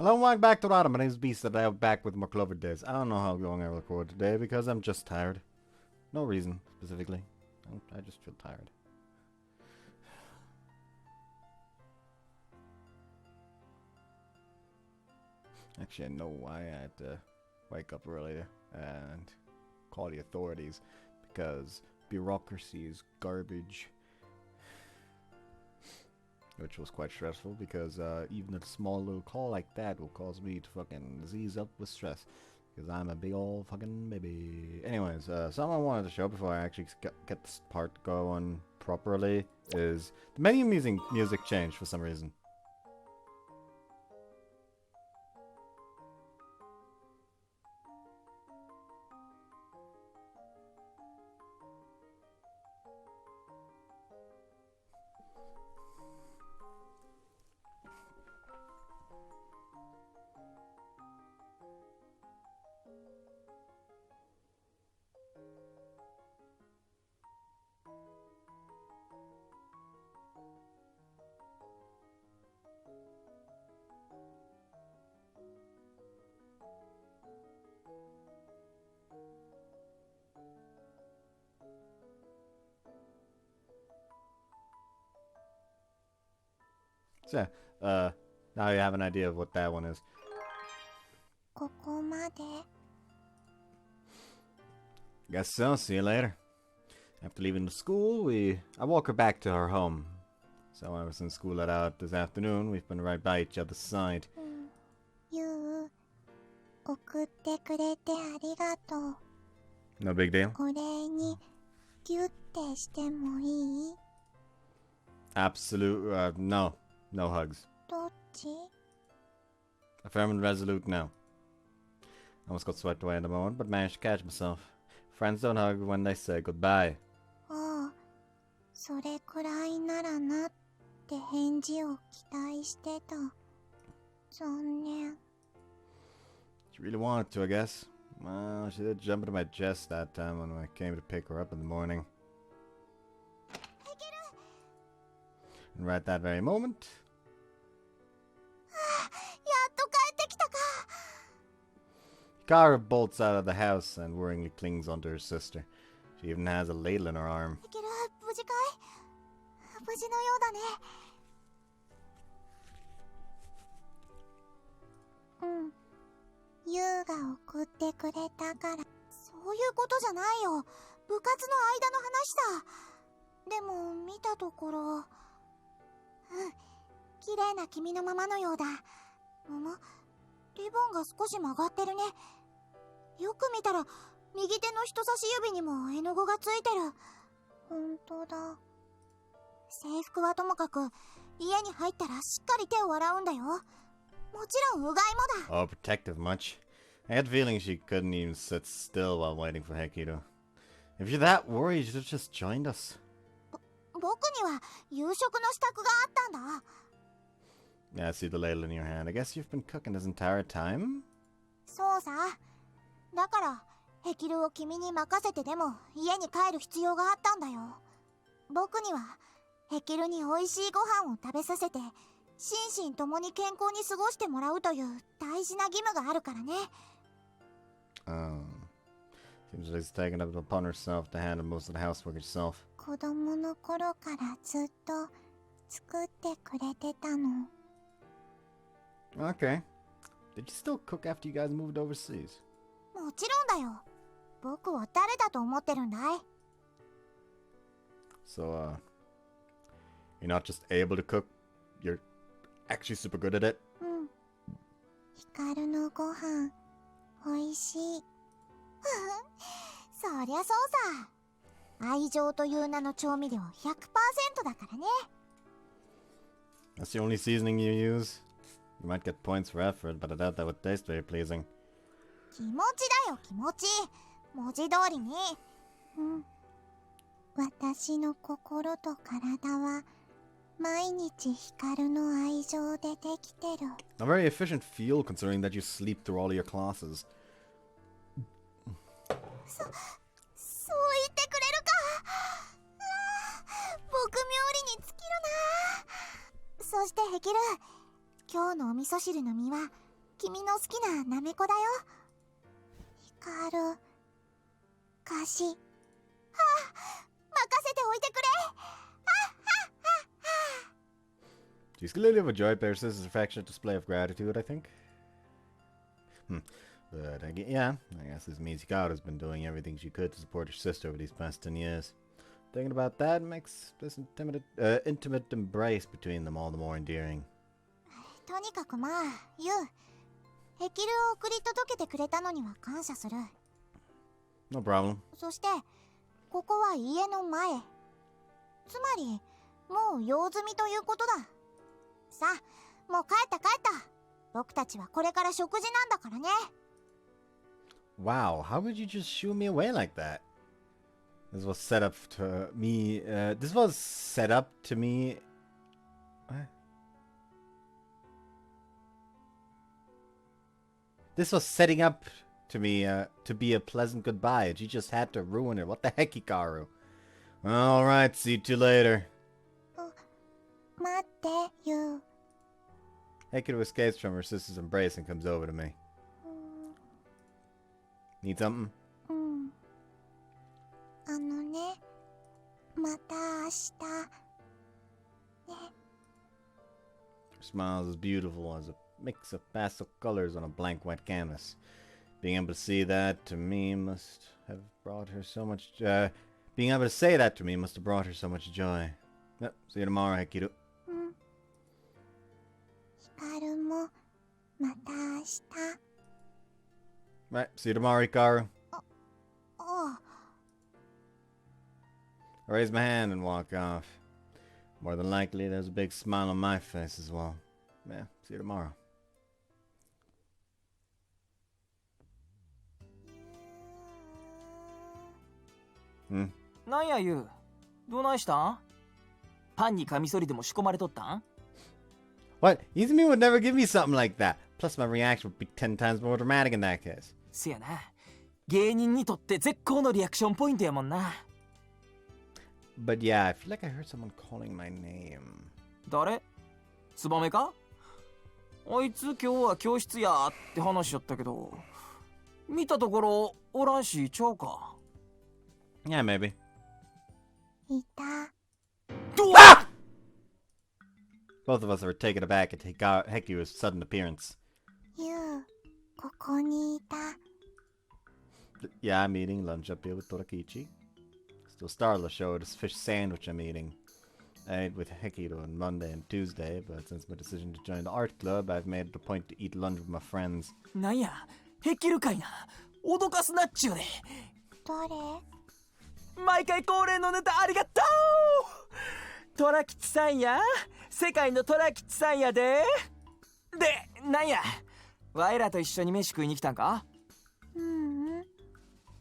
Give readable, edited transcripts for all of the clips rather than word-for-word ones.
Hello and welcome back to Rada. My name is Beast and I'm back with more Clover days. I don't know how long I record today because I'm just tired. No reason, specifically. I just feel tired. Actually, I know why I had to wake up earlier and call the authorities because bureaucracy is garbage. Which was quite stressful because even a small little call like that will cause me to fucking seize up with stress. Because I'm a big old fucking baby. Anyways, something I wanted to show before I actually get this part going properly is the menu music changed for some reason. So, now you have an idea of what that one is. Guess so, see you later. After leaving the school, I walk her back to her home. So ever since school let out this afternoon, we've been right by each other's side. No big deal. Absolute, no. No hugs. A firm and resolute no. I almost got swept away in the moment, but managed to catch myself. Friends don't hug when they say goodbye. She really wanted to, I guess. Well, she did jump into my chest that time when I came to pick her up in the morning. And right that very moment... Hikaru bolts out of the house and worryingly clings onto her sister. She even has a ladle in her arm. Oh, protective much? I had a feeling she couldn't even sit still while waiting for Hekiru. If you're that worried, you should have just joined us. Yeah, I see the ladle in your hand. I guess you've been cooking this entire time? Seems like she's taken it upon herself to handle most of the housework herself. Okay. Did you still cook after you guys moved overseas? So, you're not just able to cook, you're actually super good at it? That's the only seasoning you use? You might get points for effort, but I doubt that would taste very pleasing. A very efficient fuel considering that you sleep through all of your classes. 君の好きななめこだよ。ヒカル、貸し。はあ、任せておいてくれ。She's clearly overjoyed by her sister's affectionate display of gratitude, I think. But yeah, I guess this means Hikaru's been doing everything she could to support her sister over these past 10 years. Thinking about that makes this intimate embrace between them all the more endearing. とにかくまあ、ユウ、ヘキルを送り届けてくれたのには感謝する。No problem. そして、ここは家の前。つまり、もう用済みということだ。さあ、もう帰った帰った。僕たちはこれから食事なんだからね。Wow, how would you just shoo me away like that? This was set up to me. This was set up to me. What? This was setting up to me to be a pleasant goodbye, and she just had to ruin it. What the heck, Hikaru? All right, see you later. 待って、ユウ。Hekiru escapes from her sister's embrace and comes over to me. Need something? ね、また明日。ね。Her smile is as beautiful as a mix of pastel colors on a blank white canvas. Being able to see that to me must have brought her so much. Being able to say that to me must have brought her so much joy. Yep, see you tomorrow, Hekiru. ヒカルもまた明日。Right, see you tomorrow, Hikaru. I raise my hand and walk off. More than likely, there's a big smile on my face as well. Yeah, see you tomorrow. なんやゆう、どないしたん？パンにカミソリでも仕込まれとったん？ What? Izumi would never give me something like that. Plus, my reaction would be 10 times more dramatic in that case. せやな。芸人にとって絶好のリアクションポイントやもんな。But yeah, I feel like I heard someone calling my name. 誰？ツバメか？あいつ今日は教室やって話しよったけど、見たところおらんしちゃうか。Yeah, maybe. いた。Ah! Both of us were taken aback at Hekiru's sudden appearance. ユウ、ここにいた。Yeah, I'm eating lunch up here with Torakichi. Still startless show this fish sandwich I'm eating. I ate with Hekiru on Monday and Tuesday, but since my decision to join the art club, I've made it a point to eat lunch with my friends. なんや、ヘキルかいな。脅かすなっちゅうで。誰？毎回恒例のネタありがとう。トラ吉さんや、世界のトラ吉さんやで。で、なんや、ワイらと一緒に飯食いに来たんか？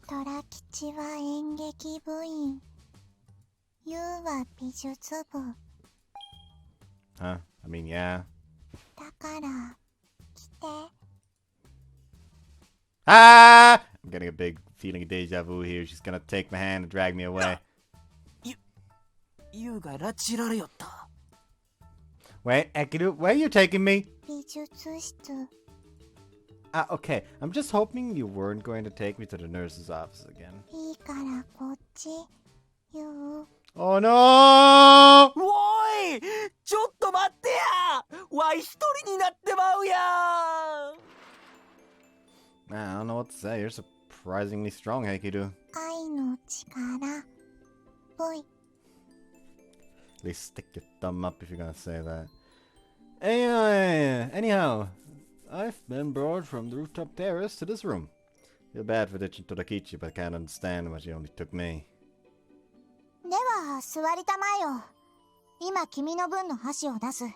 トラ吉は演劇部員。ユウは美術部。Huh? I mean, yeah. だから、来て。Ah! I'm getting a big feeling of deja vu here. She's gonna take my hand and drag me away. ユウが拉致られよった。Wait, Hekiru, where are you taking me? 美術室。Okay. I'm just hoping you weren't going to take me to the nurse's office again. いいからこっち。ユウ。Oh no! おい！ちょっと待ってや！わい一人になってまうやん！ I don't know what to say. You're surprisingly strong, Hekiru. 愛の力。ぽい。At least stick your thumb up if you're gonna say that. Anyhow, I've been brought from the rooftop terrace to this room. Feel bad for ditching Torakichi, but I can't understand why she only took me. では、座りたまえよ。今、君の分の箸を出す。I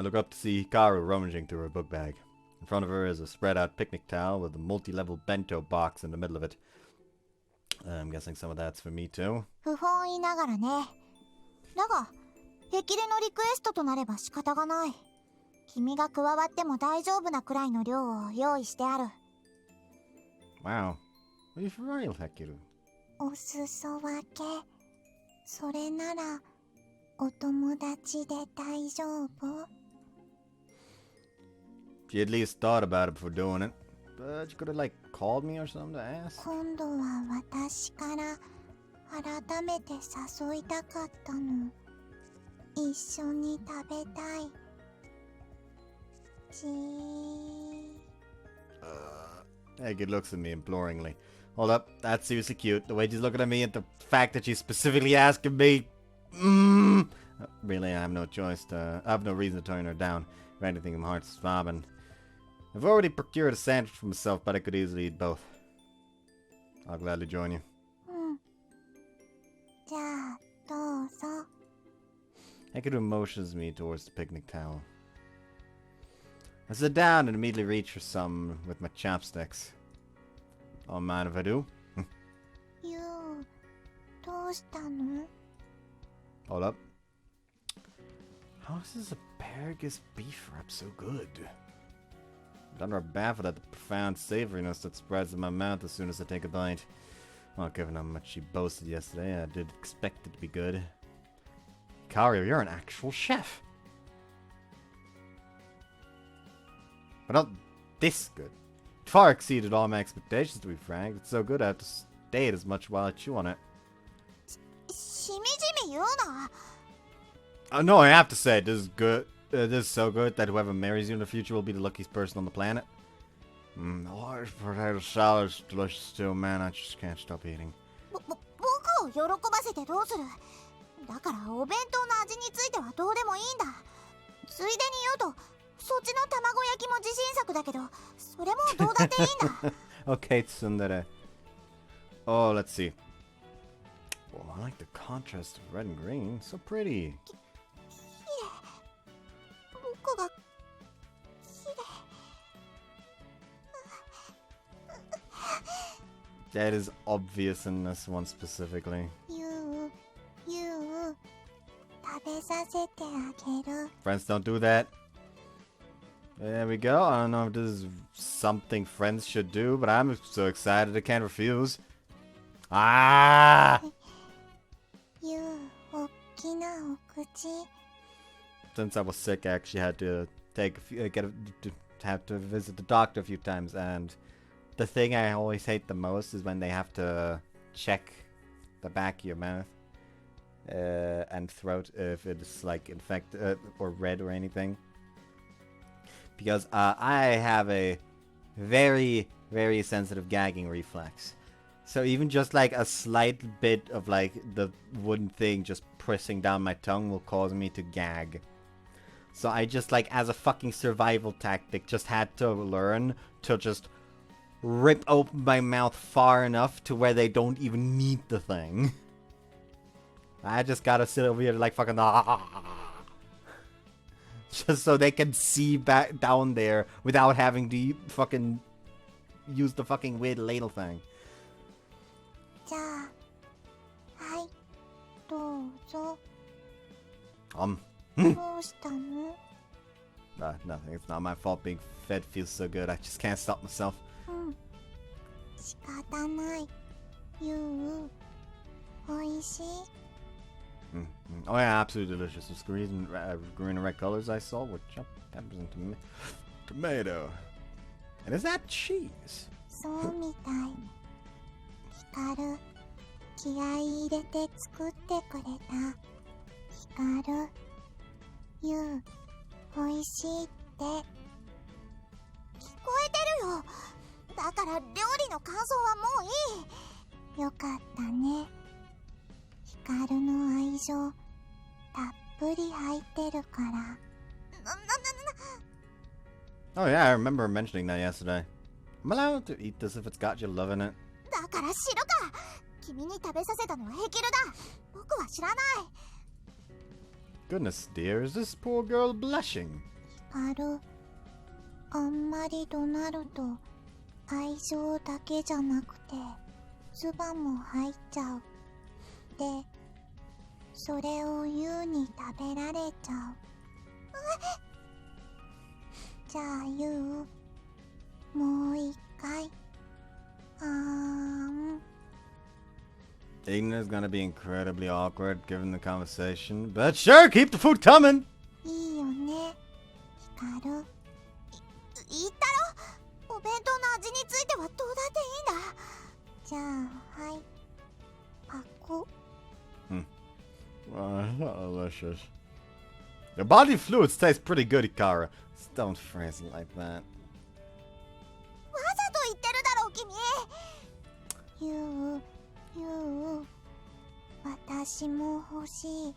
look up to see Hikaru rummaging through her book bag. In front of her is a spread-out picnic towel with a multi-level bento box in the middle of it. I'm guessing some of that's for me too. 不本意ながらね。だが、ヘキレのリクエストとなれば仕方がない。君が加わっても大丈夫なくらいの量を用意してある。Wow. Are you for real, Hekiru? お裾分け。それなら、お友達で大丈夫？ She at least thought about it before doing it. But she could have, like, called me or something to ask. 今度は私から改めて誘いたかったの。一緒に食べたい。Heki looks at me imploringly. Hold up, that's seriously cute. The way she's looking at me and the fact that she's specifically asking me. Really, I have no choice I have no reason to turn her down. If anything, my heart's throbbing. I've already procured a sandwich for myself, but I could easily eat both. I'll gladly join you. じゃあどうぞ。Hekiru motions me towards the picnic towel. I sit down and immediately reach for some with my chopsticks. Don't mind if I do. ユウ、どうしたの？ Hold up. How is this asparagus beef wrap so good? I'm under baffled at the profound savoriness that spreads in my mouth as soon as I take a bite. Well, given how much she boasted yesterday, I did expect it to be good. Hikaru, you're an actual chef. But not this good. It far exceeded all my expectations, to be frank. It's so good I have to stay as much while I chew on it. しみじみ言うな。 No, I have to say, this is good. This is so good that whoever marries you in the future will be the luckiest person on the planet. Large potato salad is delicious too, man. I just can't stop eating. 僕を喜ばせてどうする？だからお弁当の味についてはどうでもいいんだ。ついでに言うと、そっちの卵焼きも自信作だけど、それもどうだっていいんだ。Okay, tsundere. Oh, let's see. Oh, I like the contrast of red and green. So pretty. 僕がきれい。That is obvious in this one specifically. ユウ、食べさせてあげる。 Friends don't do that. There we go. I don't know if this is something friends should do, but I'm so excited I can't refuse. Ah! ユウ、おっきなお口。 Since I was sick, I actually had to have to visit the doctor a few times, and the thing I always hate the most is when they have to check the back of your mouth and throat if it's like infected or red or anything. Because I have a very, very sensitive gagging reflex. So even just like a slight bit of like the wooden thing just pressing down my tongue will cause me to gag. So I just like as a fucking survival tactic just had to learn to just rip open my mouth far enough to where they don't even need the thing. I just gotta sit over here like fucking just so they can see back down there without having to fucking use the fucking weird ladle thing. じゃあ、はい、どうぞ。どうしたの？ Nothing. It's not my fault being fed feels so good. I just can't stop myself. 仕方ない。ユウ、おいしい。 Oh yeah, absolutely delicious. It's green and red colors I saw with chopped peppers and tomato. And is that cheese? そうみたい。ヒカル、気合い入れて作ってくれた。ヒカル、ユウ、おいしいって。聞こえてるよ。だから料理の感想はもういい。よかったね。ヒカルの愛情たっぷり入ってるから。Oh yeah, I remember mentioning that yesterday. I'm allowed to eat this if it's got you loving it. だから知るか。君に食べさせたのはヘキルだ。僕は知らない。 Goodness dear, is this poor girl blushing? ヒカル、あんまり怒鳴ると愛情だけじゃなくて唾も入っちゃう。で、それをユウに食べられちゃう。じゃあユウ、もう一回。Eating is gonna be incredibly awkward given the conversation, but sure, keep the food coming! いいよね、ヒカル。言ったろ、お弁当の味についてはどうだっていいんだ。じゃあはい、パク。Delicious. Your body fluids taste pretty good, Hikaru. Don't phrase it like that. わざと言ってるだろ君。ゆう、私も欲しい。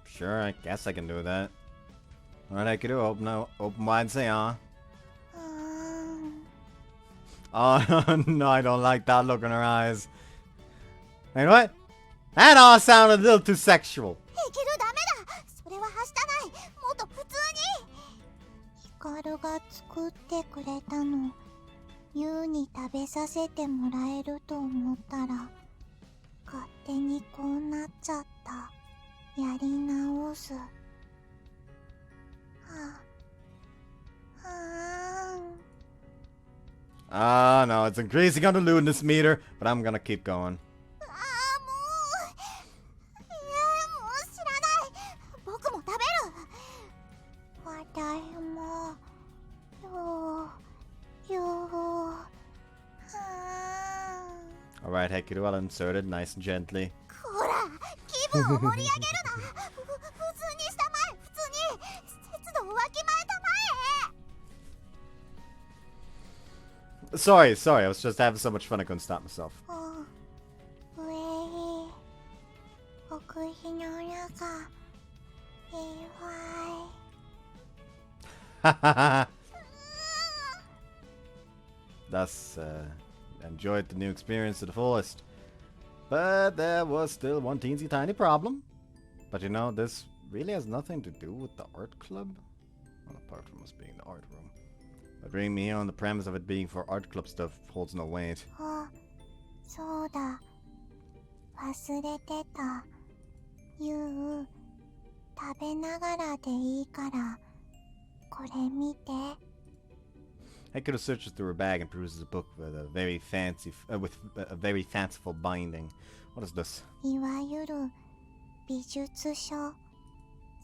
Sure, I guess I can do that. Alright, Hekiru, open wide, say Oh, no, I don't like that look in her eyes. Wait, what? That all sounded a little too sexual. ヘキルダメだ、それははしたない。もっと普通に。ヒカルが作ってくれたの、ユウに食べさせてもらえると思ったら勝手にこうなっちゃった。やり直す。No, it's increasing on the lewdness meter, but I'm gonna keep going. もう知らない。僕も食べる。私も。Alright, Hekiru, I'll insert it nice and gently. ほら、気分を盛り上げるな。普通にしたまえ、普通に。節度をわきまえたまえ。Sorry, I was just having so much fun I couldn't stop myself. 極秘の中、Thus, enjoyed the new experience to the fullest. But there was still one teensy tiny problem. But you know, this really has nothing to do with the art club. Well, apart from us being the art room. But bringing me here on the premise of it being for art club stuff holds no weight. そうだ。忘れてた。ユウ、食べながらでいいから、これ見て。Hekiru searches through her bag and peruses a book with a very fanciful binding. What is this? いわゆる美術書。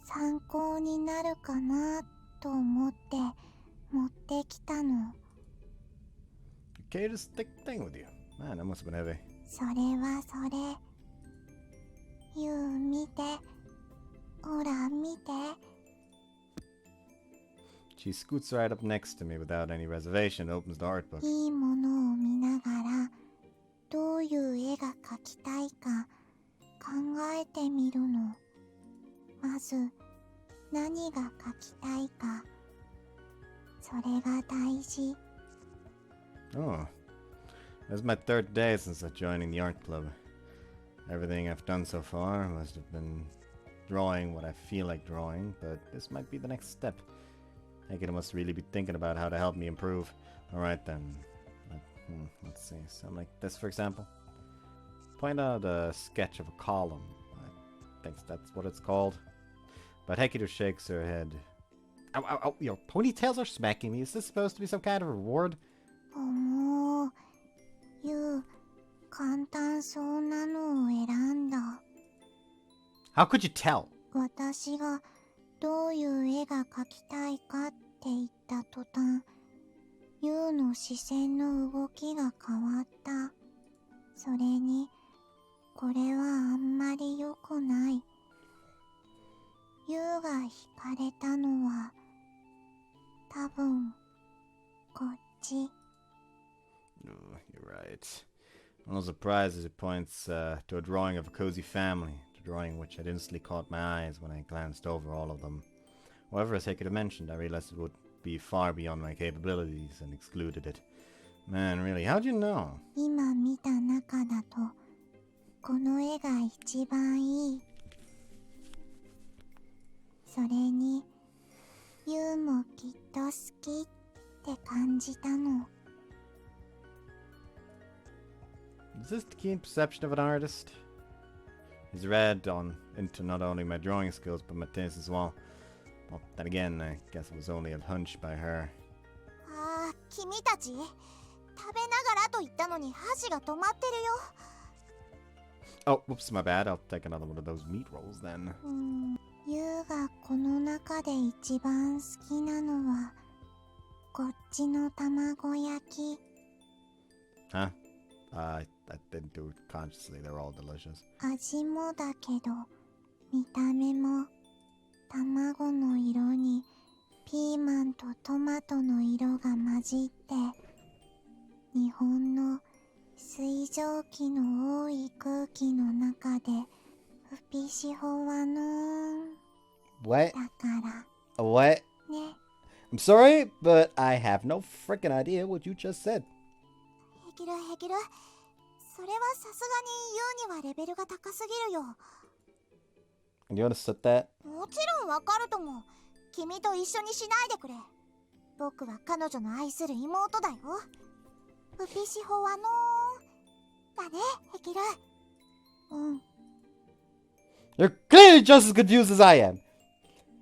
参考になるかなと思って持ってきたの。You carried this thick thing with you. Man, that must have been heavy. それはそれ。ユウ見て。ほら見て。She scoots right up next to me without any reservation and opens the art book. いいものを見ながらどういう絵が描きたいか考えてみるの。まず何が描きたいか、それが大事。Oh, this is my third day since joining the art club. Everything I've done so far must have been drawing what I feel like drawing, but this might be the next step. Hekiru must really be thinking about how to help me improve. Alright then. Let's see. Something like this, for example. Point out a sketch of a column. I think that's what it's called. But Hekiru shakes her head. Ow, ow, ow. Your ponytails are smacking me. Is this supposed to be some kind of reward? もう、ユウ、簡単そうなのを選んだ。How could you tell? 私がどういう絵が描きたいかって言った途端、ユウの視線の動きが変わった。それに、これはあんまり良くない。ユウが惹かれたのは、多分、こっち。Oh, you're right. I'm not surprised as it points to a drawing of a cozy family. Drawing which had instantly caught my eyes when I glanced over all of them. However, as Hekiru mentioned, I realized it would be far beyond my capabilities and excluded it. Man, really, how'd you know? 今見た中だと、この絵が一番いい。それに、ユウもきっと好きって感じたの。Is this the keen perception of an artist? He's read into not only my drawing skills, but my taste as well. Well, then again, I guess it was only a hunch by her. 君たち、食べながらと言ったのに箸が止まってるよ。Oh, whoops, my bad. I'll take another one of those meat rolls then. ユウがこの中で一番好きなのはこっちの卵焼き。 Huh? I didn't do it consciously. They're all delicious. 味もだけど見た目も卵の色にピーマンとトマトの色が混じって日本の水蒸気の多い空気の中で不ピシホワのーん What? だから What? ね。 I'm sorry, but I have no freaking idea what you just said. ヘキルそれはさすがに言うにはレベルが高すぎるよ。 You understood that? もちろんわかるとも。君と一緒にしないでくれ。僕は彼女の愛する妹だよ。不ピシホワのーだね、ヘキル。うん。 You're clearly just as confused as I am.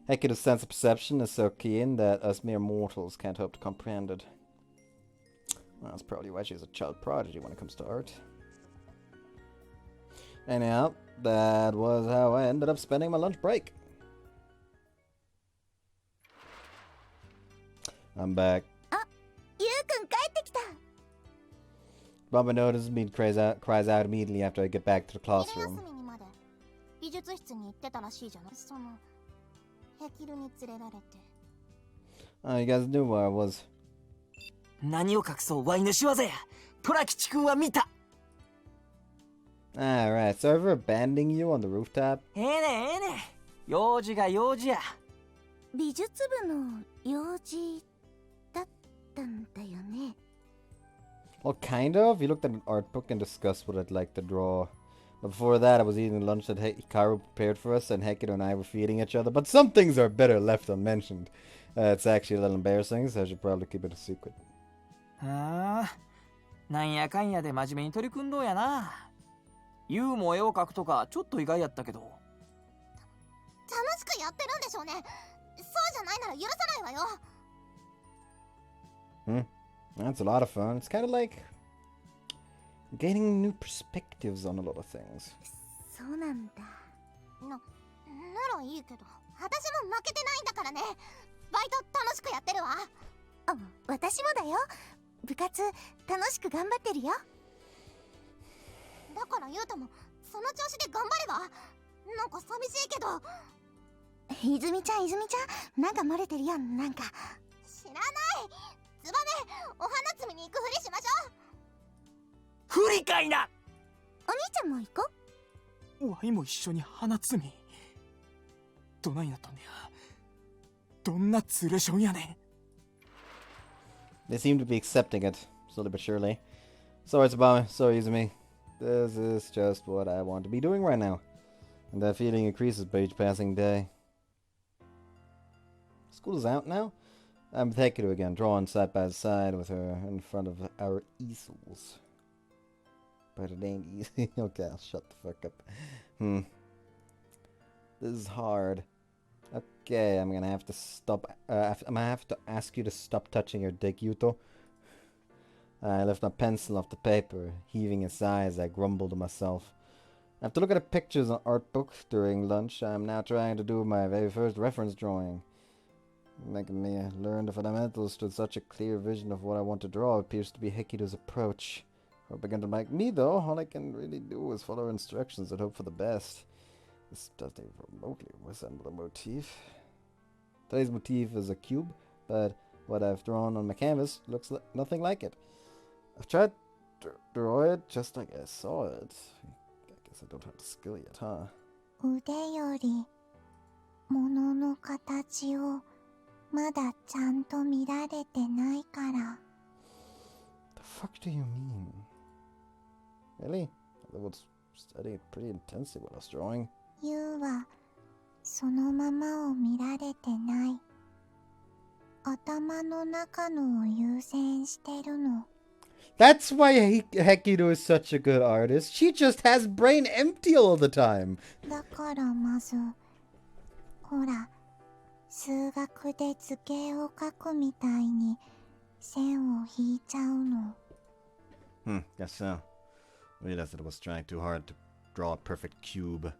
Hekiru's sense of perception is so keen that us mere mortals can't hope to comprehend it. Well, that's probably why she's a child prodigy when it comes to art. Anyhow, that was how I ended up spending my lunch break. I'm back. ゆうくん帰ってきた。 Baba notices me and cries out immediately after I get back to the 昼休 classroom. みにまで美術室に行ってたらしいじゃない。そのヘキルに連れられて。Oh, you guys knew where I was. 何を隠そうワイの仕業や。虎吉くんは見た。 Alright, so ever abandoning you on the rooftop? ええね用事が用事や。美術部の用事だったんだよね。 Well, kind of. We looked at an art book and discussed what I'd like to draw. But before that, I was eating lunch that Hikaru prepared for us, and Hekiru and I were feeding each other. But some things are better left unmentioned. It's actually a little embarrassing, so I should probably keep it a secret. はあ、なんやかんやで真面目に取り組んどんやな。ユウも絵を描くとかちょっと意外やったけど。楽しくやってるんでしょうね。そうじゃないなら許さないわよ。 That's a lot of fun. It's kind of like gaining new perspectives on a lot of things. そうなんだ。ならいいけど、私も負けてないんだからね。バイト楽しくやってるわ。あ、私もだよ。部活楽しく頑張ってるよ。だからユウタもその調子で頑張れば。なんか寂しいけど。泉ちゃん、なんか漏れてるよ。なんか知らない。ツバメ、お花摘みに行くふりしましょう。不理解な。お兄ちゃんも行こう。ワイも一緒に花摘み。どないなったんや。どんなツレションやねん。 They seem to be accepting it, slowly but surely. Sorry, Tsubame. Sorry, Izumi. This is just what I want to be doing right now. And that feeling increases by each passing day. School is out now. I'm with Hekiru again, drawing side by side with her in front of our easels. But it ain't easy. Okay, I'll shut the fuck up. This is hard. Okay, I'm gonna have to stop. I'm gonna have to ask you to stop touching your dick, Yuto. I left my pencil off the paper, heaving a sigh as I grumbled to myself. After looking at pictures on art books during lunch, I'm now trying to do my very first reference drawing. Making me learn the fundamentals to such a clear vision of what I want to draw appears to be Hekiru's approach. Hoping to like me, though, all I can really do is follow instructions and hope for the best. This doesn't even remotely resemble the motif. Today's motif is a cube, but what I've drawn on my canvas looks nothing like it. I've tried to draw it just like I saw it. I guess I don't have the skill yet, huh? 腕より物の形をまだちゃんと見られてないから。 The fuck do you mean? Really? I was studying pretty intensely when I was drawing. ユウはそのままを見られてない。頭の中のを優先してるの。 That's why Hekiru is such a good artist. She just has brain empty all the time. だからまず、ほら、数学で図形を描くみたいに線を引いちゃうの。Guess so. I realized that I was trying too hard to draw a perfect cube.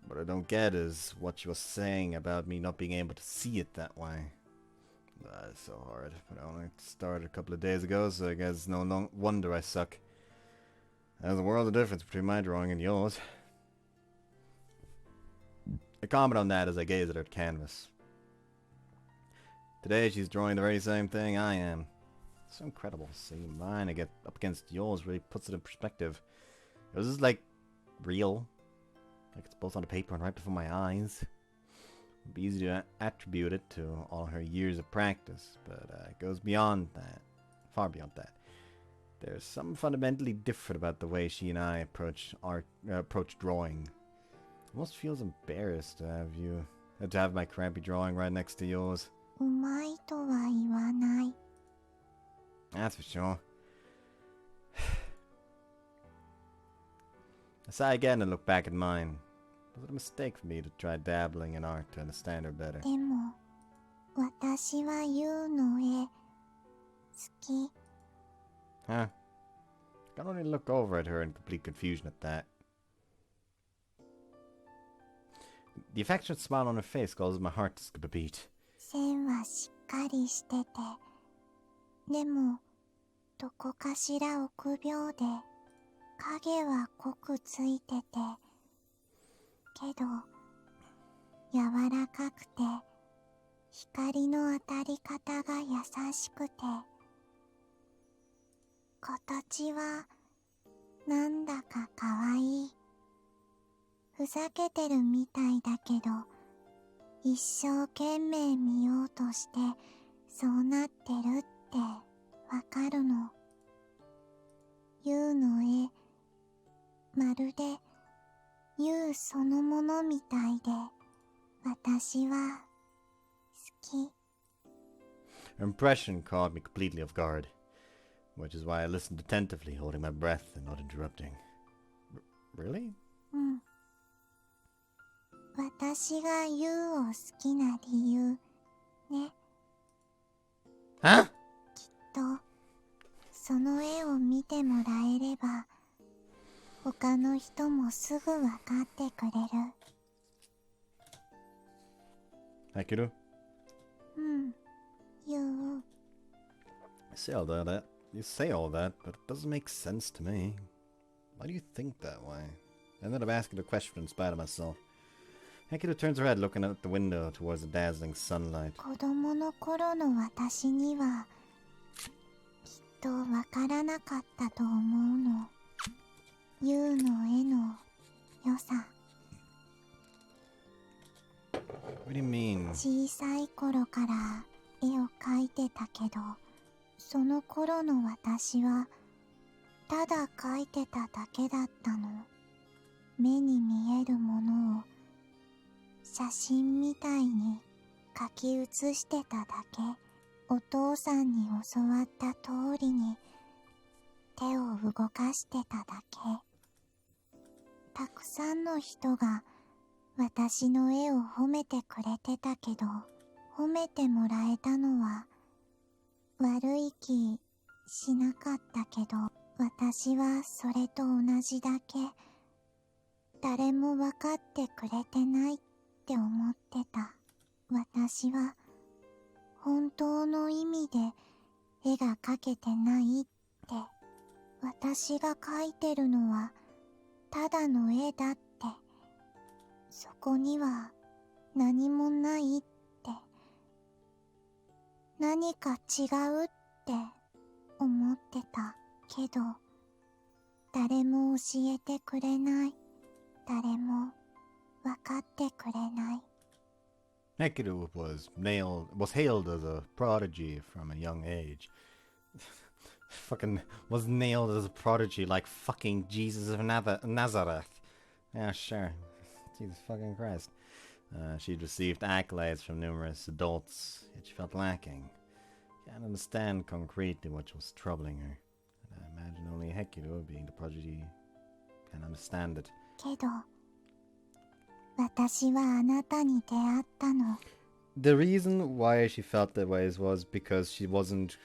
What I don't get is what you were saying about me not being able to see it that way. It's so hard, but I only started a couple of days ago, so I guess no wonder I suck. There's a world of difference between my drawing and yours. I comment on that as I gaze at her canvas. Today she's drawing the very same thing I am. It's so incredible. Seeing mine I get up against yours really puts it in perspective. Yours is like real. Like it's both on the paper and right before my eyes. It'd be easy to attribute it to all her years of practice, but it goes beyond that. Far beyond that. There's something fundamentally different about the way she and I approach drawing. It almost feels embarrassed to have my crappy drawing right next to yours. うまいとは言わない。 That's for sure. I sigh again and look back at mine. Was it a mistake for me to try dabbling in art to understand her better? でも、私はユウの絵、好き。 Huh? I can only look over at her in complete confusion at that. The affectionate smile on her face causes my heart to skip a beat. 線はしっかりしてて、でも、どこかしら臆病で、影は濃くついてて、けど、柔らかくて、光の当たり方が優しくて、形はなんだかかわいい。ふざけてるみたいだけど、一生懸命見ようとしてそうなってるってわかるの。ユウの絵、まるでユウそのものみたいで、私は好き。Her impression caught me completely off guard, which is why I listened attentively, holding my breath and not interrupting. Really? うん。私がユウを好きな理由ね。 Huh? と、その絵を見てもらえれば、他の人もすぐわかってくれる。 Hekiru? うん、ユウ。 You say all that, but it doesn't make sense to me. Why do you think that way? I ended up asking the question in spite of myself. Hekiru turns her head, looking out the window towards the dazzling sunlight. 子供の頃の私には、きっとわからなかったと思うの。ユウの絵の良さ。 What do you mean? 小さい頃から絵を描いてたけど、その頃の私はただ描いてただけだったの。目に見えるものを写真みたいに描き写してただけ。お父さんに教わった通りに手を動かしてただけ。たくさんの人が私の絵を褒めてくれてたけど、褒めてもらえたのは悪い気しなかったけど、私はそれと同じだけ誰も分かってくれてないって思ってた。私は本当の意味で絵が描けてないって。私が描いてるのはただの絵だって。そこには何もないって。何か違うって思ってたけど、誰も教えてくれない。誰も分かってくれない。 Hekiru was hailed as a prodigy from a young age. Fucking was nailed as a prodigy like fucking Jesus of Nazareth. Yeah, sure. Jesus fucking Christ. She'd received accolades from numerous adults, yet she felt lacking. Can't understand concretely what was troubling her. And I imagine only Hekiru, being the prodigy, can understand it. けど、私はあなたに出会ったの。 The reason why she felt that way was because she wasn't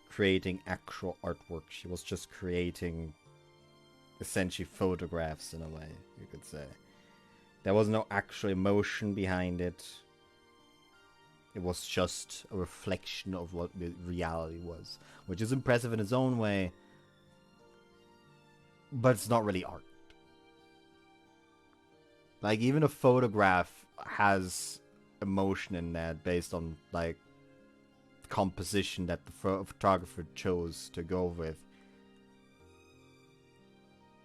creating actual artwork. She was just creating essentially photographs in a way, you could say. There was no actual emotion behind it. It was just a reflection of what the reality was, which is impressive in its own way, but it's not really art. Like, even a photograph has emotion in that based on, like, composition that the photographer chose to go with.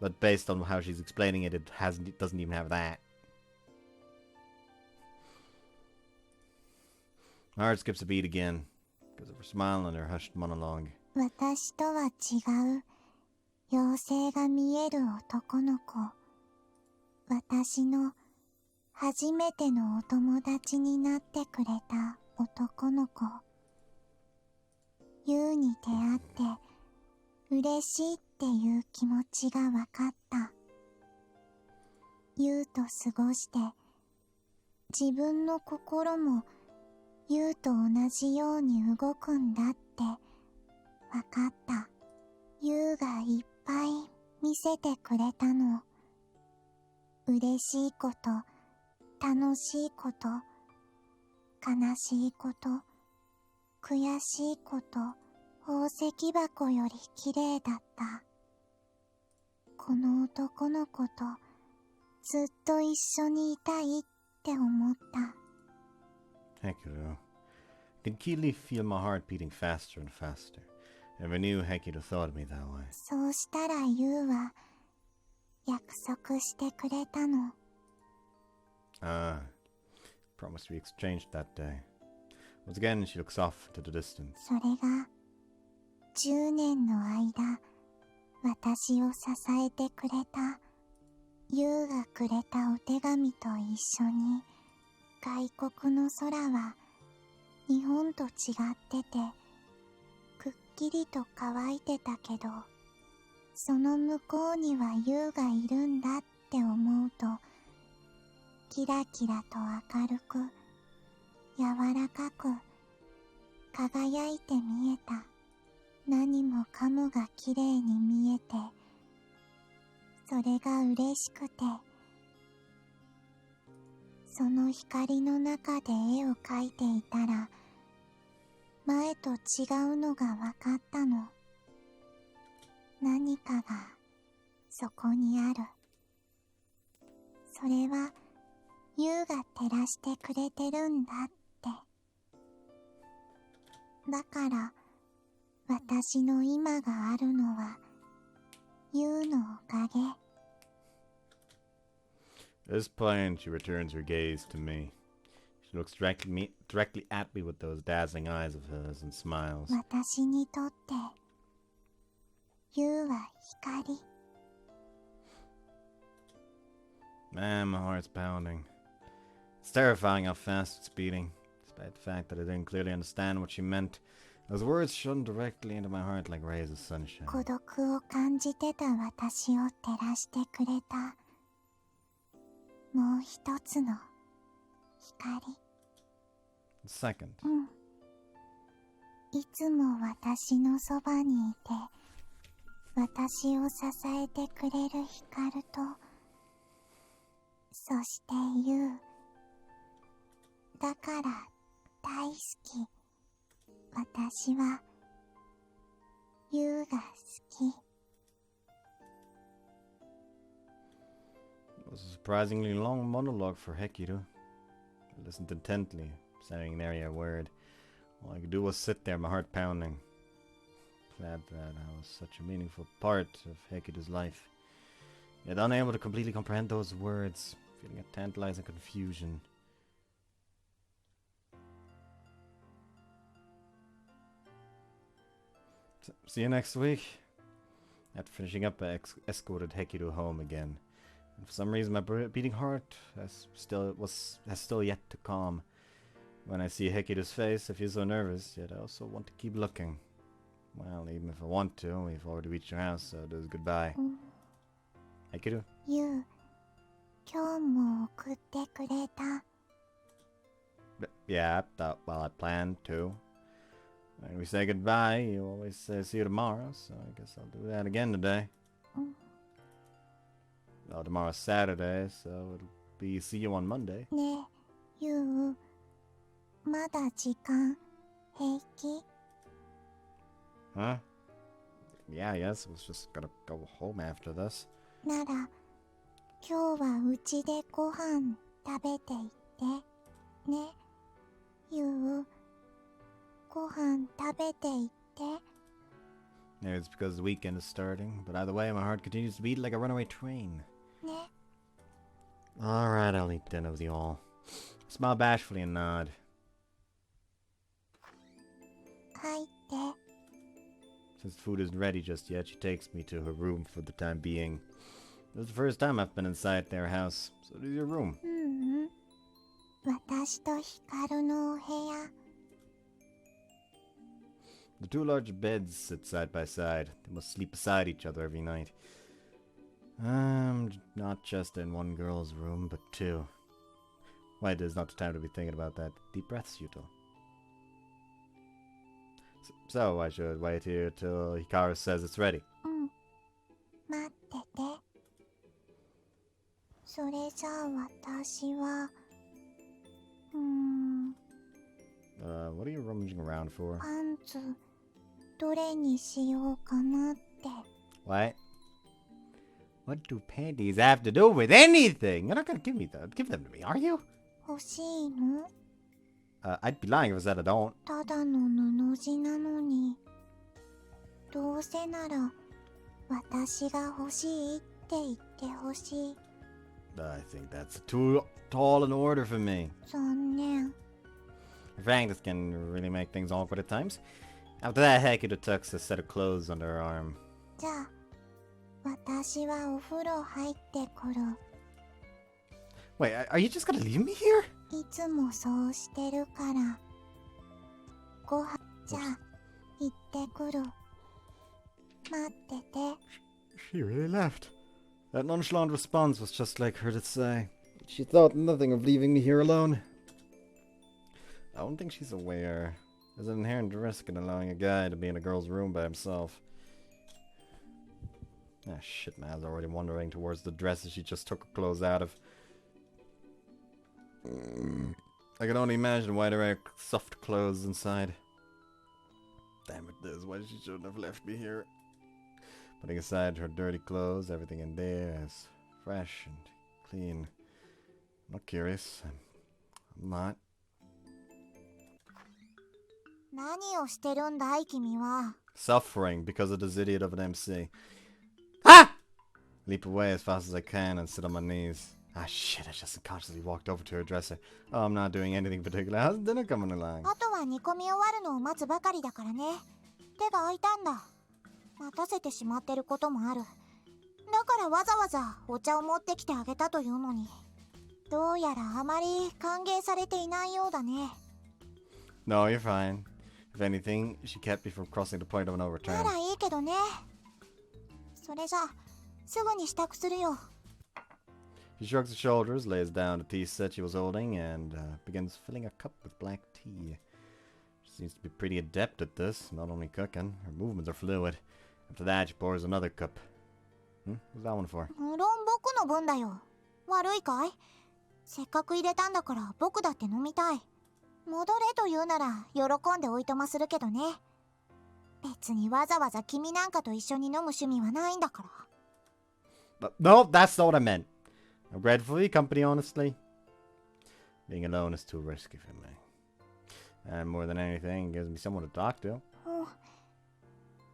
But based on how she's explaining it, it doesn't even have that. My heart skips a beat again because of her smile and her hushed monologue. 私とは違う妖精が見える男の子。私の初めてのお友達になってくれた男の子。ユウに出会って嬉しいっていう気持ちがわかった。ユウと過ごして自分の心もユウと同じように動くんだってわかった。ユウがいっぱい見せてくれたの。嬉しいこと、楽しいこと、悲しいこと、悔しいこと、宝石箱より綺麗だった。この男の子とずっと一緒にいたいって思った。Hekiru. I could keenly feel my heart beating faster and faster. Never knew Hekiru thought of me that way. そうしたらユウは約束してくれたの。Ah, promised we exchanged that day. Once again, she looks off into the distance. それが10年の間、私を支えてくれたユウがくれたお手紙と一緒に、外国の空は日本と違ってて、くっきりと乾いてたけど、その向こうにはユウがいるんだって思うと、キラキラと明るく、柔らかく、輝いて見えた。何もかもがきれいに見えて、それが嬉しくて、その光の中で絵を描いていたら、前と違うのがわかったの。何かがそこにある。それはユウが照らしてくれてるんだって。だから私の今があるのはユウのおかげ。At this point, she returns her gaze to me. She looks directly at me with those dazzling eyes of hers and smiles. 私にとってユウは光。 Man, my heart's pounding. It's terrifying how fast it's beating, despite the fact that I didn't clearly understand what she meant. Those words shone directly into my heart like rays of sunshine. 孤独を感じてた私を照らしてくれたもう一つの光。 Second, いつも私のそばにいて私を支えてくれる光と、そしてユウ。だから大好き。私はユウが好き。 it was a surprisingly long monologue for Hekiru. I listened intently, saying nary a word. All I could do was sit there, my heart pounding. Glad that I was such a meaningful part of Hekiru's life. Yet unable to completely comprehend those words, feeling a tantalizing confusion. See you next week. After finishing up, I escorted Hekiru home again. And for some reason, my beating heart has still yet to calm. When I see Hekiru's face, I feel so nervous, yet I also want to keep looking. Well, even if I want to, we've already reached your house, so there's goodbye. Hekiru? ユウ、今日も送ってくれた。 Yeah, well, I planned to. When we say goodbye, you always say see you tomorrow, so I guess I'll do that again today. Well, tomorrow's Saturday, so it'll be see you on Monday. ねえ、ユウ、まだ時間平気？ Huh? Yeah, I guess I was just gonna go home after this. なら今日はうちでご飯食べていってね。ゆう、ご飯食べていって。 Maybe it's because the weekend is starting, but either way, my heart continues to beat like a runaway train. ね。 Alright, I'll eat dinner with you all. Smile bashfully and nod. 入って。 Since food isn't ready just yet, she takes me to her room for the time being. This is the first time I've been inside their house, so it is your room. 私とヒカルのお部屋。 The two large beds sit side by side. They must sleep beside each other every night. Not just in one girl's room, but two. Why, there's not the time to be thinking about that. Deep breaths, Yuto. So I should wait here till Hikaru says it's ready. 待ってて。それじゃあ私はwhat are you rummaging around for? パンツどれにしようかなって。 What? What do panties have to do with anything? You're not gonna give me that. Give them to me, are you? 欲しいの？ I'd be lying if I said I don't. ただの布地なのに。どうせなら私が欲しいって言ってほしい。 I think that's too tall an order for me. 残念。 In fact, this can really make things awkward at times. After that, Hekiru tucks a set of clothes under her arm. じゃあ私はお風呂入ってくる。 Wait, are you just gonna leave me here? いつもそうしてるから。ご飯じゃあ行ってくる。待ってて。 She really left. That nonchalant response was just like her to say. She thought nothing of leaving me here alone. I don't think she's aware. There's an inherent risk in allowing a guy to be in a girl's room by himself. Ah, shit, man. I was already wandering towards the dresses she just took her clothes out of. I can only imagine why there are soft clothes inside. Damn it, this is why she shouldn't have left me here. Putting aside her dirty clothes, everything in there is fresh and clean. I'm not curious. I'm not. 何をしてるんだい君は。 Suffering because of this idiot of an MC. Ah! Leap away as fast as I can and sit on my knees. Ah, shit, I just unconsciously walked over to her dresser. Oh, I'm not doing anything particular. How's dinner coming along? あとは煮込み終わるのを待つばかりだからね。手が空いたんだ。待たせてしまってることもある。だからわざわざお茶を持ってきてあげたというのに。どうやらあまり歓迎されていないようだね。 No, you're fine. If anything, she kept me from crossing the point of no な return. らいいけどね。それじゃすぐに支度するよ。 She shrugs her shoulders, lays down the tea set she was holding, and begins filling a cup with black tea. She seems to be pretty adept at this, not only cooking, her movements are fluid. After that, she pours another cup. What's that one for? 無論僕の分だよ。悪いかい？せっかく入れたんだから僕だって飲みたい。戻れと言うなら喜んでおいとまするけどね。別にわざわざ君なんかと一緒に飲む趣味はないんだから。No, that's not what I meant. I'm grateful for your company, honestly. Being alone is too risky for me. And more than anything, it gives me someone to talk to.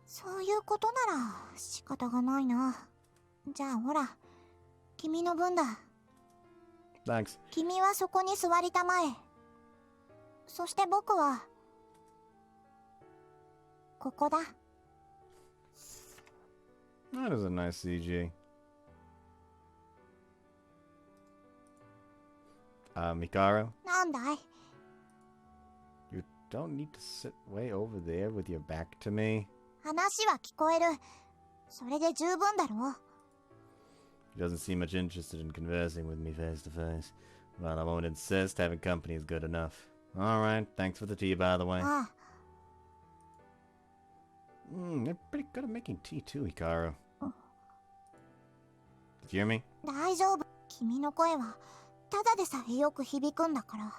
そういうことなら仕方がないな。じゃあほら、君の分だ。 Thanks. 君はそこに座りたまえ。そして僕はここだ。 That is a nice CG. Hikaru? なんだい？ You don't need to sit way over there with your back to me. 話は聞こえる。それで十分だろう。 She doesn't seem much interested in conversing with me face to face. Well, I won't insist. Having company is good enough. Alright, thanks for the tea, by the way. ああ、 You're pretty good at making tea too, Hikaru. Did you hear me? 大丈夫。君の声はただでさえよく響くんだから。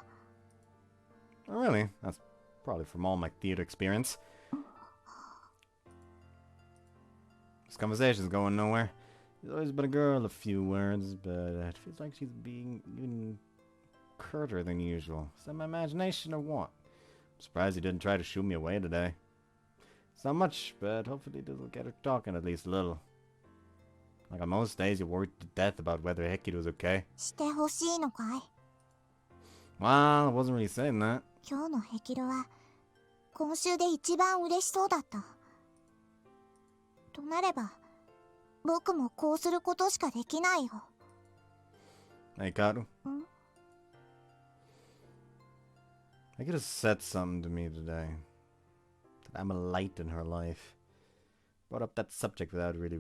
Oh, really? That's probably from all my theater experience. This conversation's going nowhere. She's always been a girl of few words, but it feels like she's being even curter than usual. Is that my imagination or what? I'm surprised he didn't try to shoo me away today. It's not much, but hopefully it'll get her talking at least a little. Like on most days, you're worried to death about whether Hekiru's okay. してほしいのかい? Well, I wasn't really saying that. 今日のヘキルは今週で一番嬉しそうだった。となれば僕もこうすることしかできないよ。Hey, Hikaru. ん? I could have said something to me today. That I'm a light in her life. Brought up that subject without really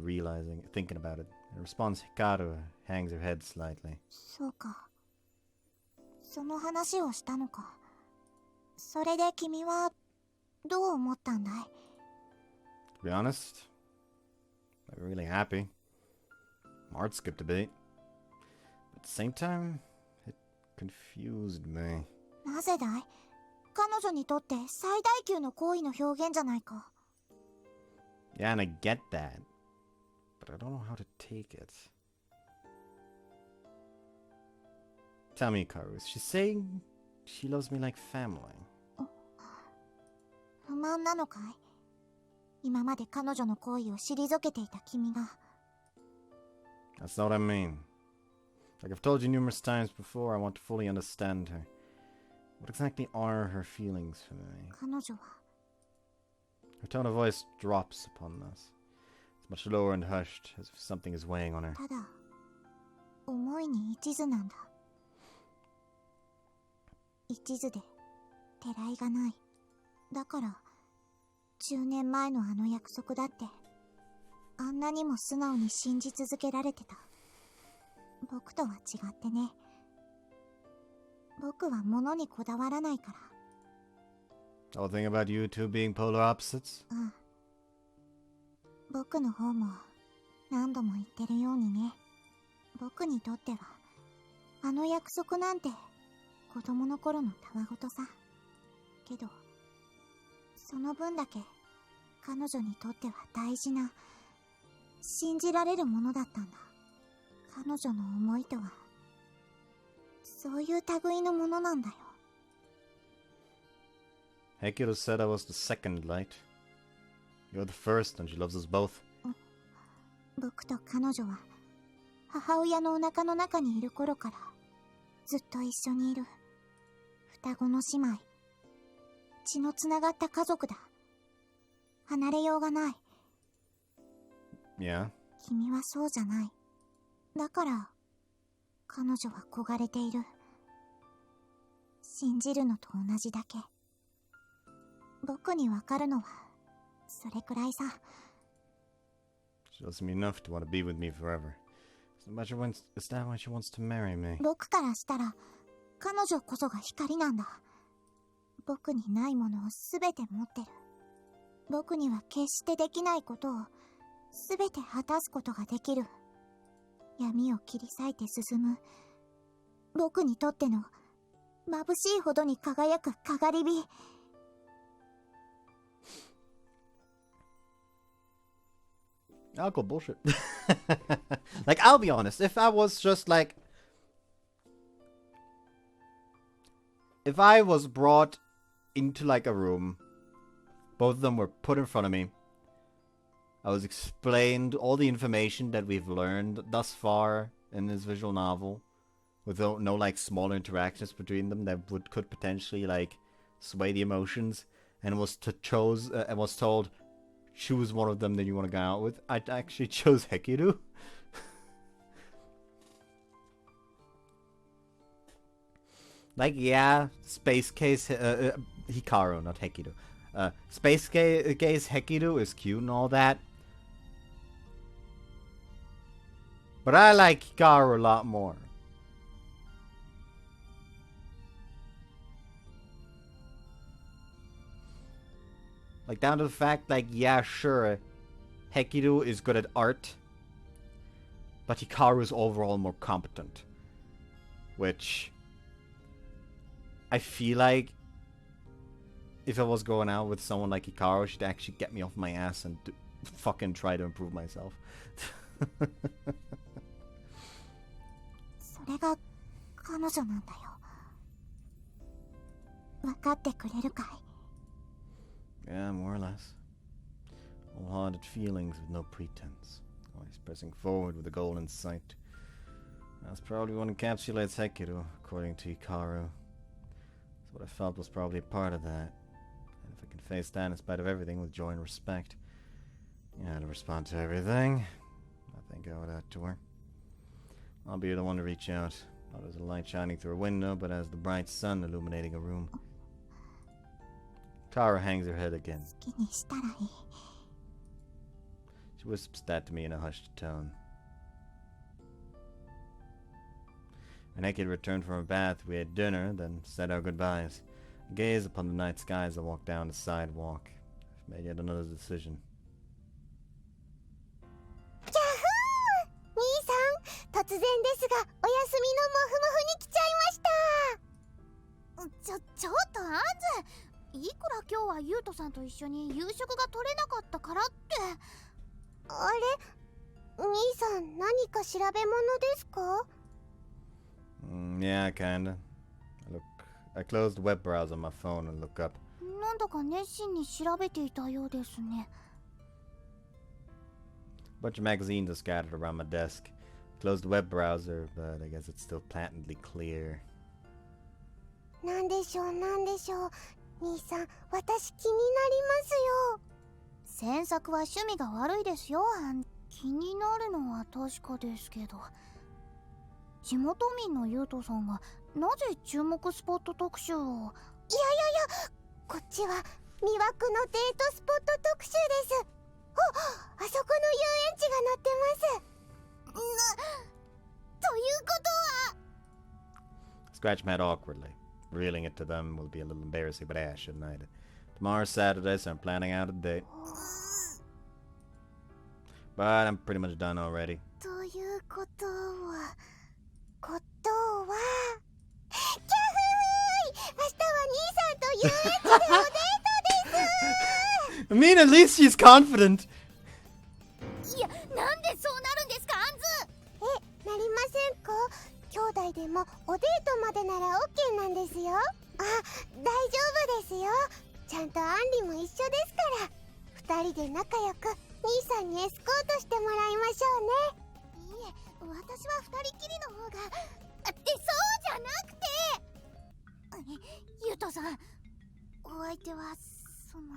thinking about it. In response, Hikaru hangs her head slightly. そうか。その話をしたのか。それで君はどう思ったんだい? To be honest, I'm really happy. My heart skipped a beat. But at the same time, it confused me. なぜだい? 彼女にとって最大級の行為の表現じゃないか。Yeah, and I get that. But I don't know how to take it. Tell me, Hikaru, is she saying she loves me like family? 不満なのかい? 今まで彼女の行為を退けていた君が。That's not what I mean. Like I've told you numerous times before, I want to fully understand her. What exactly are her feelings for me? 彼女は Her tone of voice drops upon us. It's much lower and hushed, as if something is weighing on her. ただ思いに一途なんだ。一途でてらいがない。だから10年前のあの約束だってあんなにも素直に信じ続けられてた。僕とは違ってね。僕は物にこだわらないから。 The whole thing about you two being polar opposites? うん。僕の方も何度も言ってるようにね。僕にとってはあの約束なんて子供の頃のたわごとさ。けどその分だけ彼女にとっては大事な信じられるものだったんだ。彼女の思いとはそういう類のものなんだよ。Hekiru said I was the second light. You're the first and she loves us both. 僕と彼女は母親のお腹の中にいる頃からずっと一緒にいる双子の姉妹。血のつながった家族だ。離れようがない。 Yeah? 君はそうじゃない。だから彼女は焦がれている。信じるのと同じだけ。僕にわかるのはそれくらいさ。 She loves me enough to want to be with me forever. Is that why she wants to marry me? 僕からしたら彼女こそが光なんだ。僕にないものをすべて持ってる。僕には決してできないことをすべて果たすことができる。闇を切り裂いて進む僕にとっての眩しいほどに輝くかがり火。 I'll call bullshit. Like, I'll be honest, if I was just like... If I was brought into like a room, both of them were put in front of me, I was explained all the information that we've learned thus far in this visual novel, with no like small interactions between them that could potentially like sway the emotions, and was told, choose one of them that you want to go out with. I actually chose Hekiru. Like, yeah, Space Case Hikaru, not Hekiru. Space Case Hekiru is cute and all that. But I like Hikaru a lot more. Like, down to the fact, like, yeah, sure, Hekiru is good at art, but Hikaru is overall more competent. Which I feel like if I was going out with someone like Hikaru, she'd actually get me off my ass and fucking try to improve myself. それが彼女なんだよ。分かってくれるかい？ Yeah, more or less. Wholehearted feelings with no pretense. Always pressing forward with a goal in sight. That's probably what encapsulates Hekiru, according to Hikaru. So what I felt was probably a part of that. And if I can face that in spite of everything with joy and respect, yeah, to respond to everything, I think I would add to her. I'll be the one to reach out, not as a light shining through a window, but as the bright sun illuminating a room. Tara hangs her head again. 好きにしたらいい。 She whispers that to me in a hushed tone. When Hekiru returned from her bath, we ate dinner, then said our goodbyes. I gazed upon the night sky as I walked down the sidewalk. I've made yet another decision. キャフー！兄さん、突然ですが、お休みのモフモフに来ちゃいました。ちょっとアンズ、いくら今日はユウトさんと一緒に夕食が取れなかったからって。あれ、兄さん、何か調べ物ですか？ Yeah, kinda. I closed the web browser on my phone and look up. なんだか熱心に調べていたようですね。 A bunch of magazines are scattered around my desk. Closed the web browser, but I guess it's still patently clear. なんでしょう、なんでしょう。兄さん、私気になりますよ。詮索は趣味が悪いですよ。気になるのは確かですけど。地元民のユウトさんがなぜ注目スポット特集を。いやいやいや、こっちは魅惑のデートスポット特集です。あそこの遊園地が載ってます。ということは。 Scratch my head awkwardly. Revealing it to them will be a little embarrassing, but I shouldn't hide it. Tomorrow's Saturday, so I'm planning out a date. But I'm pretty much done already. ということは、キャフーイ！明日は兄さんと遊園地でおデートです。 I mean, at least she's confident. いや、なんでそうなるんですか、アンズ。なりませんか？兄弟でもおデートまでなら OK なんですよ。あ、大丈夫ですよ。ちゃんとアンリも一緒ですから。二人で仲良く兄さんにエスコートしてもらいましょうね。いえ、私は二人きりの方が。ってそうじゃなくて。ユウトさん、お相手はその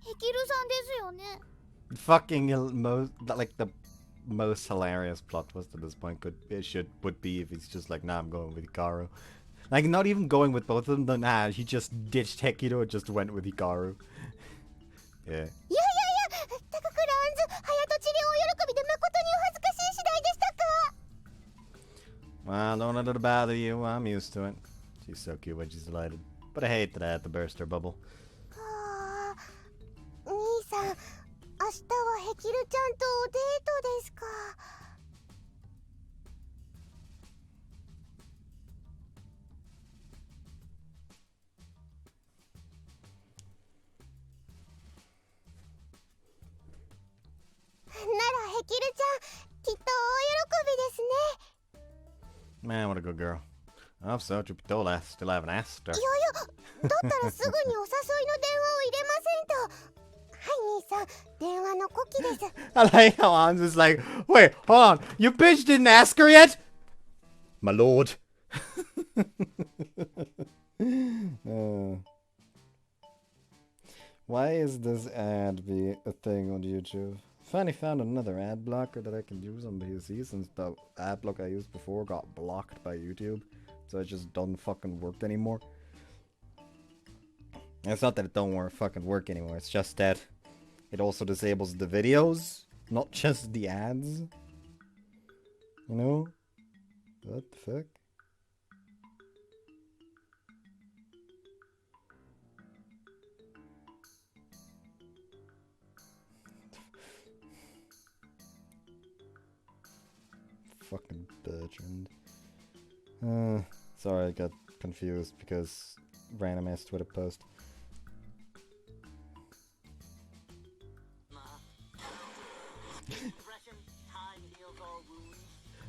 ヘキルさんですよね。 Fucking like the most hilarious plot twist at this point would be if he's just like, nah, I'm going with Hikaru. Like, not even going with both of them, nah, he just ditched Hekiru and just went with Hikaru. Yeah. いやいやいや、高倉アンズ、隼人治療お喜びで誠にお恥ずかしい次第でしたか。 Well, don't let it bother you, I'm used to it. She's so cute when she's delighted. But I hate that I had to burst her bubble. はあ、兄さん、明日はヘキルちゃんとおデートですか。ならヘキルちゃん、きっと大喜びですね。 Man, what a good girl. Oh, so Chupitola still haven't asked her. いやいや、だったらすぐにお誘いの電話を入れませんと。はい、兄さん、電話の子機です。 I like how Hans is like, wait, hold on, you bitch didn't ask her yet? My lord. Why is this ad be a thing on YouTube? Finally found another ad blocker that I can use on PC since the ad block I used before got blocked by YouTube. So it just doesn't fucking work anymore. It's not that it don't fucking work anymore, it's just that it also disables the videos, not just the ads. You know? What the fuck? Fucking Bertrand. Sorry, I got confused because random ass Twitter post.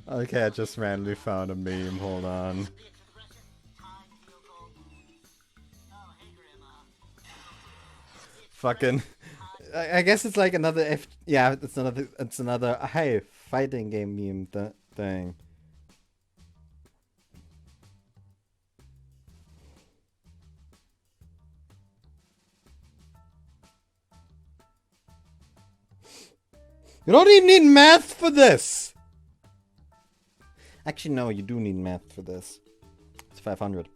Okay, I just randomly found a meme. Hold on. Fucking. I guess it's like another F. Yeah, it's another. Hey, fighting game meme thing. You don't even need math for this! Actually, no, you do need math for this. It's 500.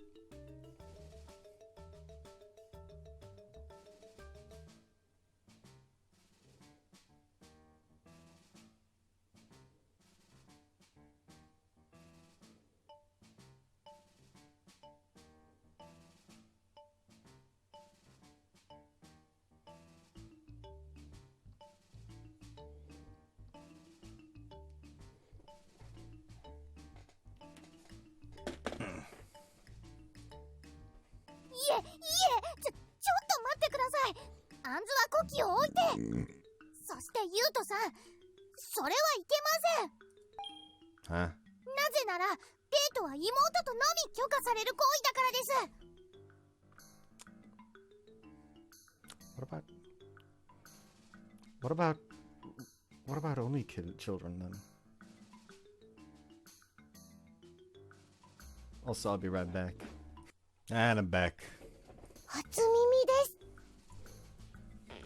Huh? What about only children then? Also, I'll be right back. And I'm back.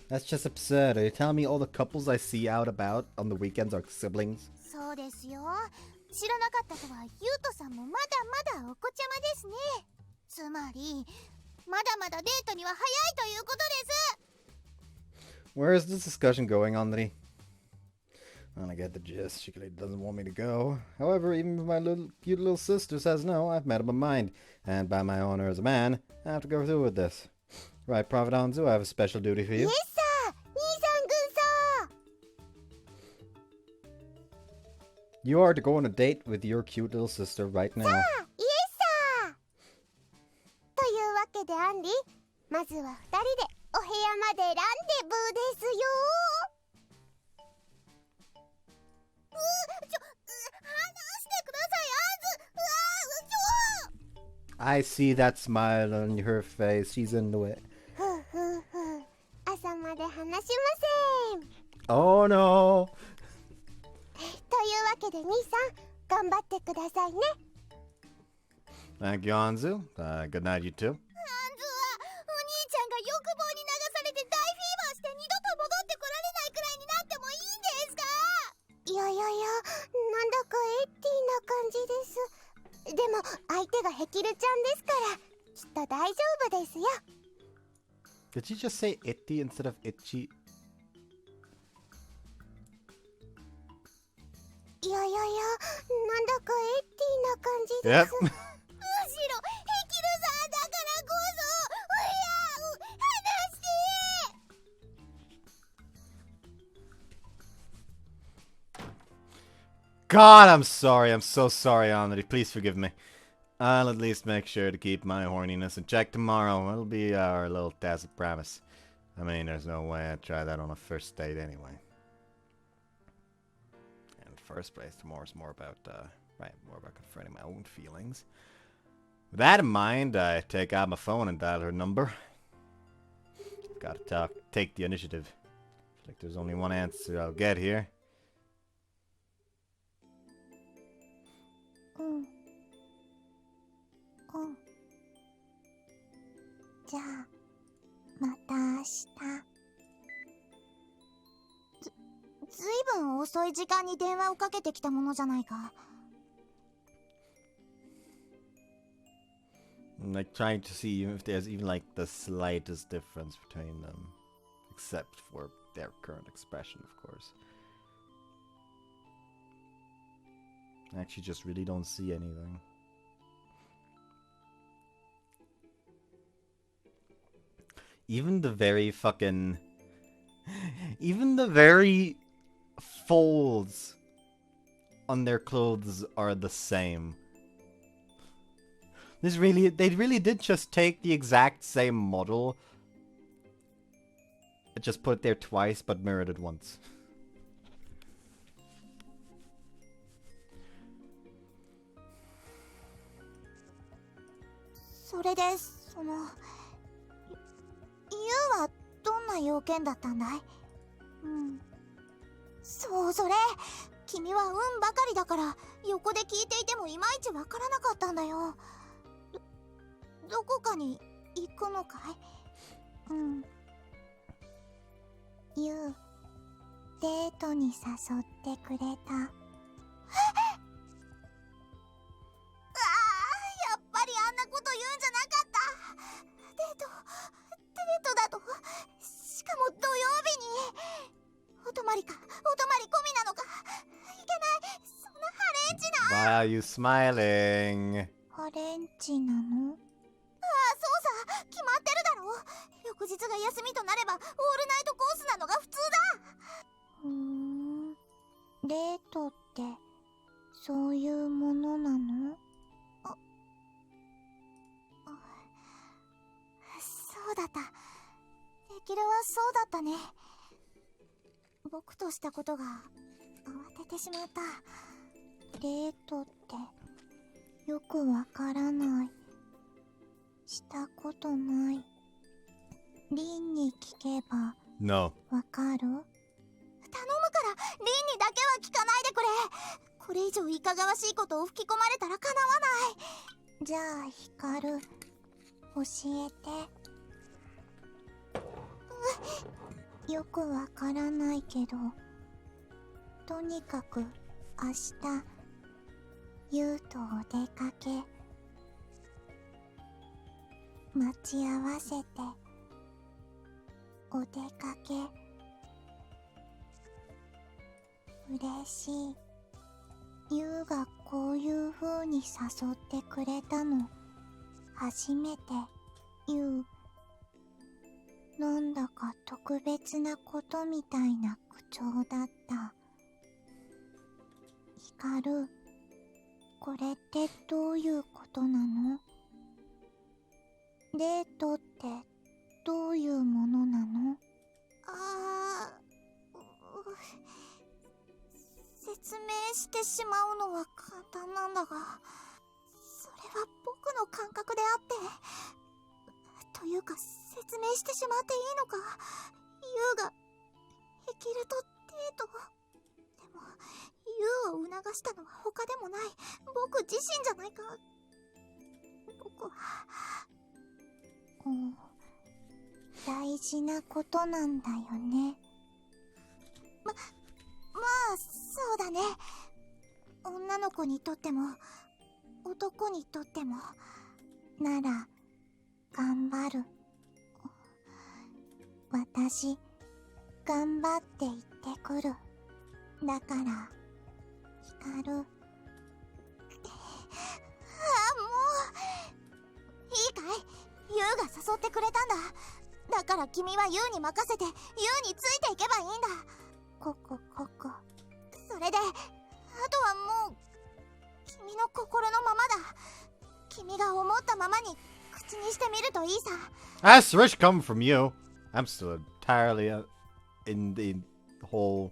That's just absurd. Are you telling me all the couples I see out about on the weekends are siblings? そうですよ。知らなかったとは、ゆうとさんもまだまだお子ちゃまですね。つまり、まだまだデートには早いということです。Where is this discussion going on, Liddy? And I get the gist. She clearly doesn't want me to go. However, even if my cute little sister says no, I've made up my mind. And by my honor as a man, I have to go through with this. Right, Prophet Anzu, I have a special duty for you. Yes, sir! Nii-san-gun-san! You are to go on a date with your cute little sister right now. Yes, sir! というわけで、アンディ、まずは2人でお部屋までランデブーですよ。I see that smile on her face. She's into it. 朝まで話しません。 Oh no! というわけで、兄さん、頑張ってくださいね。 Thank you, Anzu. Good night, you too. アンズは、お兄ちゃんが欲望に流されて大フィーバーして二度と戻ってこられないくらいになってもいいんですか？いやいやいや、なんだかエッティな感じです。でも、相手がヘキルちゃんですから、きっと大丈夫ですよ。 Did you just say itty instead of itchy? いやいやいや、なんだかエッティな感じです。 Yep. むしろ、ヘキルさんだからこそ、話して。 God, I'm sorry. I'm so sorry, Andy. Please forgive me. I'll at least make sure to keep my horniness in check tomorrow. It'll be our little tacit promise. I mean, there's no way I'd try that on a first date anyway. In the first place, tomorrow's more about confronting my own feelings. With that in mind, I take out my phone and dial her number. Gotta take the initiative. Looks like there's only one answer I'll get here. じゃあ、また明日。ずいぶん遅い時間に電話をかけてきたものじゃないか。I'm like trying to see if there's even like the slightest difference between them. Except for their current expression, of course. I actually just really don't see anything. Even the very fucking... Even the very folds on their clothes are the same. They really did just take the exact same model, just put it there twice, but mirrored it once. それでそのユウはどんな要件だったんだい？うん、そうそれ、君は運ばかりだから横で聞いていてもいまいちわからなかったんだよ。どこかに行くのかい？うん。ユウ、デートに誘ってくれた。やっぱりあんなこと言うんじゃなかった。デートだと、しかも土曜日に。お泊まり込みなのか。いけない、そんなハレンチな。 Why are you smiling? ハレンチなの？ああ、そうさ、決まってるだろ。翌日が休みとなればオールナイトコースなのが普通だ。デートってそういうものなの？そうだった。ヘキルはそうだったね。僕としたことが慌ててしまった。デートってよくわからない。したことない。リンに聞けば No. わかる？頼むからリンにだけは聞かないでくれ。これ以上いかがわしいことを吹き込まれたらかなわない。じゃあヒカル、教えて。よくわからないけど、とにかく明日ユウとお出かけ、待ち合わせてお出かけ。嬉しい。ユウがこういう風に誘ってくれたの初めて。ユウ、なんだか特別なことみたいな口調だった。ヒカル、これってどういうことなの？デートってどういうものなの？説明してしまうのは簡単なんだが、それは僕の感覚であって、というか説明してしまっていいのか。ユウがヘキルとデート。でもユウを促したのは他でもない僕自身じゃないか。僕は大事なことなんだよね。まあそうだね。女の子にとっても男にとってもなら頑張る。私頑張って行ってくる。だからヒカル、もういいかい？ユウが誘ってくれたんだ。だから君はユウに任せてユウについていけばいいんだ。ここ。それであとはもう君の心のままだ。君が思ったままに口にしてみるといいさ。That's rich come from you. I'm still entirely in the whole...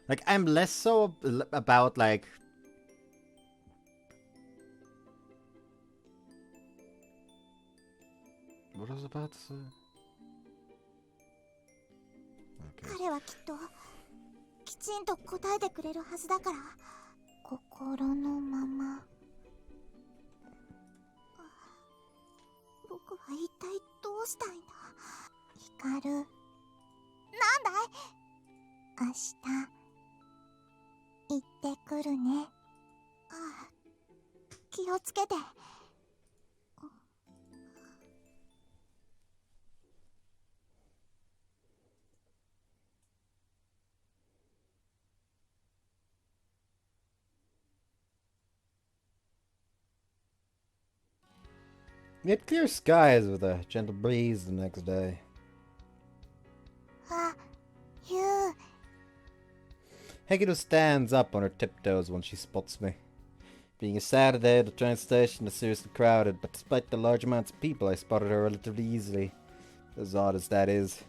Like, I'm less so about, like... What was I about to say? Okay. 彼はきっときちんと答えてくれるはずだから。心のまま。僕は一体どうしたいんだ。ヒカル、なんだい？明日行ってくるね。ああ、気をつけて。We had clear skies with a gentle breeze the next day. あ、ユウ。 Hekiru stands up on her tiptoes when she spots me. Being a Saturday, the train station is seriously crowded, but despite the large amounts of people, I spotted her relatively easily. As odd as that is.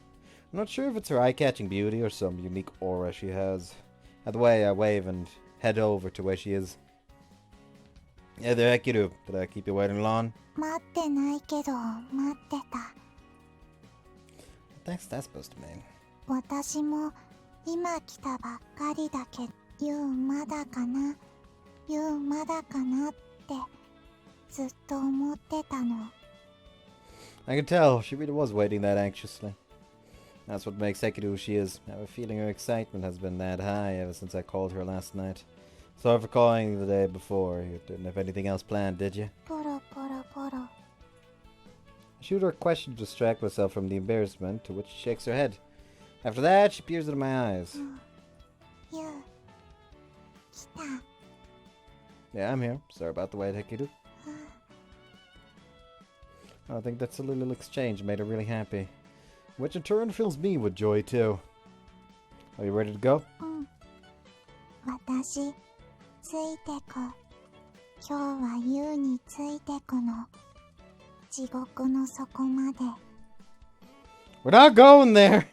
I'm not sure if it's her eye-catching beauty or some unique aura she has. Either way, I wave and head over to where she is. Hey there, Hekiru. Did I keep you waiting long? 待ってないけど待ってた。 What the heck's that supposed to mean? 私も今来たばっかりだけど、ユウまだかな、ユウまだかなってずっと思ってたの。 I can tell, she really was waiting that anxiously. That's what makes Hekiru who she is. I have a feeling her excitement has been that high ever since I called her last night. Sorry for calling the day before. You didn't have anything else planned, did you? ポロポロポロ。 I shoot her a question to distract myself from the embarrassment, to which she shakes her head. After that, she peers into my eyes. ユウ、来た。 Yeah, I'm here. Sorry about the wait, Hekiru. I think that silly little exchange made her really happy. Which in turn fills me with joy too. Are you ready to go? 私、ついてこ。今日はユウについてこの。地獄の底まで。 We're not going there!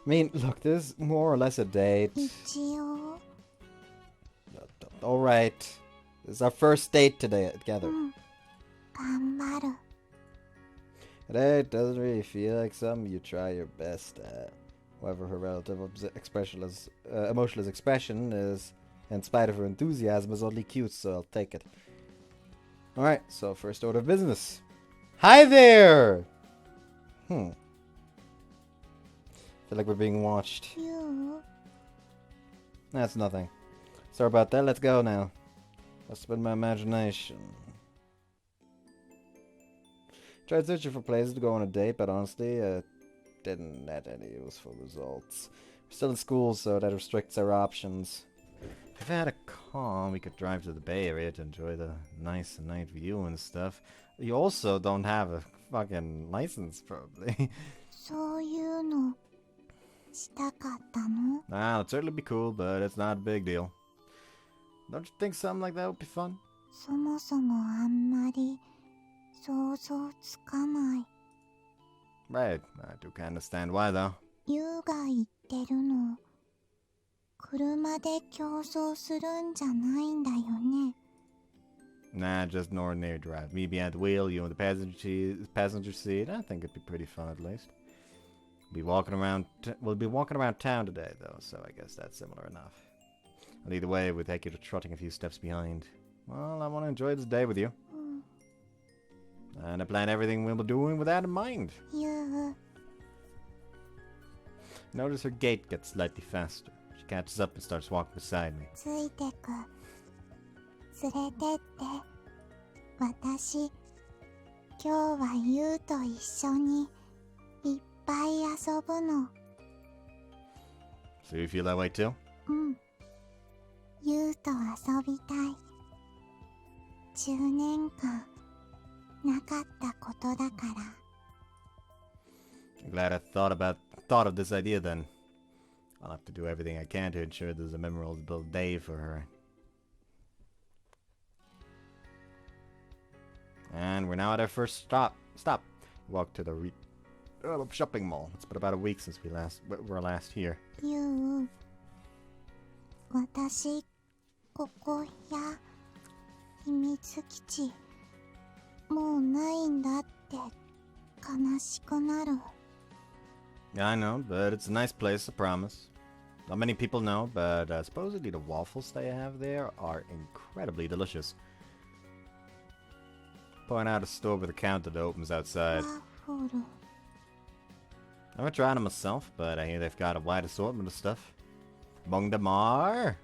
I mean, look, this is more or less a date. 一応。 Alright. This is our first date together. 頑張る。 Today it doesn't really feel like something you try your best at. However, her relative emotionless expression is, in spite of her enthusiasm, is oddly cute, so I'll take it. Alright, so first order of business. Hi there! Feel like we're being watched. ユウ、 That's nothing. Sorry about that, let's go now. Must have been my imagination. Tried searching for places to go on a date, but honestly, didn't get any useful results. We're still in school, so that restricts our options. If I had a car, we could drive to the Bay Area to enjoy the nice night view and stuff. You also don't have a fucking license, probably. そういうのしたかったの？ Nah, it'd certainly be cool, but it's not a big deal. Don't you think something like that would be fun? そもそもあんまり想像つかない。 Right, I do kinda understand why though. ユウが言ってるの、車で競争するんじゃないんだよね。 Nah, just an ordinary drive. Me behind the wheel, you in the passenger seat. I think it'd be pretty fun at least. We'll be walking around town today though, so I guess that's similar enough. And either way, with Hekiru trotting a few steps behind. Well, I want to enjoy this day with you. And I plan everything we'll be doing with that in mind. ユウ、 Notice her gait gets slightly faster. She catches up and starts walking beside me. ついてく。連れてって。私、今日はユウと一緒にいっぱい遊ぶの。 So you feel that way too? ユウと遊びたい。10年間なかったことだから。 I'm glad I thought of this idea then. I'll have to do everything I can to ensure there's a memorable day for her. And we're now at our first stop. We walk to the shopping mall. It's been about a week since we were last here. ユウ、私、ここや秘密基地、もうないんだって悲しくなる。 Yeah, I know, but it's a nice place, I promise. Not many people know, but supposedly the waffles they have there are incredibly delicious. Point out a store with a counter that opens outside. ワッフル。 I haven't tried them myself, but I hear they've got a wide assortment of stuff. Among them are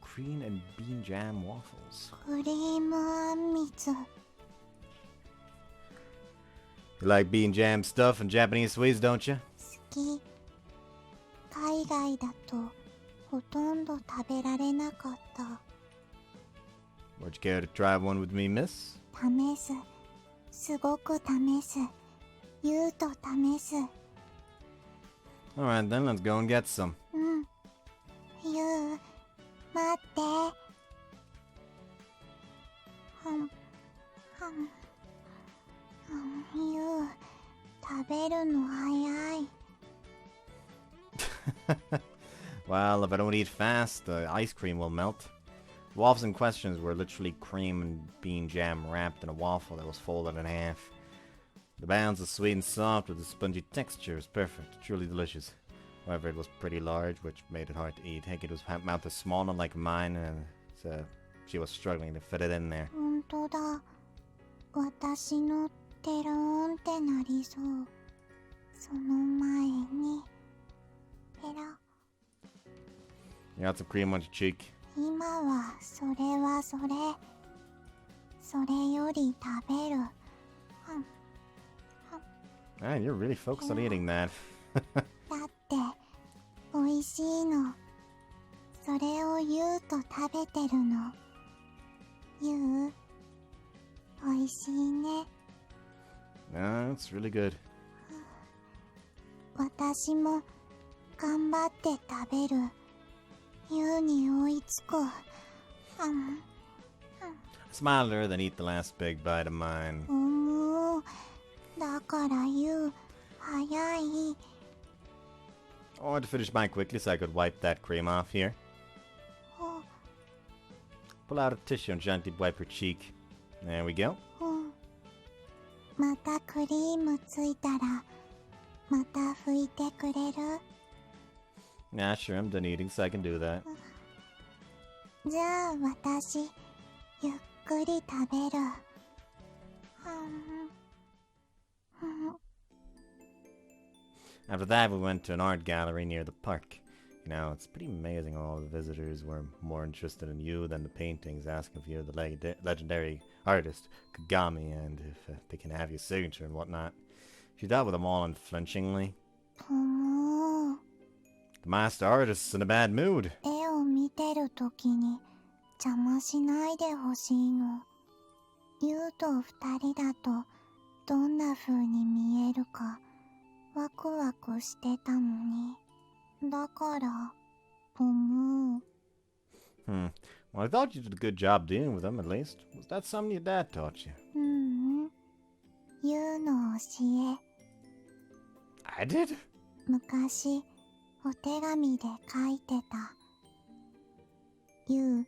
cream and bean jam waffles. クリームあんみつ。 You like bean jam stuff and Japanese sweets, don't you? 好き。海外だとほとんど食べられなかった。 Would you care to try one with me, miss? 試す。すごく試す。ユウと試す。 Alright then, let's go and get some. ユウ、待って。ユウ、食べるの早い。Well, if I don't eat fast, the ice cream will melt. The waffles in questions were literally cream and bean jam wrapped in a waffle that was folded in half. The bounds are sweet and soft with a spongy texture is perfect, truly delicious. However, it was pretty large, which made it hard to eat. Hekiru's mouth is small, unlike mine, and so she was struggling to fit it in there. 本当だ。私のテローンってなりそう。その前に、ペラ。You got some cream on your cheek. 今はそれはそれ。それより食べる。Man, you're really focused on eating that. だって美味しいの。それをユウと食べてるの。ユウ、美味しいね。No, it's really good. 私も頑張って食べる。ユウに追いつく。Smile at her, then eat the last big bite of mine. だからユウ、早い。I wanted to finish mine quickly so I could wipe that cream off here. Pull out a tissue and gently wipe her cheek. There we go. またクリームついたら、また拭いてくれる？ Yeah, sure, I'm done eating, so I can do that. じゃあ私、ゆっくり食べる。After that, we went to an art gallery near the park. You know, it's pretty amazing all the visitors were more interested in you than the paintings, asking if you're the legendary artist, Kagami, and if they can have your signature and whatnot. She dealt with them all unflinchingly. The master artist's in a bad mood. 絵を見てるときに邪魔しないでほしいの。ユウと二人だとどんな風に見えるかワクワクしてたのに。だから思う。Well, I thought you did a good job dealing with them, at least. Was that something your dad taught you? ユウの教え。I did? 昔お手紙で書いてた。ユウ、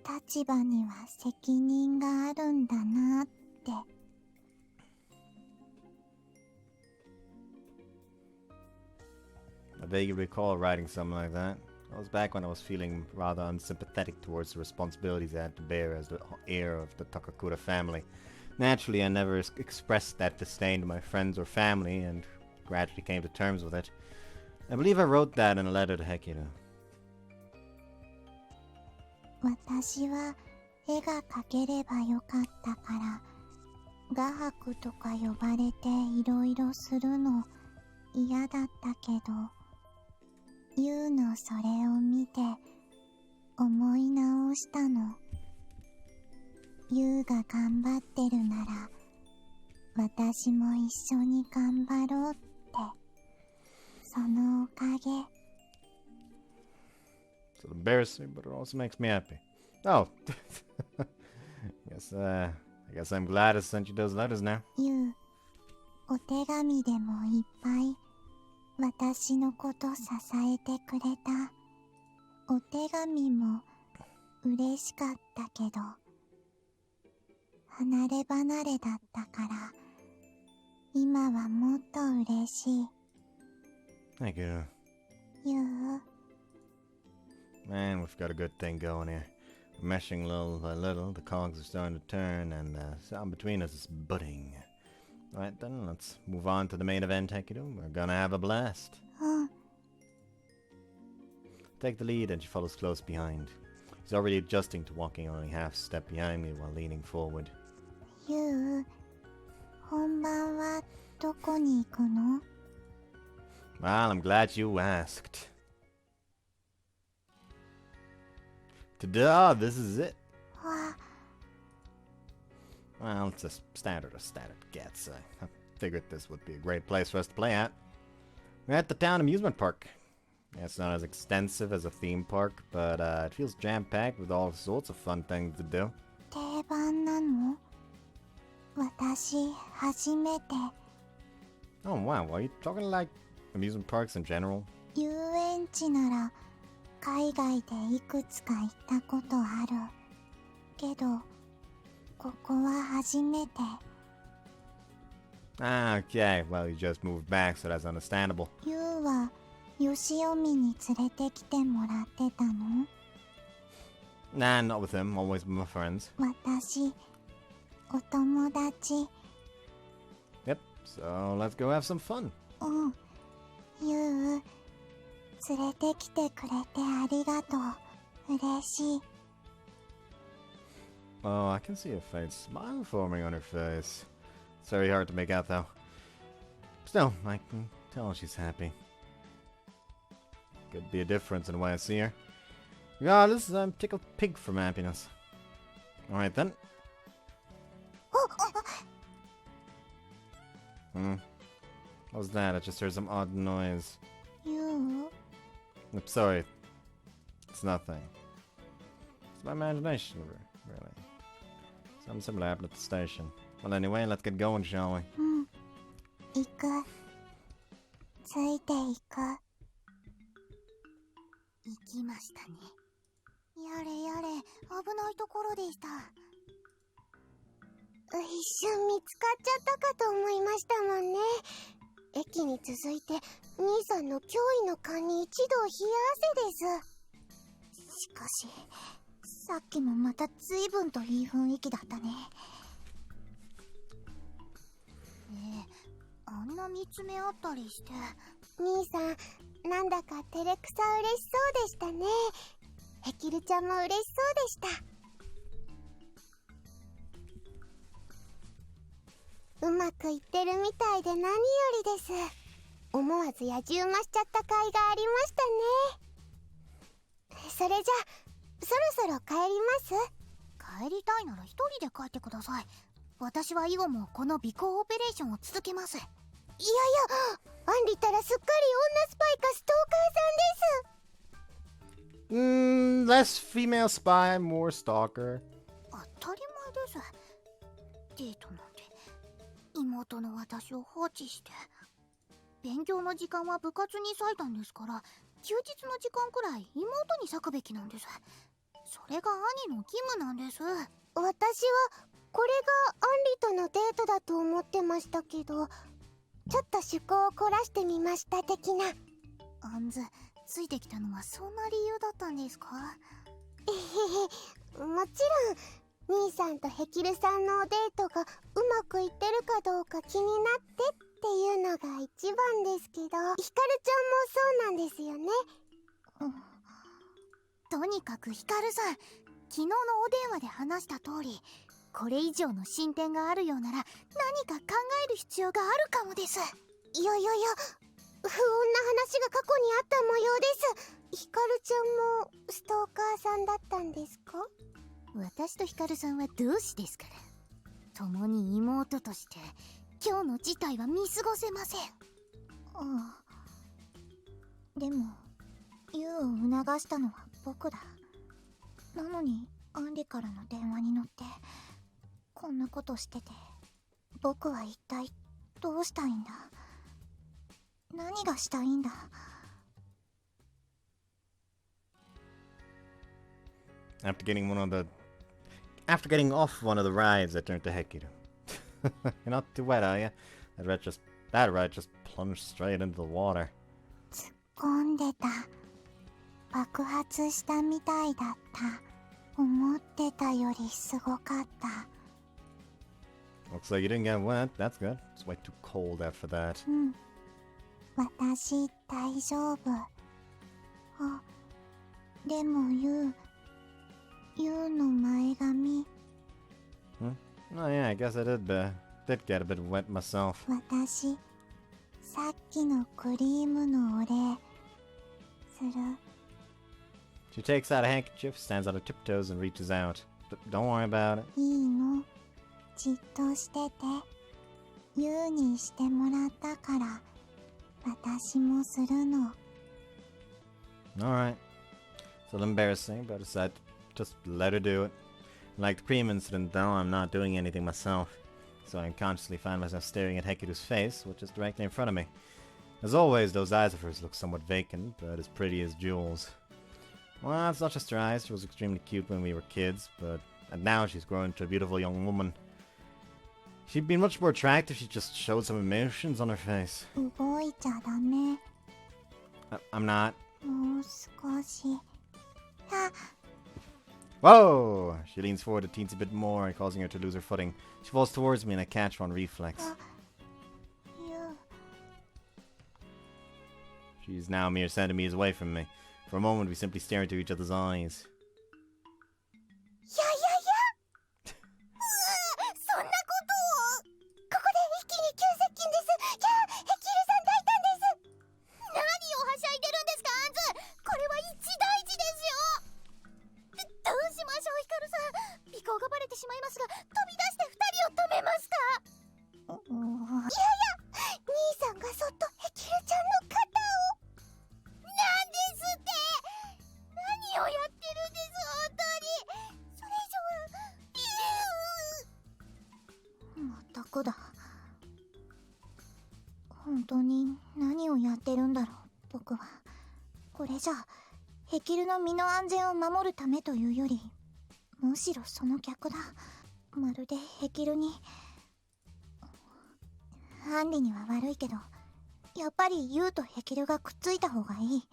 立場には責任があるんだなって。I vaguely recall writing something like that. That was back when I was feeling rather unsympathetic towards the responsibilities I had to bear as the heir of the Takakura family. Naturally, I never expressed that disdain to my friends or family, and gradually came to terms with it. I believe I wrote that in a letter to Hekiru. 私は絵が描ければよかったから、画伯とか呼ばれていろいろするの嫌だったけど、ユウのそれを見て思い直したの。ユウが頑張ってるなら、私も一緒に頑張ろうって。そのおかげ。It's embarrassing, but it also makes me happy. Oh, I guess I'm glad I sent you those letters now. ユウ、お手紙でもいっぱい私のこと支えてくれた。お手紙も嬉しかったけど、離れ離れだったから、今はもっと嬉しい。Thank you. ユウ。Man, we've got a good thing going here. We're meshing little by little, the cogs are starting to turn, and the sound between us is budding. Alright then, let's move on to the main event, Hekiru. We're gonna have a blast. Take the lead and she follows close behind. He's already adjusting to walking only half a step behind me while leaning forward. ユウ、本番はどこに行くの？ Well, I'm glad you asked. Ta-da! This is it. わ、Well, it's as standard gets. I figured this would be a great place for us to play at. We're at the town amusement park. Yeah, it's not as extensive as a theme park, but it feels jam-packed with all sorts of fun things to do. 定番なの？私、初めて。Oh wow, are you talking like amusement parks in general? 遊園地なら、海外でいくつか行ったことある。けど、ここは初めて。Ah, okay, well you just moved back, so that's understandable. ユウは、ヨシオミに連れてきてもらってたの？ Nah, not with him, always with my friends. 私、お友達。Yep, so let's go have some fun. うん。ユウ、連れてきてくれてありがとう。嬉しい。Oh, I can see a faint smile forming on her face. It's very hard to make out though. Still, I can tell she's happy. Could be a difference in the way I see her. Regardless, I'm tickled pink from happiness. Alright then. What was that? I just heard some odd noise. ユウ？ I'm sorry. It's nothing. It's my imagination, really. Something similar happened at the station. Well, anyway, let's get going, shall we? うん。行く。ついていく。行きましたね。やれやれ、危ないところでした。一瞬見つかっちゃったかと思いましたもんね。駅に続いて兄さんの驚異の勘に一同冷や汗です。しかし、さっきもまた随分といい雰囲気だったね。あんな見つめ合ったりして。兄さん、なんだか照れくさ嬉しそうでしたね。ヘキルちゃんも嬉しそうでした。うまくいってるみたいで何よりです。思わず野獣馬しちゃった甲斐がありましたね。それじゃあ、そろそろ帰ります？帰りたいなら一人で帰ってください。私は以後もこの尾行オペレーションを続けます。いやいや、アンリたらすっかり女スパイかストーカーさんです。Less female spy, more stalker. 当たり前です。デートなんて妹の私を放置して。勉強の時間は部活に割いたんですから、休日の時間くらい妹に割くべきなんです。それが兄の義務なんです。私はこれがアンリとのデートだと思ってましたけど、ちょっと趣向を凝らしてみました的な。あんず、ついてきたのはそんな理由だったんですか？もちろん兄さんとヘキルさんのデートがうまくいってるかどうか気になってっていうのが一番ですけど、ヒカルちゃんもそうなんですよね。とにかくヒカルさん、昨日のお電話で話した通り、これ以上の進展があるようなら何か考える必要があるかもです。いやいやいや、不穏な話が過去にあった模様です。ヒカルちゃんもストーカーさんだったんですか？私とヒカルさんは同志ですから。共に妹として今日の事態は見過ごせません。ああ、でもユウを促したのは僕だ。なのにアンリからの電話に乗ってこんなことしてて、僕は一体どうしたいんだ？何がしたいんだ？ After getting off one of the rides, I turned to Hekiru. You're not too wet, are you? That ride just plunged straight into the water. 突っ込んでた。爆発したみたいだった。思ってたよりすごかった。Looks like you didn't get wet. That's good. It's way too cold after that. うん。私大丈夫。あ、でもユウの前髪。Oh yeah, I guess I did get a bit wet myself. 私、さっきのクリームのお礼する。 She takes out a handkerchief, stands on her tiptoes, and reaches out. Don't worry about it. いいの？じっとしてて。ユウにしてもらったから、私もするの。Alright. It's a little embarrassing, but I decided to just let her do it. Like the Preem incident, though, I'm not doing anything myself. So I unconsciously find myself staring at Hekiru's face, which is directly in front of me. As always, those eyes of hers look somewhat vacant, but as pretty as jewels. Well, it's not just her eyes. She was extremely cute when we were kids, and now she's grown into a beautiful young woman. She'd be much more attractive if she just showed some emotions on her face. 動いちゃダメ。 I'm not. もう少し。あ、 Whoa! She leans forward a teensy bit more, causing her to lose her footing. She falls towards me and I catch her on reflex. You. She's now mere centimeters away from me. For a moment we simply stare into each other's eyes. いやいやいや。そんなことを。ここで一気に急接近です。じゃあ、ヘキルさん大胆です。何をはしゃいでるんですか、アンズ。これは一大事ですよ。どうしましょう、ヒカルさん。尾行がバレてしまいますが、飛び出して二人を止めますか。いやいや、兄さんがそっとヘキルちゃんの肩を。なんですって。何をやってるんです、本当に。それ以上。まったくだ。本当に何をやってるんだろう、僕は。これじゃヘキルの身の安全を守るためというより、むしろその逆だ。まるでヘキルに。アンリには悪いけど、やっぱりユウとヘキルがくっついた方がいい。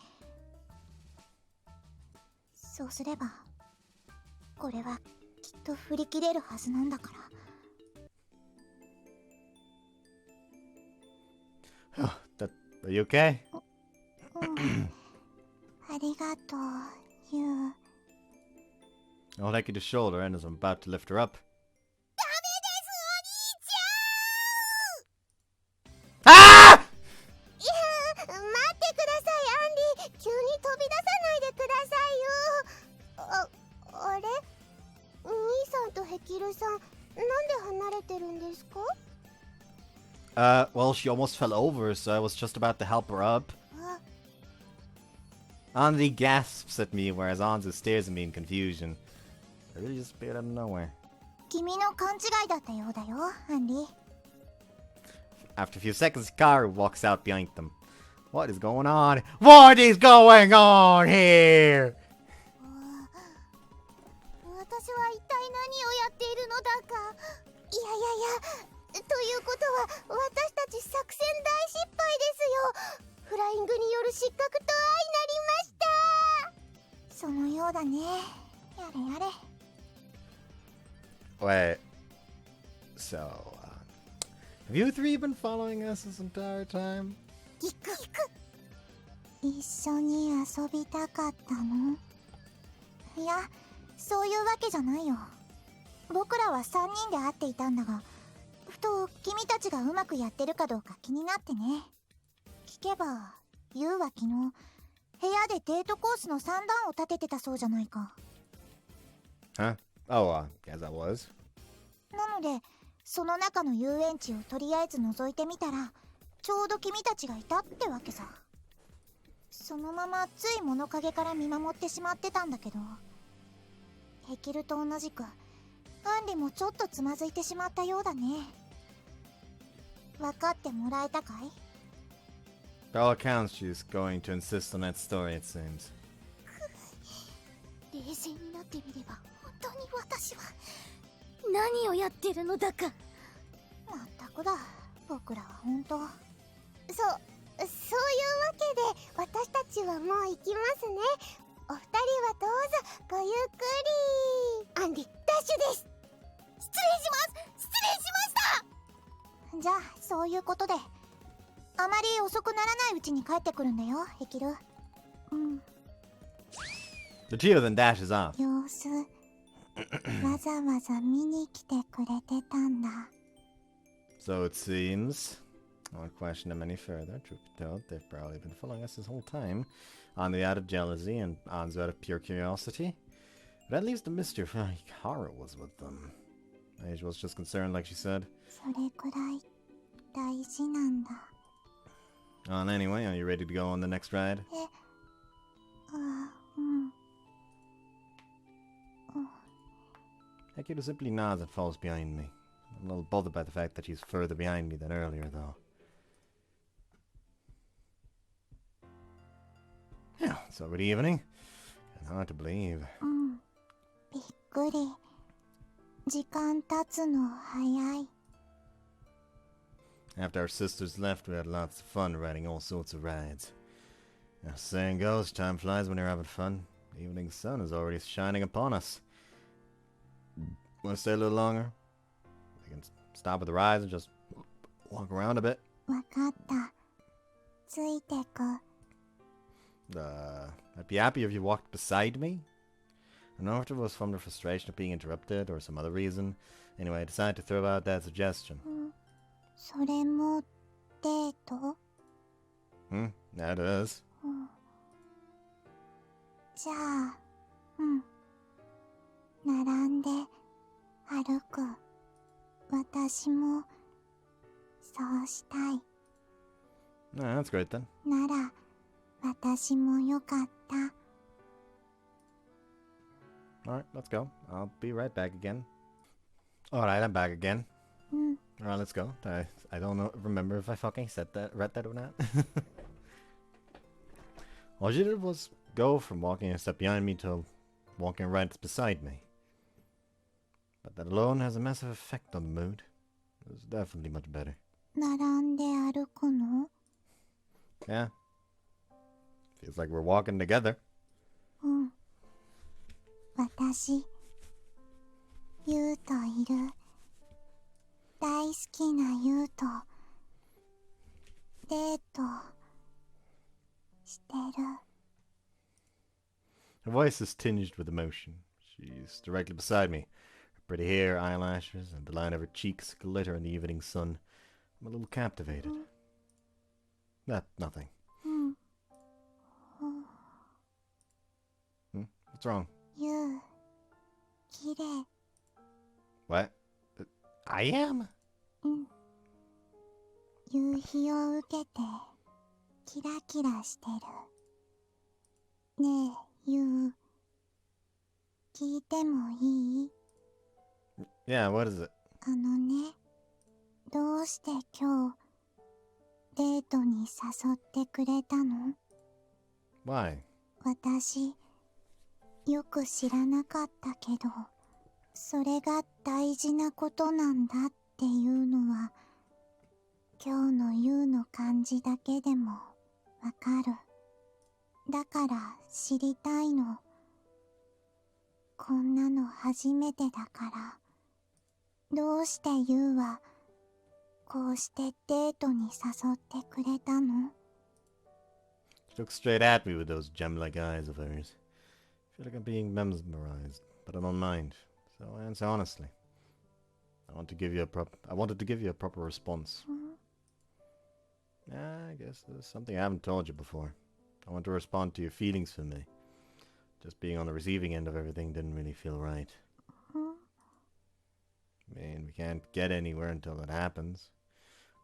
そうすればこれはきっと振り切れるはずなんだから。Are you okay? うん。ありがとう、ユウ。 I'll take you to shoulder and as I'm about to lift her up. ダメです、お兄ちゃん。 Ah! いや、待ってください、アンリ。急に飛び出さないでくださいよ。あれ、兄さんとヘキルさん、なんで離れてるんですか？ Well, she almost fell over, so I was just about to help her up. あ、 Andy gasps at me, whereas Anzu stares at me in confusion. I really just appeared out of nowhere. 君の勘違いだったようだよ、アンリ。 After a few seconds, Hikaru walks out behind them. What is going on? What is going on here? 私は一体何をやっているのだか。いやいやいや、ということは私たち作戦大失敗ですよ。フライングによる失格と相なりました。そのようだね。やれやれ。 Wait. So, have you three been following us this entire time? 行く。一緒に遊びたかったの？いや、そういうわけじゃないよ。僕らは3人で会っていたんだが、ふと君たちがうまくやってるかどうか気になってね。聞けばユウは昨日部屋でデートコースの算段を立ててたそうじゃないか。 Huh? Oh, as I was. なのでその中の遊園地をとりあえず覗いてみたら、ちょうど君たちがいたってわけさ。そのままつい物陰から見守ってしまってたんだけど、ヘキルと同じくアンリもちょっとつまずいてしまったようだね。分かってもらえたかい？ By all accounts, she's going to insist on that story, it seems. 冷静になってみれば本当に私は何をやってるのだか。まったくだ、僕らは本当。そういうわけで私たちはもう行きますね。お二人はどうぞごゆっくり。アンリ、ダッシュです。失礼しました。じゃあそういうことで、あまり遅くならないうちに帰ってくるんだよ、ヘキル。うん。 The two of them dashes off. 様子わざわざ見に来てくれてたんだ。 So it seems. I won't question them any further. Truth be told, they've probably been following us this whole time. Anzu out of jealousy and Anzu out of pure curiosity. But at least the Mr. Hikaru was with them. Age was just concerned, like she said. それくらい大事なんだ。 Anyway, are you ready to go on the next ride? え、Hekiru simply nods and falls behind me. I'm a little bothered by the fact that she's further behind me than earlier, though. Yeah, it's already evening. It's hard to believe. びっくり。時間経つの早い。 After our sisters left, we had lots of fun riding all sorts of rides. As the saying goes, time flies when you're having fun. The evening sun is already shining upon us. Want to stay a little longer? We can stop at the rides and just walk around a bit. わかった。ついてく。I'd be happy if you walked beside me. I don't know if it was from the frustration of being interrupted or some other reason. Anyway, I decided to throw out that suggestion. それもデート？ That is. じゃあ、並んで歩く。私もそうしたい。That's great then. なら、私もよかった。 Alright, let's go. I'll be right back again. Alright, I'm back again. Alright, let's go. I don't remember if I fucking read that or not. All she did was go from walking a step behind me to walking right beside me. But that alone has a massive effect on the mood. It's definitely much better. 並んで歩くの？ Yeah. Feels like we're walking together. 私、ユウといる。大好きなユウとデートしてる。 Her voice is tinged with emotion. She's directly beside me. Her pretty hair, eyelashes, and the line of her cheeks glitter in the evening sun. I'm a little captivated. Nothing. What's wrong? ユウ、きれい。 What? I am? 夕日を受けてキラキラしてる。ねえ、ユウ、聞いてもいい？ Yeah, what is it? あのね、どうして今日デートに誘ってくれたの？ Why? 私、よく知らなかったけど、それが大事なことなんだっていうのは、今日のユウの感じだけでもわかる。だから知りたいの。こんなの初めてだから。どうしてユウはこうしてデートに誘ってくれたの？ She looks straight at me with those gem-like eyes of hers. I feel like I'm being mesmerized, but I don't mind. So I answer honestly. I wanted to give you a proper response. I guess there's something I haven't told you before. I want to respond to your feelings for me. Just being on the receiving end of everything didn't really feel right. I mean, we can't get anywhere until that happens.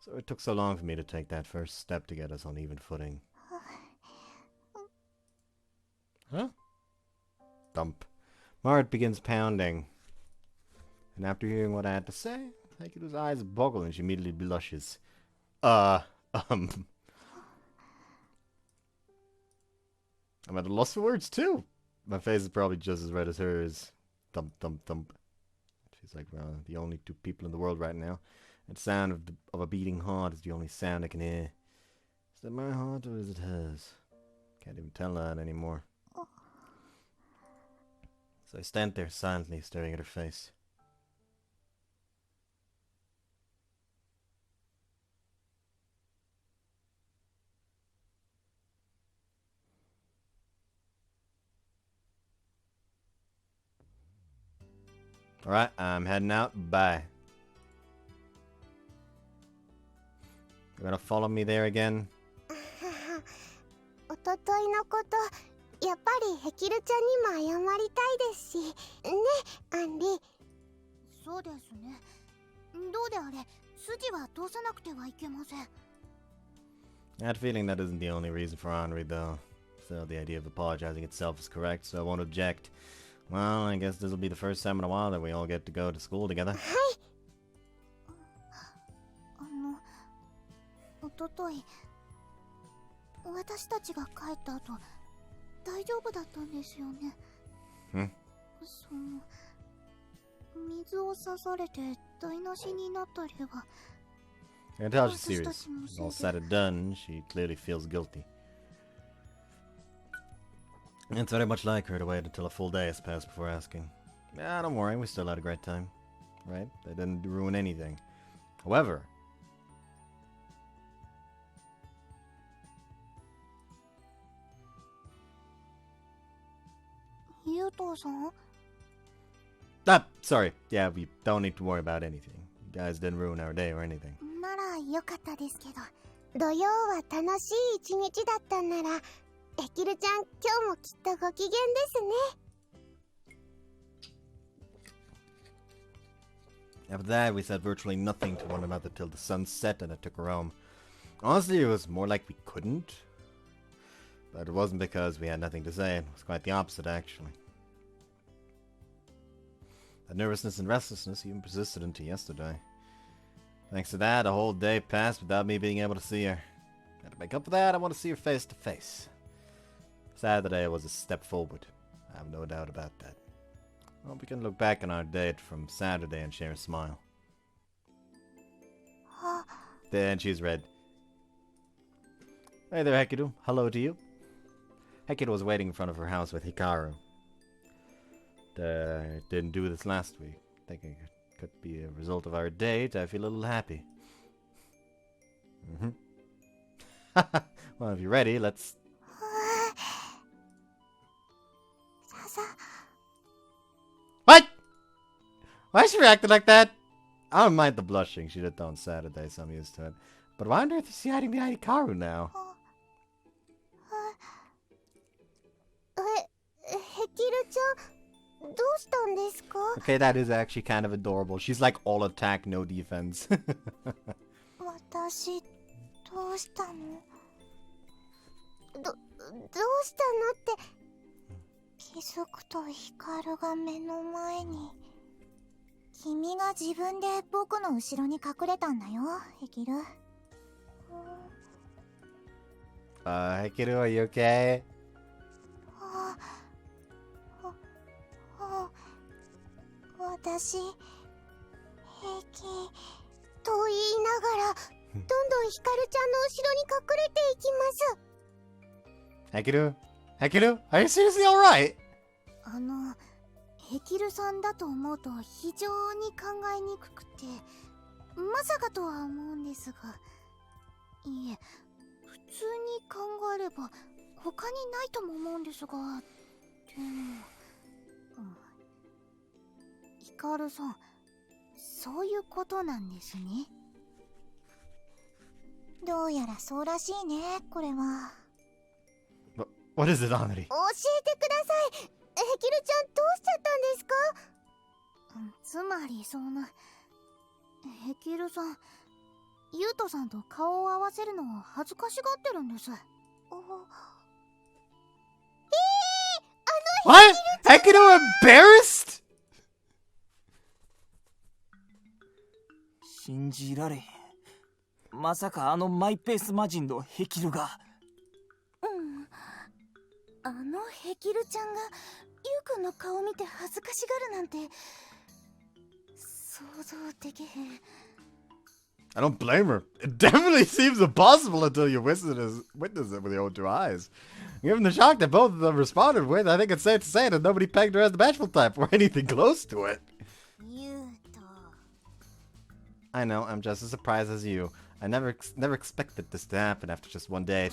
So it took so long for me to take that first step to get us on even footing. Huh? Thump. My heart begins pounding. And after hearing what I had to say, Hekiru's eyes boggle and she immediately blushes. I'm at a loss for words too. My face is probably just as red as hers. Thump, thump, thump. She's like, well, the only two people in the world right now. And the sound of a beating heart is the only sound I can hear. Is that my heart or is it hers? Can't even tell that anymore. So I stand there silently staring at her face. Alright, I'm heading out. Bye. You gonna follow me there again? おとといのこと、やっぱりヘキルちゃんにも謝りたいですし、ね、アンリ。そうですね。どうであれ、筋は通さなくてはいけません。I had a feeling that isn't the only reason for Henri, though. So the idea of apologizing itself is correct, so I won't object. Well, I guess this'll be the first time in a while that we all get to go to school together. おととい私たちが帰った後大丈夫だったんですよね。その水を刺されて台無しになったりは I can tell she's serious. All said and done, she clearly feels guilty. It's very much like her to wait until a full day has passed before asking. Yeah, don't worry, we still had a great time. Right? They didn't ruin anything. However... Yuto-san? Ah, sorry. Yeah, we don't need to worry about anything. You guys didn't ruin our day or anything. ならよかったですけど、土曜は楽しい一日だったんなら、ヘキルちゃん今日もきっとご機嫌ですね。After that, we said virtually nothing to one another till the sun set and I took her home. Honestly, it was more like we couldn't. But it wasn't because we had nothing to say, it was quite the opposite actually. The nervousness and restlessness even persisted into yesterday. Thanks to that, a whole day passed without me being able to see her. And to make up for that, I want to see her face to face. Saturday was a step forward. I have no doubt about that. I hope we can look back on our date from Saturday and share a smile. Then she's read. Hey there, Hekiru. Hello to you. Hekiru was waiting in front of her house with Hikaru. Didn't do this last week. Thinking it could be a result of our date, I feel a little happy. Well, if you're ready, let's... What? Why is she reacting like that? I don't mind the blushing. She did that on Saturday, so I'm used to it. But I wonder if she's hiding behind Hikaru now. Okay, that is actually kind of adorable. She's like all attack, no defense. 私どうしたの？どうしたのって気づくとヒカルが目の前に。君が自分で僕の後ろに隠れたんだよ、ヘキル。Hekiru, are you okay? 私、平気と言いながら、どんどんヒカルちゃんの後ろに隠れていきます。Hekiru? Hekiru? Are you seriously alright? ヘキルさんだと思うと非常に考えにくくて、まさかとは思うんですが、いえ、普通に考えれば他にないとも思うんですが、でも、ヒカルさん、そういうことなんですね。どうやらそうらしいね、これは。What is it, Anari? 教えてください。ヘキルちゃんどうしちゃったんですか？つまりヘキルさん、ユウトさんと顔を合わせるのを恥ずかしがってるんです。What? Hekiru embarrassed? 信じられへん。まさかマイペース魔人のヘキルが。ヘキルちゃんがユウくんの顔を見て恥ずかしがるなんて想像できへん。I don't blame her. It definitely seems impossible until you witness it with your own two eyes. Given the shock that both of them responded with, I think it's safe to say that nobody pegged her as the bashful type or anything close to it. I know, I'm just as surprised as you. I never expected this to happen after just one date.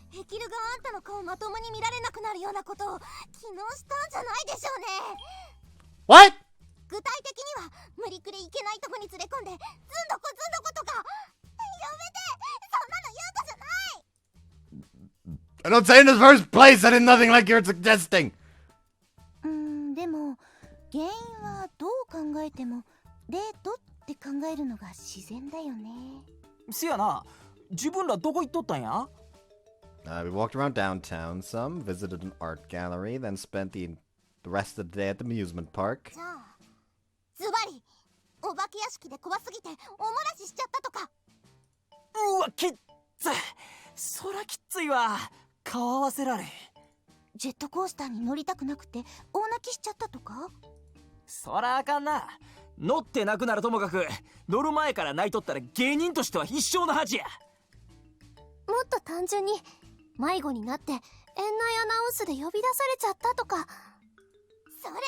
ヘキルがあんたの顔まともに見られなくなるようなことを昨日したんじゃないでしょうね。 What? 具体的には無理くりいけないとこに連れ込んでずんどことか。やめて、そんなの言うことじゃない。 I don't say in the first place I did nothing like you're suggesting. でも原因はどう考えてもデートって考えるのが自然だよね。せやな、自分らどこ行っとったんやWe walked around downtown some, visited an art gallery, then spent the the rest of the day at the amusement park. じゃあズバリお化け屋敷で怖すぎておもらししちゃったとか。うわきっつ。そらきっついわ。顔合わせられ。ジェットコースターに乗りたくなくて大泣きしちゃったとか。そらあかんな。乗って泣くならともかく、乗る前から泣いとったら芸人としては必勝の恥や。もっと単純に迷子になって園内アナウンスで呼び出されちゃったとか。それよ。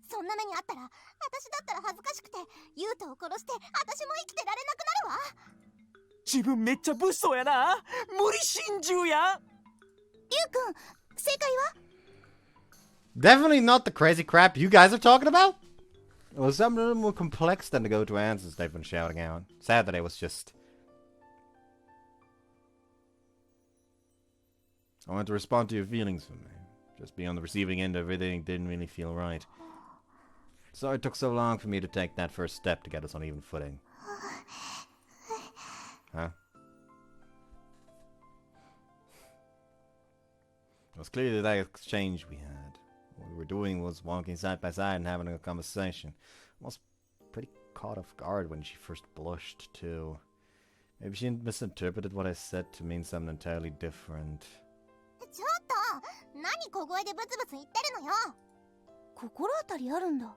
そんな目にあったら私だったら恥ずかしくてユウトを殺して私も生きてられなくなるわ。自分めっちゃ物騒やな。無理心中やん。リュウくん、正解は Definitely not the crazy crap you guys are talking about. It was something a little more complex than the go-to answers they've been shouting out. Saturday was just... I wanted to respond to your feelings for me. Just be on the receiving end of everything didn't really feel right. Sorry it took so long for me to take that first step to get us on even footing. Huh? It was clearly that exchange we had. What we were doing was walking side by side and having a conversation. I was pretty caught off guard when she first blushed, too. Maybe she misinterpreted what I said to mean something entirely different. ちょっと何小声でブツブツ言ってるのよ。心当たりあるんだ。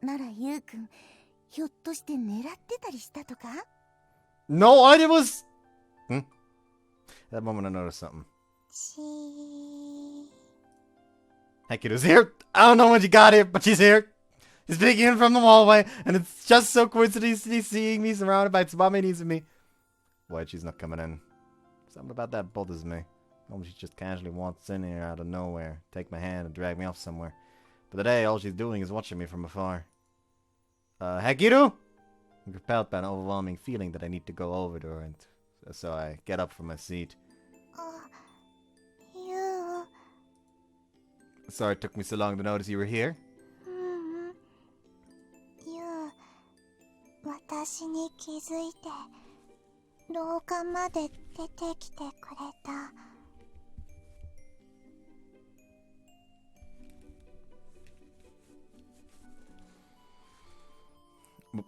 ならユウくん、ひょっとして狙ってたりしたとか？ No, I was... That moment I noticed something. Hekiru's here. I don't know when she got here, but she's here. She's peeking in from the hallway, and it's just so coincidentally seeing me surrounded by Tsubame and me. Why she's not coming in? Something about that bothers me. She just casually walks in here out of nowhere, take my hand and drag me off somewhere. But today, all she's doing is watching me from afar. Hekiru? I'm compelled by an overwhelming feeling that I need to go over to her, and so I get up from my seat. You... Sorry it took me so long to notice you were here. You... 私に気づいて廊下まで出てきてくれた。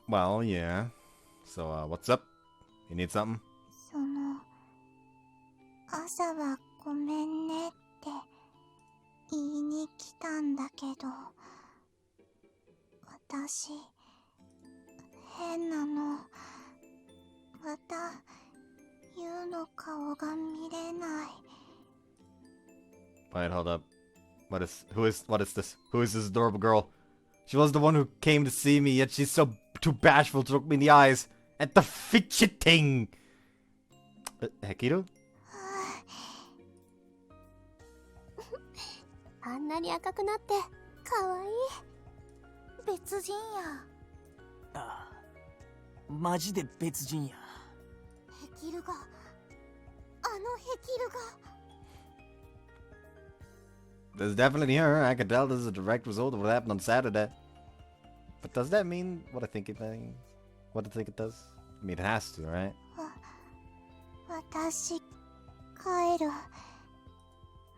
Well, yeah. So, what's up? You need something? その朝はごめんねって言いに来たんだけど、私変なの。またユウの顔が見れない。 Wait, hold up. What is this? Who is this adorable girl? She was the one who came to see me, yet she's so too bashful to look me in the eyes. At the fidgeting! Hekiru? あんなに赤くなってかわいい。別人や。ああ、マジで別人や。ヘキルが、あのヘキルが。There's definitely her. I can tell this is a direct result of what happened on Saturday. But does that mean what I think it means? What I think it does? I mean, it has to, right? 私、帰る。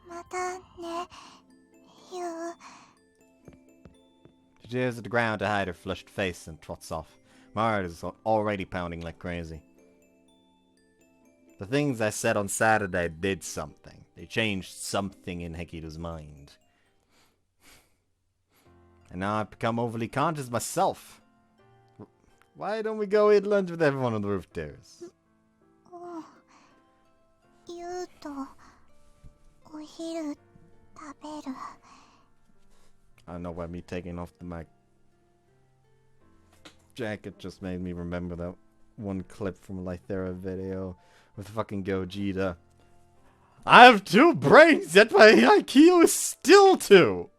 またね、ユウ。 She stares at the ground to hide her flushed face and trots off. My heart is already pounding like crazy. The things I said on Saturday did something. They changed something in Hekiru's mind. And now I've become overly conscious myself. Why don't we go eat lunch with everyone on the roof terrace? ユウとお昼食べる。 I don't know why me taking off the mic jacket just made me remember that one clip from a Lythera video with fucking Gogeta. I have 2 brains, yet my IQ is still 2!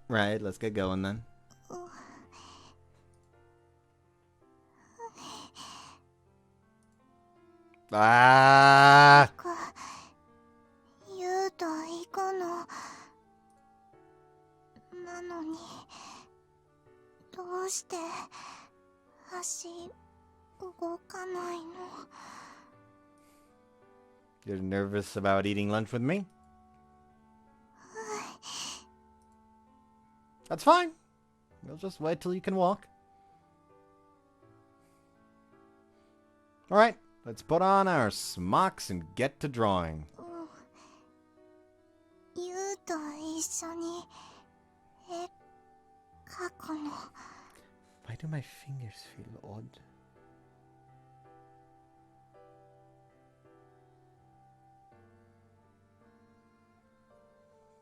Right, let's get going then. Ah! ユウと行くの。なのに、どうして足動かないの。 You're nervous about eating lunch with me? That's fine. We'll just wait till you can walk. Alright, let's put on our smocks and get to drawing. ユウと一緒に絵描くの。 Why do my fingers feel odd?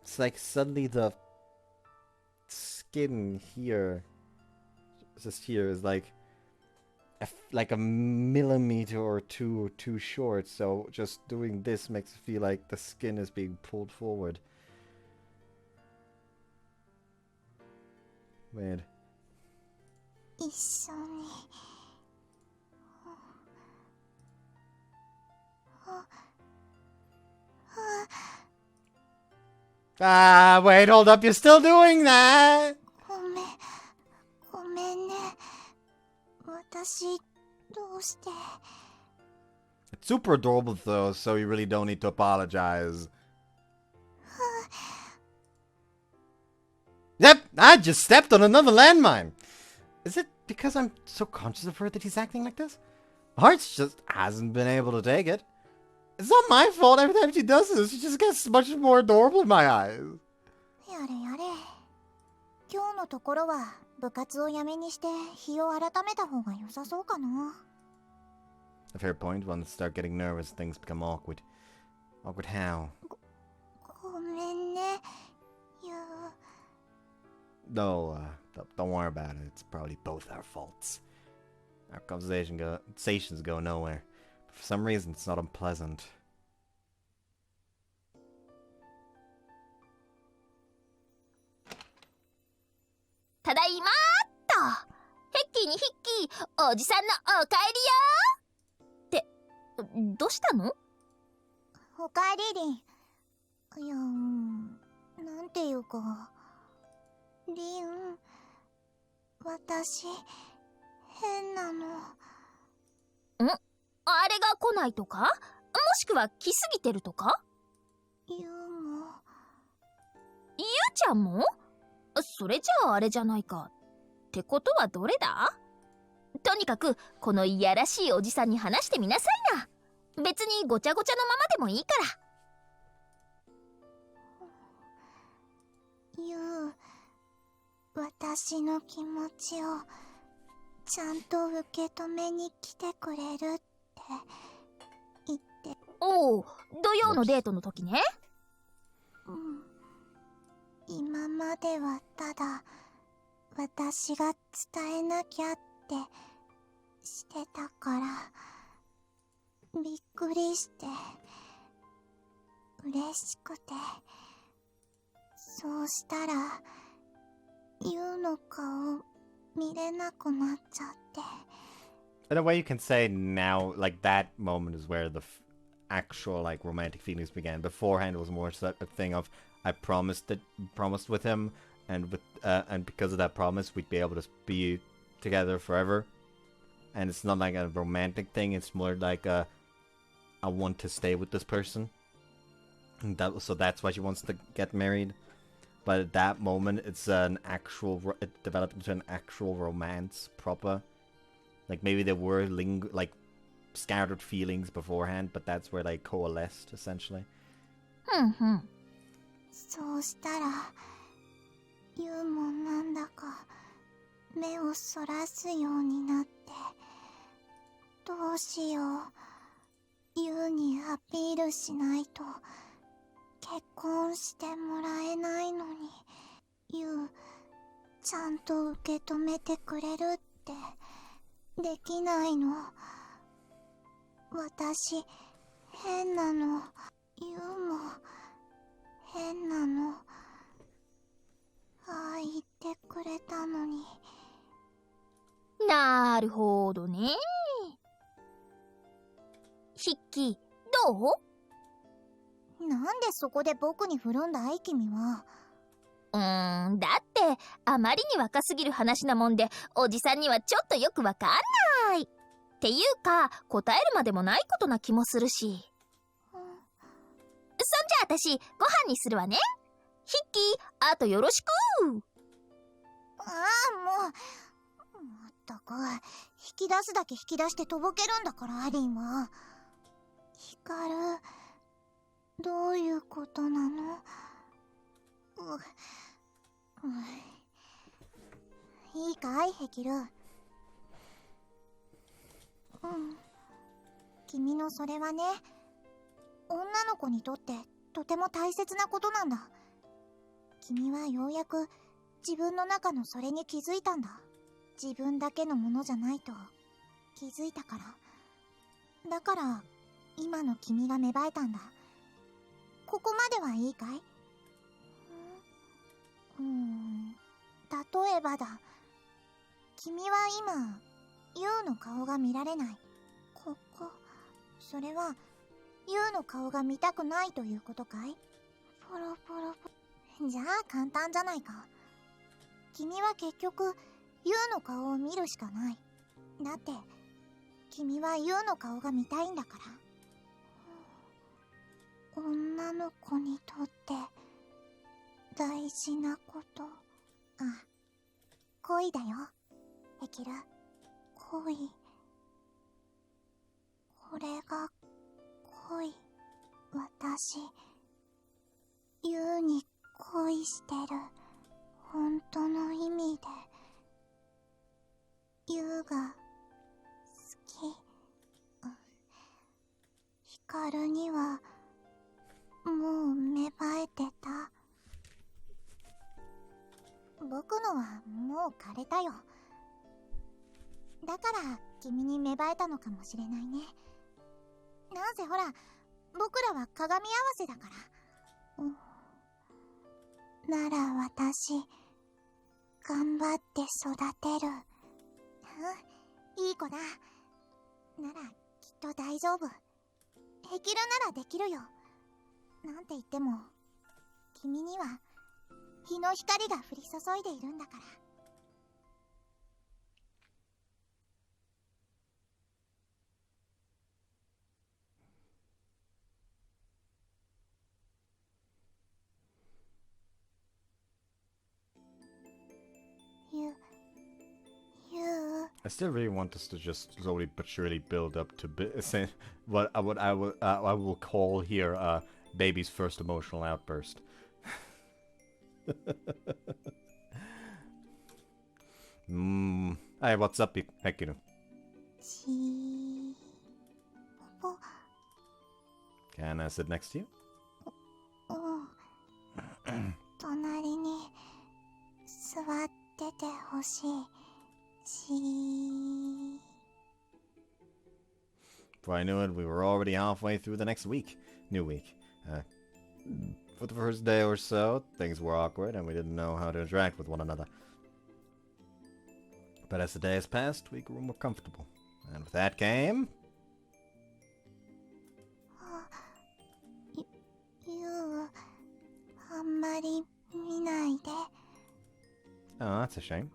It's like suddenly the skin here, just here, is like a millimeter or two too short. So just doing this makes it feel like the skin is being pulled forward. Weird. 一緒に。Ah, wait, hold up, you're still doing that! ごめんね。私、どうして。 It's super adorable though, so you really don't need to apologize. Yep, I just stepped on another landmine. Is it because I'm so conscious of her that he's acting like this? Hearts just hasn't been able to take it. It's not my fault. Every time she does this, she just gets much more adorable in my eyes. やれやれ。今日のところは部活をやめにして日を改めた方が良さそうかな。 A fair point. Once I start getting nervous, things become awkward. Awkward how? ごめんね、ユウ。 No, don't worry about it. It's probably both our faults. Our conversations go nowhere. But for some reason, it's not unpleasant. ただいまーっと。ヘッキーにヒッキー、おじさんのおかえりよーって、どうしたの？おかえりリン。いや、なんていうか。リン、私、変なの。あれが来ないとか？もしくは来すぎてるとか？ユウも。ユウちゃんも？それじゃああれじゃないか。ってことはどれだ？とにかくこのいやらしいおじさんに話してみなさいな。別にごちゃごちゃのままでもいいから。ユウ、私の気持ちをちゃんと受け止めに来てくれるって言って。おお、土曜のデートの時ね。今まではただ私が伝えなきゃってしてたからびっくりして嬉しくて、そうしたらユウの顔見れなくなっちゃって。 In a way, you can say now, like that moment is where the actual like romantic feelings began. Beforehand, it was more a thing of I promised with him, and because of that promise, we'd be able to be together forever. And it's not like a romantic thing; it's more like I want to stay with this person. And so that's why she wants to get married. But at that moment, it's it developed into an actual romance proper. Like maybe there were like scattered feelings beforehand, but that's where they coalesced essentially. そうしたらユウもなんだか目をそらすようになって、どうしよう、ユウにアピールしないと結婚してもらえないのに、ユウちゃんと受け止めてくれるってできないの。私変なの。ユウも変なの。ああ言ってくれたのに。なるほどね。ヒッキー、どう？なんでそこで僕に振るんだい君は。だってあまりに若すぎる話なもんでおじさんにはちょっとよくわかんない。っっていうか答えるまでもないことな気もするし。そんじゃあ私ご飯にするわね。ヒッキー、あとよろしく。ああ、もったく、引き出すだけ引き出してとぼけるんだからアリンは。ヒカル、どういうことなの？いいかいヘキル。君のそれはね、女の子にとってとても大切なことなんだ。君はようやく自分の中のそれに気づいたんだ。自分だけのものじゃないと気づいたから。だから今の君が芽生えたんだ。ここまではいいかい？例えばだ。君は今ユウの顔が見られない。それはユウの顔が見たくないということかい？ポロポロポロ。じゃあ簡単じゃないか。君は結局ユウの顔を見るしかない。だって君はユウの顔が見たいんだから。女の子にとって大事なこと。恋だよヘキル。恋。これが恋。私ユウに恋してる。本当の意味でユウが好き。ヒカルにはもう芽生えてた。僕のはもう枯れたよ。だから君に芽生えたのかもしれないね。なんせほら僕らは鏡合わせだから。なら私頑張って育てる。いい子だ。ならきっと大丈夫。ヘキルならできるよ。なんて言っても君には日の光が降り注いでいるんだから。I still really want us to just slowly but surely build up to what I will call here baby's first emotional outburst. Hey, what's up, Hekiru? Can I sit next to you? 隣に座っててほしい。Before I knew it, we were already halfway through the next week. New week. For the first day or so, things were awkward and we didn't know how to interact with one another. But as the days passed, we grew more comfortable. And with that came... Oh, that's a shame.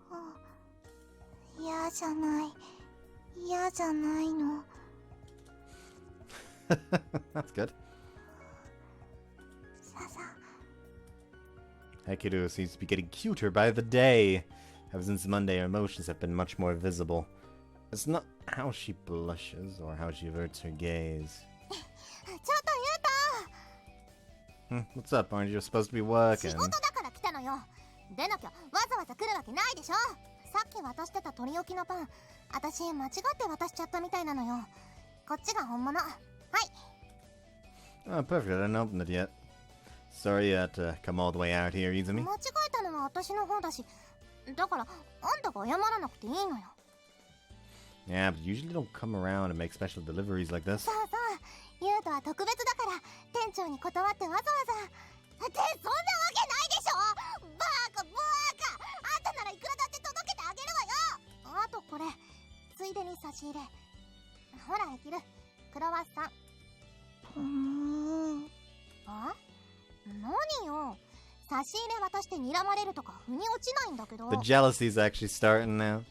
嫌じゃないの。That's good. ささ。 Hekiru seems to be getting cuter by the day. Ever since Monday, her emotions have been much more visible. It's not how she blushes or how she averts her gaze. ちょっとWhat's up? Aren't you supposed to be working? 仕事だから来たのよ。出なきゃわざわざ来るわけないでしょ。さっき渡してた取り置きのパン、私間違って渡しちゃったみたいなのよ。こっちが本物。はい。 Oh, perfect. I didn't open it yet. Sorry you had to come all the way out here, Izumi. 間違えたのは私の方だし、だからあんたが謝らなくていいのよ。 Yeah, but you usually don't come around and make special deliveries like this. そうそう、ユウとは特別だから店長に断ってわざわざ。ってそんなわけないでしょ。バカ。あんたならいくらだって届けてあげるわよ。あとこれついでに差し入れ。ほらヘキル、クロワッサン。あ？何よ。差し入れ渡して睨まれるとか腑に落ちないんだけど。 The jealousy's actually starting now.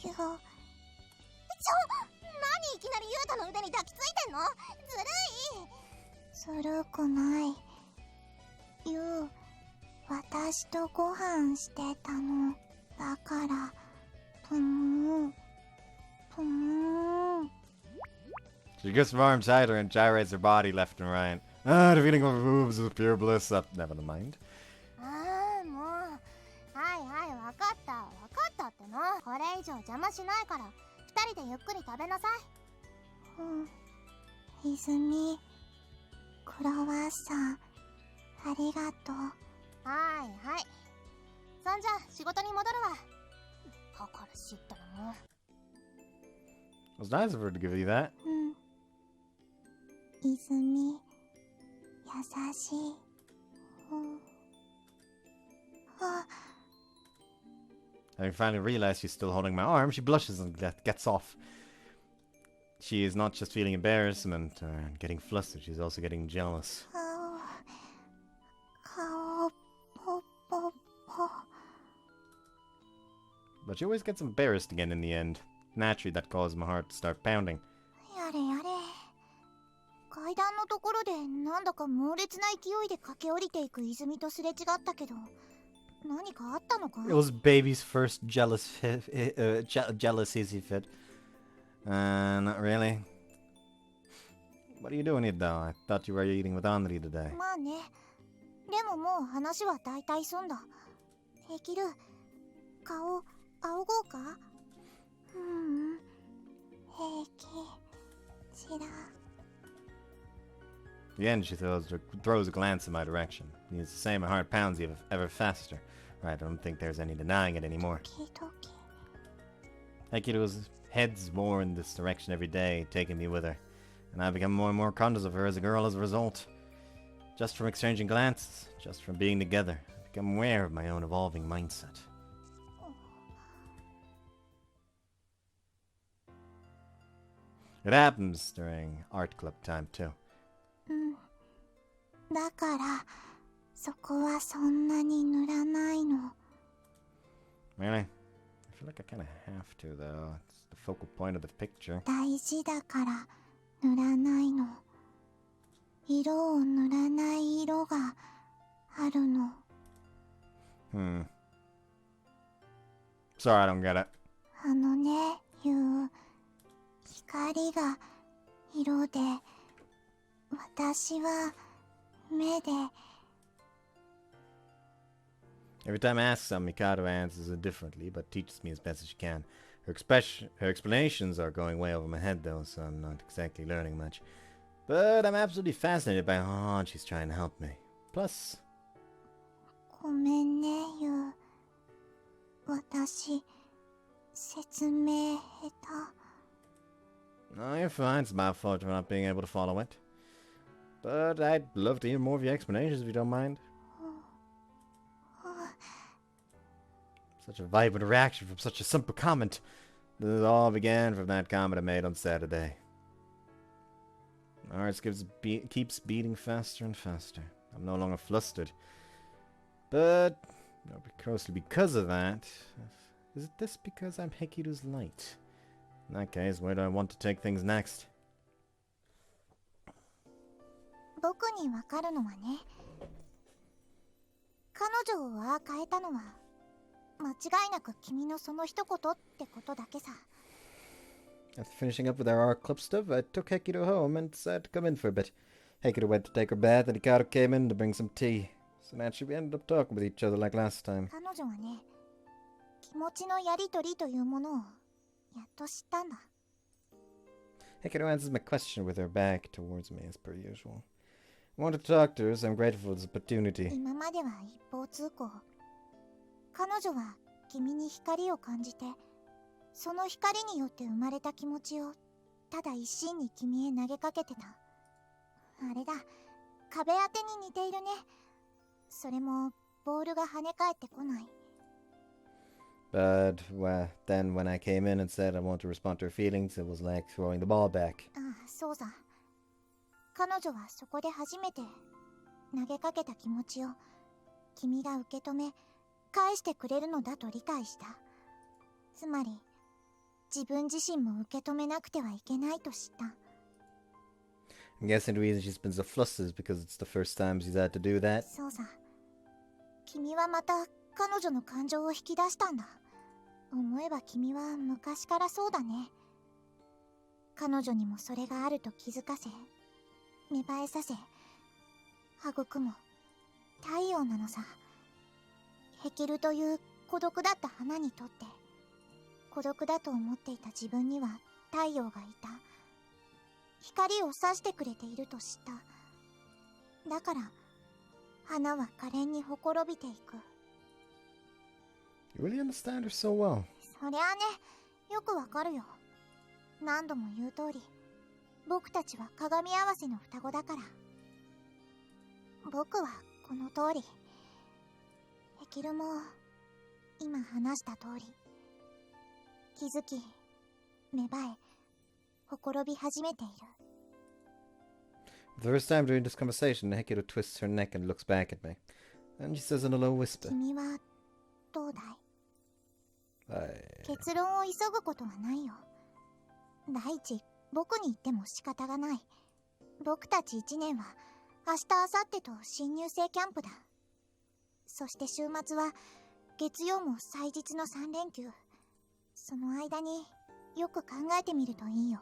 違何いきなりユウタの腕に抱きついてんの？ずるい。ずるくない。ユウ、私とご飯してたの。だから、ぷむー、ぷむー。She gets her arm tighter and gyrates her body left and right. Ah, the feeling of her boobs is pure bliss. Never mind. ああ、もう。はいはい、わかった。わかったってな。これ以上邪魔しないから、二人でゆっくり食べなさい。うん。泉、クロワッサン、ありがとう。はいはい。そんじゃ、仕事に戻るわ。だから知ったらもう。It was nice of her to give you that. うん。泉、優しい。Having finally realized she's still holding my arm, she blushes and gets off. She is not just feeling embarrassment and getting flustered, she's also getting jealous. But she always gets embarrassed again in the end. Naturally, that causes my heart to start pounding. やれやれ。階段のところでなんだか猛烈な勢いで駆け下りていく泉とすれ違ったけど、何かあったのか？ It was baby's first jealous hissy fit. Not really. What are you doing here though? I thought you were eating with Andri today. まあね。でももう話は大体済んだ。ヘキル、顔、仰ごうか？ううん。平気。ちら。At the end, she throws a glance in my direction. Needless to say, my heart pounds ever faster. I don't think there's any denying it anymore. Hekiru's heads more in this direction every day, taking me with her. And I've become more and more conscious of her as a girl as a result. Just from exchanging glances, just from being together, I've become aware of my own evolving mindset. It happens during art club time too. うん。だから、そこはそんなに塗らないの。Really? I feel like I kind of have to, though. It's the focal point of the picture. 大事だから塗らないの。色を塗らない色があるの。Sorry, I don't get it. あのね、光が色で、私は目で。Every time I ask something, Mikado answers it differently, but teaches me as best as she can. Her explanations are going way over my head, though, so I'm not exactly learning much. But I'm absolutely fascinated by how hard she's trying to help me. Plus... ごめんね、私、説明下手。 No, you're fine. It's my fault for not being able to follow it. But I'd love to hear more of your explanations if you don't mind. Such a vibrant reaction from such a simple comment. This all began from that comment I made on Saturday. My heart keeps beating faster and faster. I'm no longer flustered. But, closely because of that, is this because I'm Hekiru's light? In that case, where do I want to take things next? 僕にわかるのはね、彼女をああ変えたのは間違いなく君のその一言ってことだけさ。 After finishing up with our art club stuff, I took Hekiru home and decided to come in for a bit. Hekiru went to take her bath and Hikaru came in to bring some tea. So naturally we ended up talking with each other like last time. 彼女はね、気持ちのやりとりというものをやっと知ったんだ。 Hekiru answers my question with her back towards me as per usual. I wanted to talk to her, so I'm grateful for this opportunity. 今までは一方通行。彼女は君に光を感じて、その光によって生まれた気持ちをただ一心に君へ投げかけてた。あれだ、壁当てに似ているね。それもボールが跳ね返ってこない。 But then when I came in and said I want to respond to her feelings, it was like throwing the ball back. ああ、そうさ。彼女はそこで初めて投げかけた気持ちを君が受け止め返してくれるのだと理解した。つまり自分自身も受け止めなくてはいけないと知った。 I'm guessing the reason she's been so flustered is because it's the first time she's had to do that. そうさ、君はまた彼女の感情を引き出したんだ。思えば君は昔からそうだね。彼女にもそれがあると気づかせ、芽生えさせ、育む太陽なのさ。ヘキルという孤独だった花にとって、孤独だと思っていた自分には太陽がいた。光を差してくれていると知った。だから花は可憐にほころびていく。 You really understand her so well. そりゃあね、よくわかるよ。何度も言う通り、僕たちは鏡合わせの双子だから。僕はこの通り、ヘキルも今話した通り、気づき、芽生え、ほころび始めている。 The first time during this conversation, Hekiru twists her neck and looks back at me. And she says in a low whisper, 君はどうだい？ I... 結論を急ぐことはないよ。第一、僕に言っても仕方がない。僕たち1年は明日明後日と新入生キャンプだ。そして週末は月曜も祭日の3連休。その間によく考えてみるといいよ。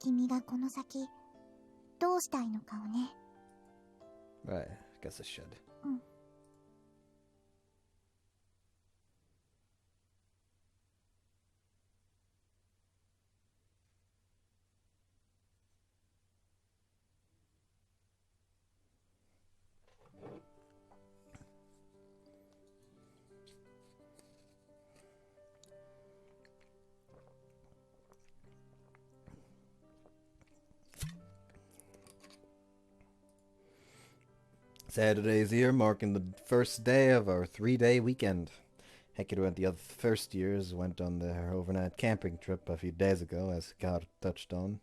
君がこの先どうしたいのかをね。 I guess I should. うん。Saturday is here, marking the first day of our 3-day weekend. Hekiru and the other first years went on their overnight camping trip a few days ago, as Hikaru touched on.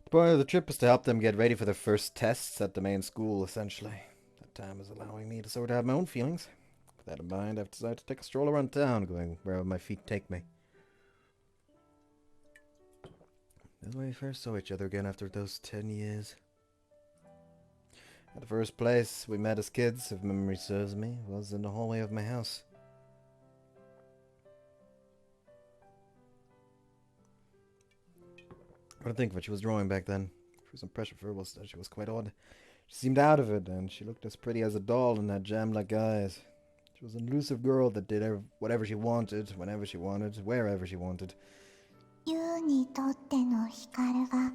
The point of the trip is to help them get ready for their first tests at the main school, essentially. That time is allowing me to sort out my own feelings. With that in mind, I've decided to take a stroll around town, going wherever my feet take me. This is when we first saw each other again after those 10 years. The first place we met as kids, if memory serves me, was in the hallway of my house. What I think of what she was drawing back then. First impression for her was that she was quite odd. She seemed out of it, and she looked as pretty as a doll and had jam-like eyes. She was an elusive girl that did whatever she wanted, whenever she wanted, wherever she wanted. ユウにとってのヒカルが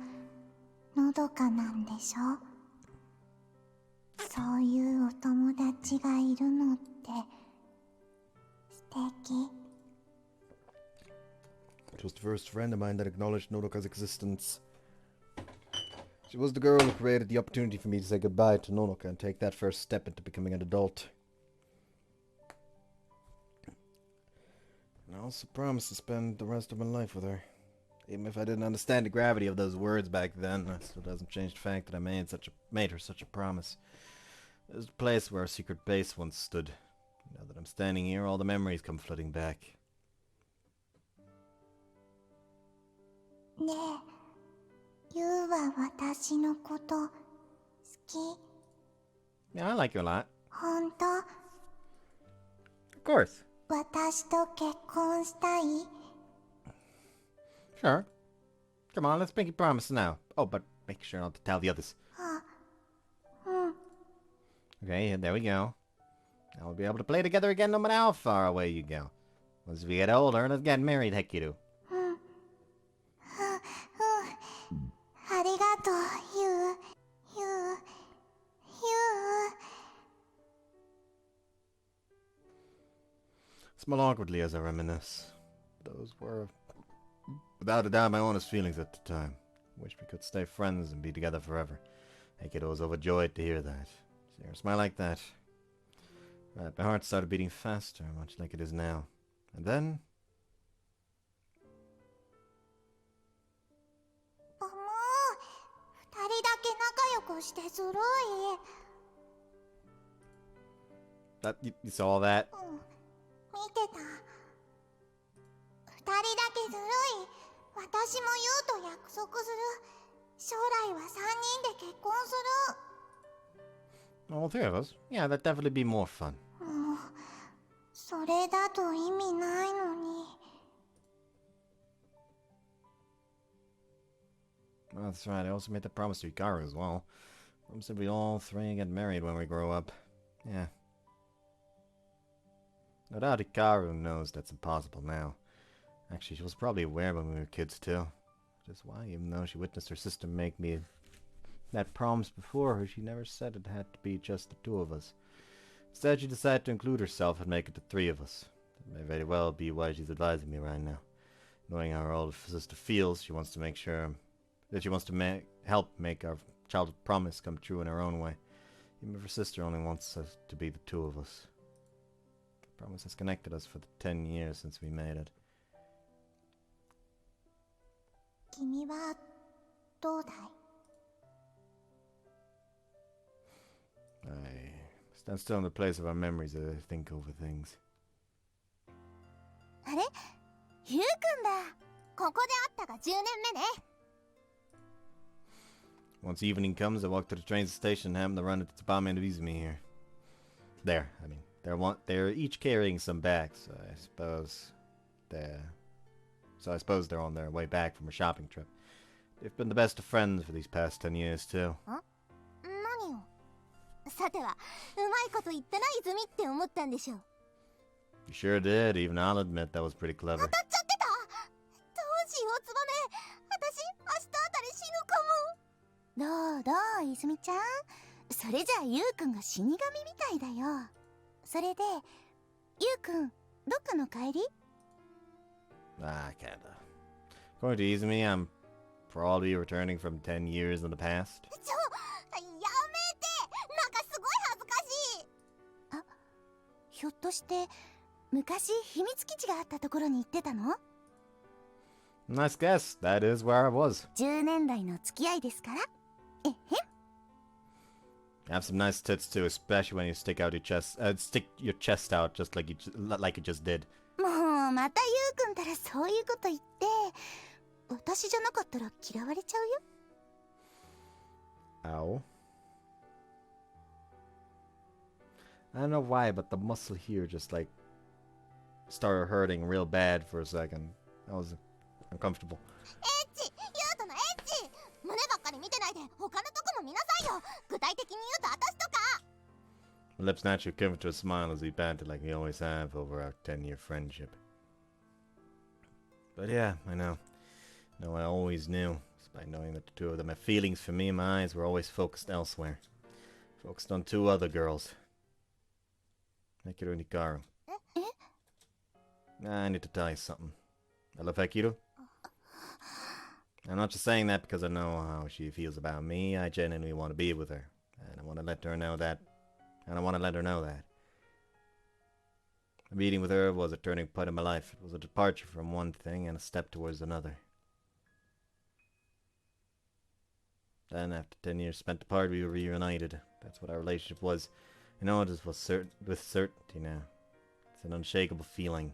のどかなんでしょ？そういうお友達がいるのって素敵。 It was the first friend of mine that acknowledged Nodoka's existence. She was the girl who created the opportunity for me to say goodbye to Nodoka and take that first step into becoming an adult. And I also promised to spend the rest of my life with her. Even if I didn't understand the gravity of those words back then, that still doesn't change the fact that I made her such a promise. There's a place where our secret base once stood. Now that I'm standing here, all the memories come flooding back. ねえ、ユウは私のこと好き？ Yeah, I like you a lot. 本当？ Of course. 私と結婚したい？ Sure. Come on, let's make a promise now. Oh, but make sure not to tell the others. うん。 Okay, there we go. Now we'll be able to play together again no matter how far away you go. Once we get older, let's get married, Hekiru. ありがとう、ユウ。Smile awkwardly as I reminisce. Those were, without a doubt, my honest feelings at the time. Wish we could stay friends and be together forever. Hekiru was overjoyed to hear that. See her smile like that. Right, my heart started beating faster, much like it is now. And then... もう、二人だけ仲良くしてずるい。you saw that? うん、見てた。二人私もユウと約束する。将来は3人で結婚する。 All three of us? Yeah, that'd definitely be more fun. もうそれだと意味ないのに。 Well, that's right, I also made that promise to Hikaru as well. Promise that we all three get married when we grow up. Yeah. No doubt Hikaru knows that's impossible now. Actually, she was probably aware when we were kids too. Which is why, even though she witnessed her sister make me that promise before her, she never said it had to be just the two of us. Instead, she decided to include herself and make it the three of us. That may very well be why she's advising me right now. Knowing how her older sister feels, she wants to make sure that she wants to help make our childhood promise come true in her own way. Even if her sister only wants us to be the two of us. The promise has connected us for the 10 years since we made it. 君はどうだい？ I stand still in the place of our memories as I think over things. あれ？ユウくんだ。ここで会ったが10年目ね。 Once evening comes, I walk to the train station and have them run into Tsubame and Izumi here. There, I mean, they're each carrying some bags, so I suppose they're on their way back from a shopping trip. They've been the best of friends for these past 10 years, too. 何を？さては、うまいこと言ったな、泉って思ったんでしょう。 You sure did, even I'll admit that was pretty clever. 当たっちゃってた。どうしよう、ツバメ。私、明日あたり死ぬかも。どうどう、泉ちゃん。それじゃあ、ユウくんが死神みたいだよ。それで、ユウくん、どっかの帰り？ Kinda. According to Izumi, I'm probably returning from 10 years in the past. やめて。なんかすごい恥ずかしい。あ、ひょっとして、昔秘密基地があったところに行ってたの？ Nice guess. That is where I was. 10年来の付き合いですから。えへん。 You have some nice tits too, especially when you stick your chest out just like you just did. もうまたユウくんたらそういうこと言って、私じゃなかったら嫌われちゃうよ。 Ow. I don't know why, but the muscle here just like started hurting real bad for a second. That was uncomfortable. エッチ、ユウとのエッチ。胸ばっかり見てないで他のとこも見なさいよ。具体的に言うと私とか。 My lips naturally curved to a smile as we bantered like we always have over our 10-year friendship. But yeah, I know. No, I always knew. Despite knowing that the two of them had feelings for me, my eyes were always focused elsewhere. Focused on two other girls. Hekiru and Hikaru. I need to tell you something. I love Hekiru. I'm not just saying that because I know how she feels about me. I genuinely want to be with her. And I want to let her know that. A meeting with her was a turning point in my life. It was a departure from one thing and a step towards another. Then, after 10 years spent apart, we were reunited. That's what our relationship was. I know this was with certainty now. It's an unshakable feeling.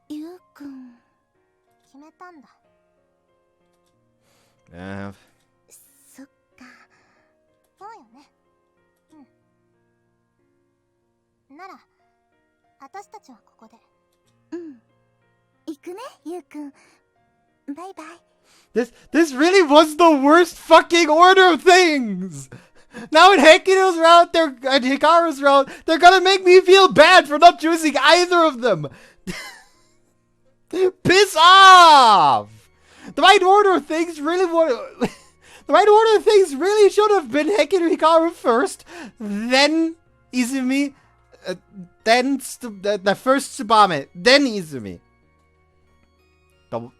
ユウくん、決めたんだ。 I have. そっか。そうよね。なら、私たちはここで。行くね、ユウくん。バイバイ。 This really was the worst fucking order of things! Now in Hekiru's route, and Hikaru's route, they're gonna make me feel bad for not choosing either of them! Piss off! The right order of things really should have been Hekiru Hikaru first, then Izumi, then the first Tsubame, then Izumi. The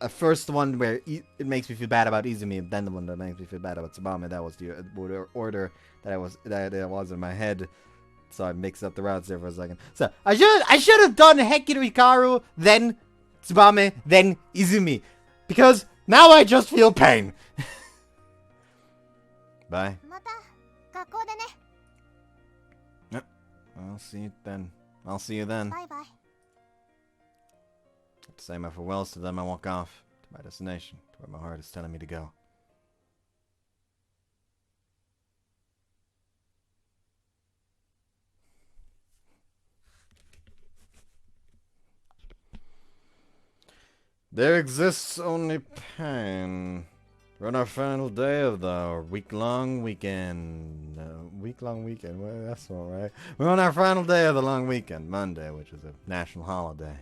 first one where it makes me feel bad about Izumi, and then the one that makes me feel bad about Tsubame. That was the order that was in my head. So I mixed up the routes there for a second. So I should have done Hekiru Hikaru, then Tsubame, then Izumi, because now I just feel pain. Bye. また学校でね。 I'll see you then. I'll see you then. バイバイ。say my farewells to them, I walk off to my destination, to where my heart is telling me to go. There exists only pain. We're on our final day of the week-long weekend. Week-long weekend? Well, that's all right. We're on our final day of the long weekend, Monday, which is a national holiday.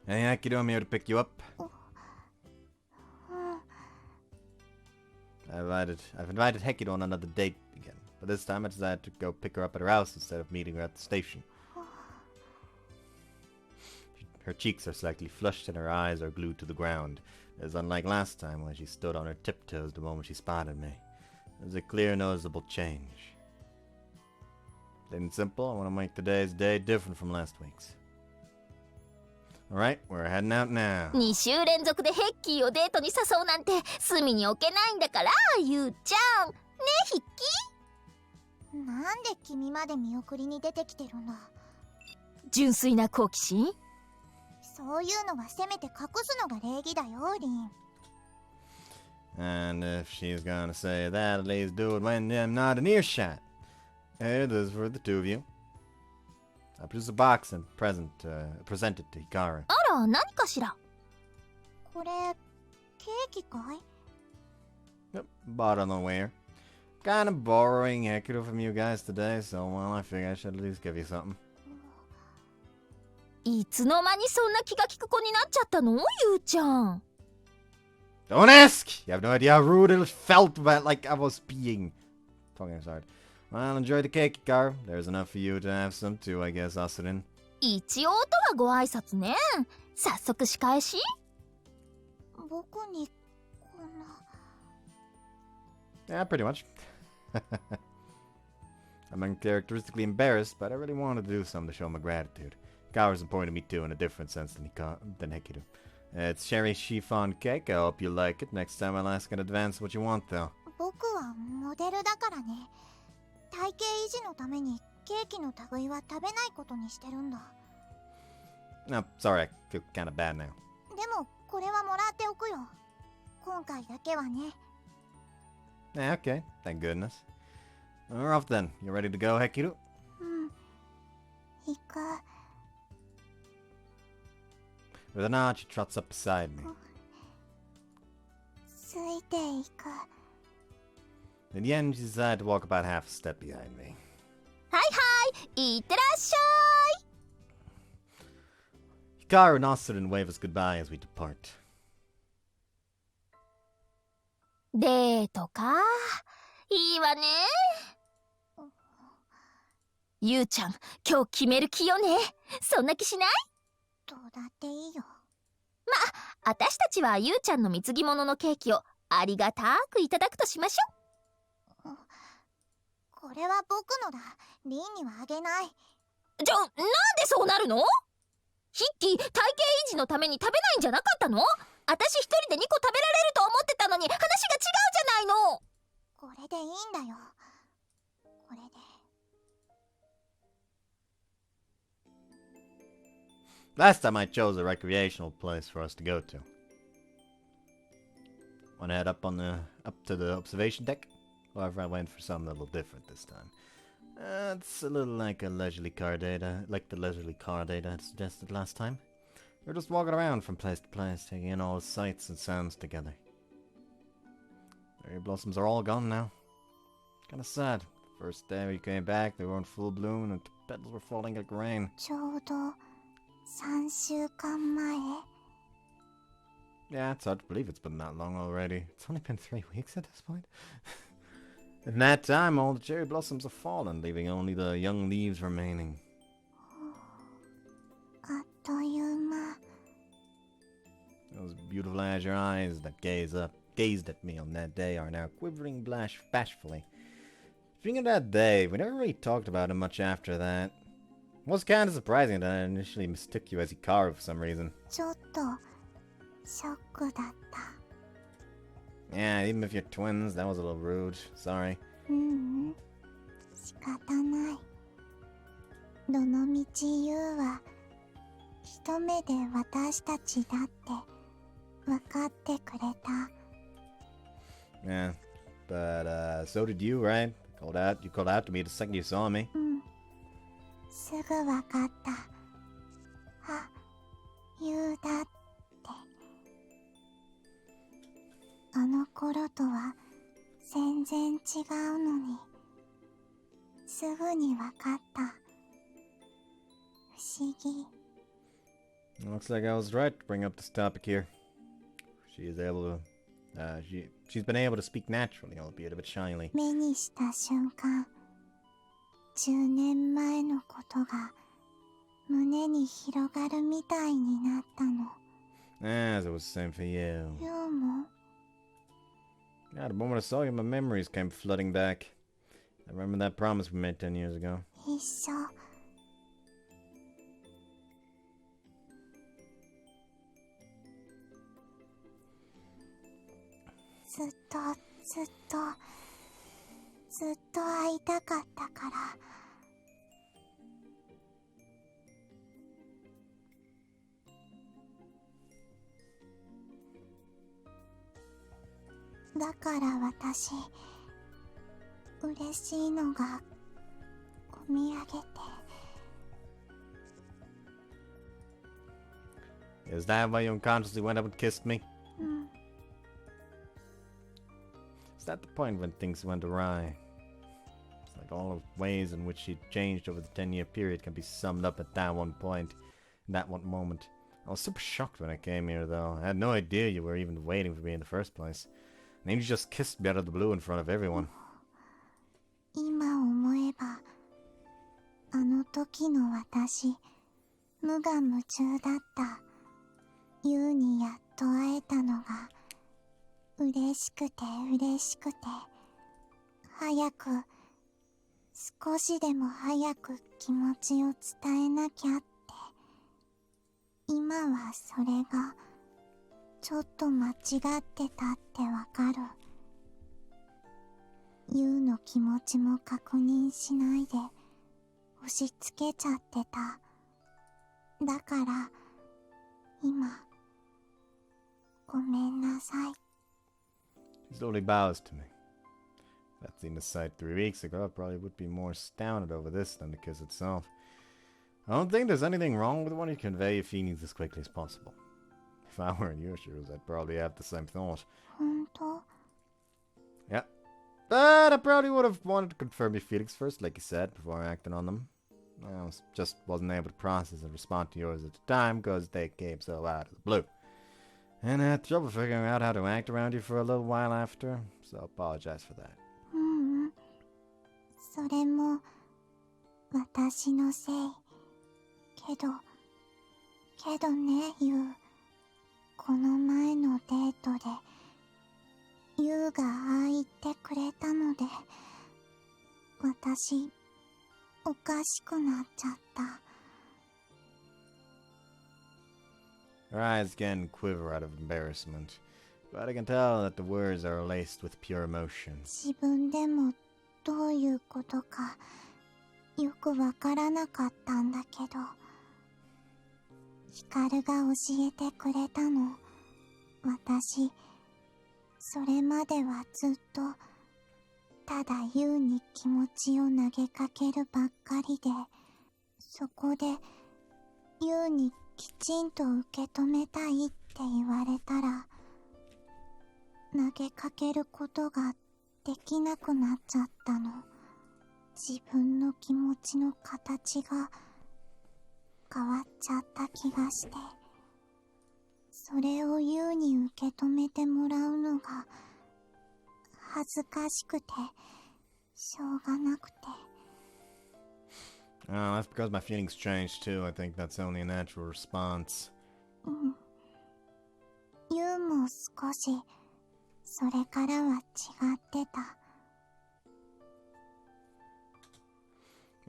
Hey, Hekiru, I'm here to pick you up. I've invited Hekiru on another date again, but this time I decided to go pick her up at her house instead of meeting her at the station. Her cheeks are slightly flushed and her eyes are glued to the ground. As unlike last time when she stood on her tiptoes the moment she spotted me. There's a clear noticeable change. Plain and simple, I want to make today's day different from last week's. Alright, we're heading out now. 2週連続でヘッキーをデートに誘うなんて隅に置けないんだから、ゆうちゃん。ねえ、ヒッキー。なんで君まで見送りに出てきてるんだ。純粋な好奇心？そういうのはせめて隠すのが礼儀だよ、リン。And if she's gonna say that, at least do it when I'm not in earshot. Hey, this is for the two of you. I produce a box and present it to Hikaru. あら、何かしら。これ、ケーキかい？ Yep, bought on the way here. Kinda borrowing Hekiru from you guys today, so well, I figure I should at least give you something. いつの間にそんな気が利く子になっちゃったの？ゆうちゃん。Don't ask! You have no idea how rude it felt about like I was being. Fucking hard. Well, enjoy the cake, Hikaru. There's enough for you to have some too, I guess, Asurin. 一応とはご挨拶ね。早速仕返し？僕にこんな。 Yeah, pretty much. I'm uncharacteristically embarrassed, but I really wanted to do something to show my gratitude. Hikaru's important to me too in a different sense than Hekiru. It's cherry chiffon cake. I hope you like it. Next time I'll ask in advance what you want, though. 僕はモデルだからね。体型維持のためにケーキの類は食べないことにしてるんだ。No, sorry, I feel kinda bad now. でもこれはもらっておくよ。今回だけはね。Yeah, okay. Thank goodness. We're off then. You ready to go, Hekiru? うん。行く。With a nod, she trots up beside me. ついていく。 In the end, she decided to walk about half a step behind me. はいはい、いってらっしゃい。 Hikaru and Asurin wave us goodbye as we depart. デートか。いいわね。ゆうちゃん、今日決める気よね。そんな気しない？どうだっていいよ。ま、私たちはゆうちゃんの貢ぎ物のケーキをありがたくいただくとしましょう。これは僕のだ。リンにはあげない。なんでそうなるの？ヒッキー、体型維持のために食べないんじゃなかったの？私一人で2個食べられると思ってたのに話が違うじゃないの。これでいいんだよ。これで。Last time I chose a recreational place for us to go to. Want to head up to the observation deck? However, I went for something a little different this time. It's a little like a leisurely car date, like the leisurely car date I suggested last time. We're just walking around from place to place, taking in all the sights and sounds together. Cherry blossoms are all gone now. Kinda sad. First day we came back, they were in full bloom and the petals were falling like rain. ちょうど3週間前。 Yeah, it's hard to believe it's been that long already. It's only been 3 weeks at this point. In that time, all the cherry blossoms have fallen, leaving only the young leaves remaining. あっという間。 Those beautiful azure eyes that gazed at me on that day are now quivering bashfully. Speaking of that day, we never really talked about it much after that. It was kind of surprising that I initially mistook you as Hikaru for some reason. ちょっとショックだった。 Yeah, even if you're twins, that was a little rude. Sorry. 仕方ない。どのみちユウは一一目で私たちだって分かってくれた。 Yeah, but so did you, right? You called out to me the second you saw me. うん、すぐ分かった。あ、ユウだって。あの頃とは全然違うのに、すぐに分かった。不思議。 Looks like I was right to bring up this topic here. She is able to, she's been able to speak naturally, albeit a bit shyly. 目にした瞬間、10年前のことが胸に広がるみたいになったの。 As it was the same for you. ユウも Yeah, the moment I saw you, my memories came flooding back. I remember that promise we made 10 years ago. 一緒。ずっと会いたかったから。だから私、嬉しいのがこみ上げて。 Is that why you unconsciously went up and kissed me? うん。 Is that the point when things went awry? It's like all the ways in which she changed over the 10-year period can be summed up at that one point, in that one moment. I was super shocked when I came here, though. I had no idea you were even waiting for me in the first place. And then you just kissed me out of the blue in front of everyone. 今思えば、あの時の私、無我夢中だった。ユウにやっと会えたのが嬉しくて早く、少しでも早く気持ちを伝えなきゃって。今はそれがちょっと間違ってたってわかる。ユウの気持ちも確認しないで押し付けちゃってた。だから今ごめんなさい。 She slowly bows to me. If I'd seen the sight 3 weeks ago, I probably would be more astounded over this than the kiss itself. I don't think there's anything wrong with wanting to convey your feelings as quickly as possible. If I were in your shoes, I'd probably have the same thought. 本当？ Yeah. But I probably would have wanted to confirm your feelings first, like you said, before acting on them. I just wasn't able to process and respond to yours at the time, because they came so out of the blue. And I had trouble figuring out how to act around you for a little while after, so I apologize for that. それも私のせい。けどね、ユウ。この前のデートでユウがああ言ってくれたので、私おかしくなっちゃった。 Her eyes again quiver out of embarrassment, but I can tell that the words are laced with pure emotion. 自分でもどういうことかよくわからなかったんだけど、ヒカルが教えてくれたの。私それまではずっとただユウに気持ちを投げかけるばっかりで、そこでユウにきちんと受け止めたいって言われたら、投げかけることができなくなっちゃったの。自分の気持ちの形が変わっちゃった気がして、それをユウに受け止めてもらうのが恥ずかしくてしょうがなくて。 Oh, that's because my feelings changed too. I think that's only a natural response. ユウも少しそれからは違ってた。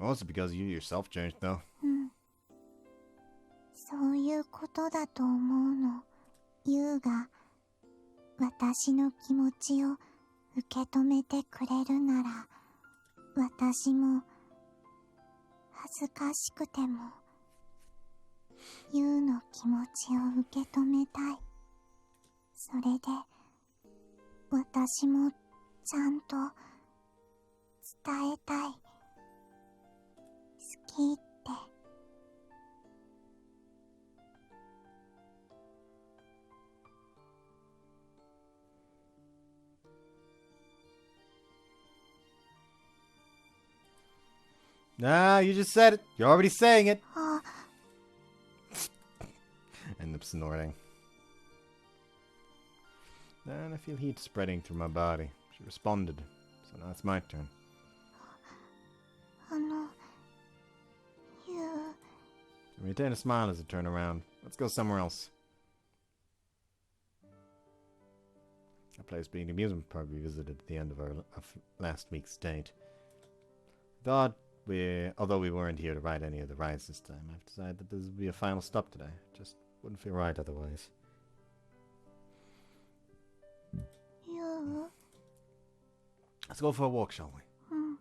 Also because you yourself changed, though. そういうことだと思うの。ユウが私の気持ちを受け止めてくれるなら、私も恥ずかしくてもユウの気持ちを受け止めたい。それで私もちゃんと伝えたい。好きって。Nah, you just said it. You're already saying it. あ、 End up snorting. And I feel heat spreading through my body. She responded. So now it's my turn. ユウ。 I retain a smile as I turn around. Let's go somewhere else. A place being the amusement park we visited at the end of last week's date. Although we weren't here to ride any of the rides this time, I've decided that this would be a final stop today. Just wouldn't feel right otherwise. ユウ。 Let's go for a walk, shall we? うん。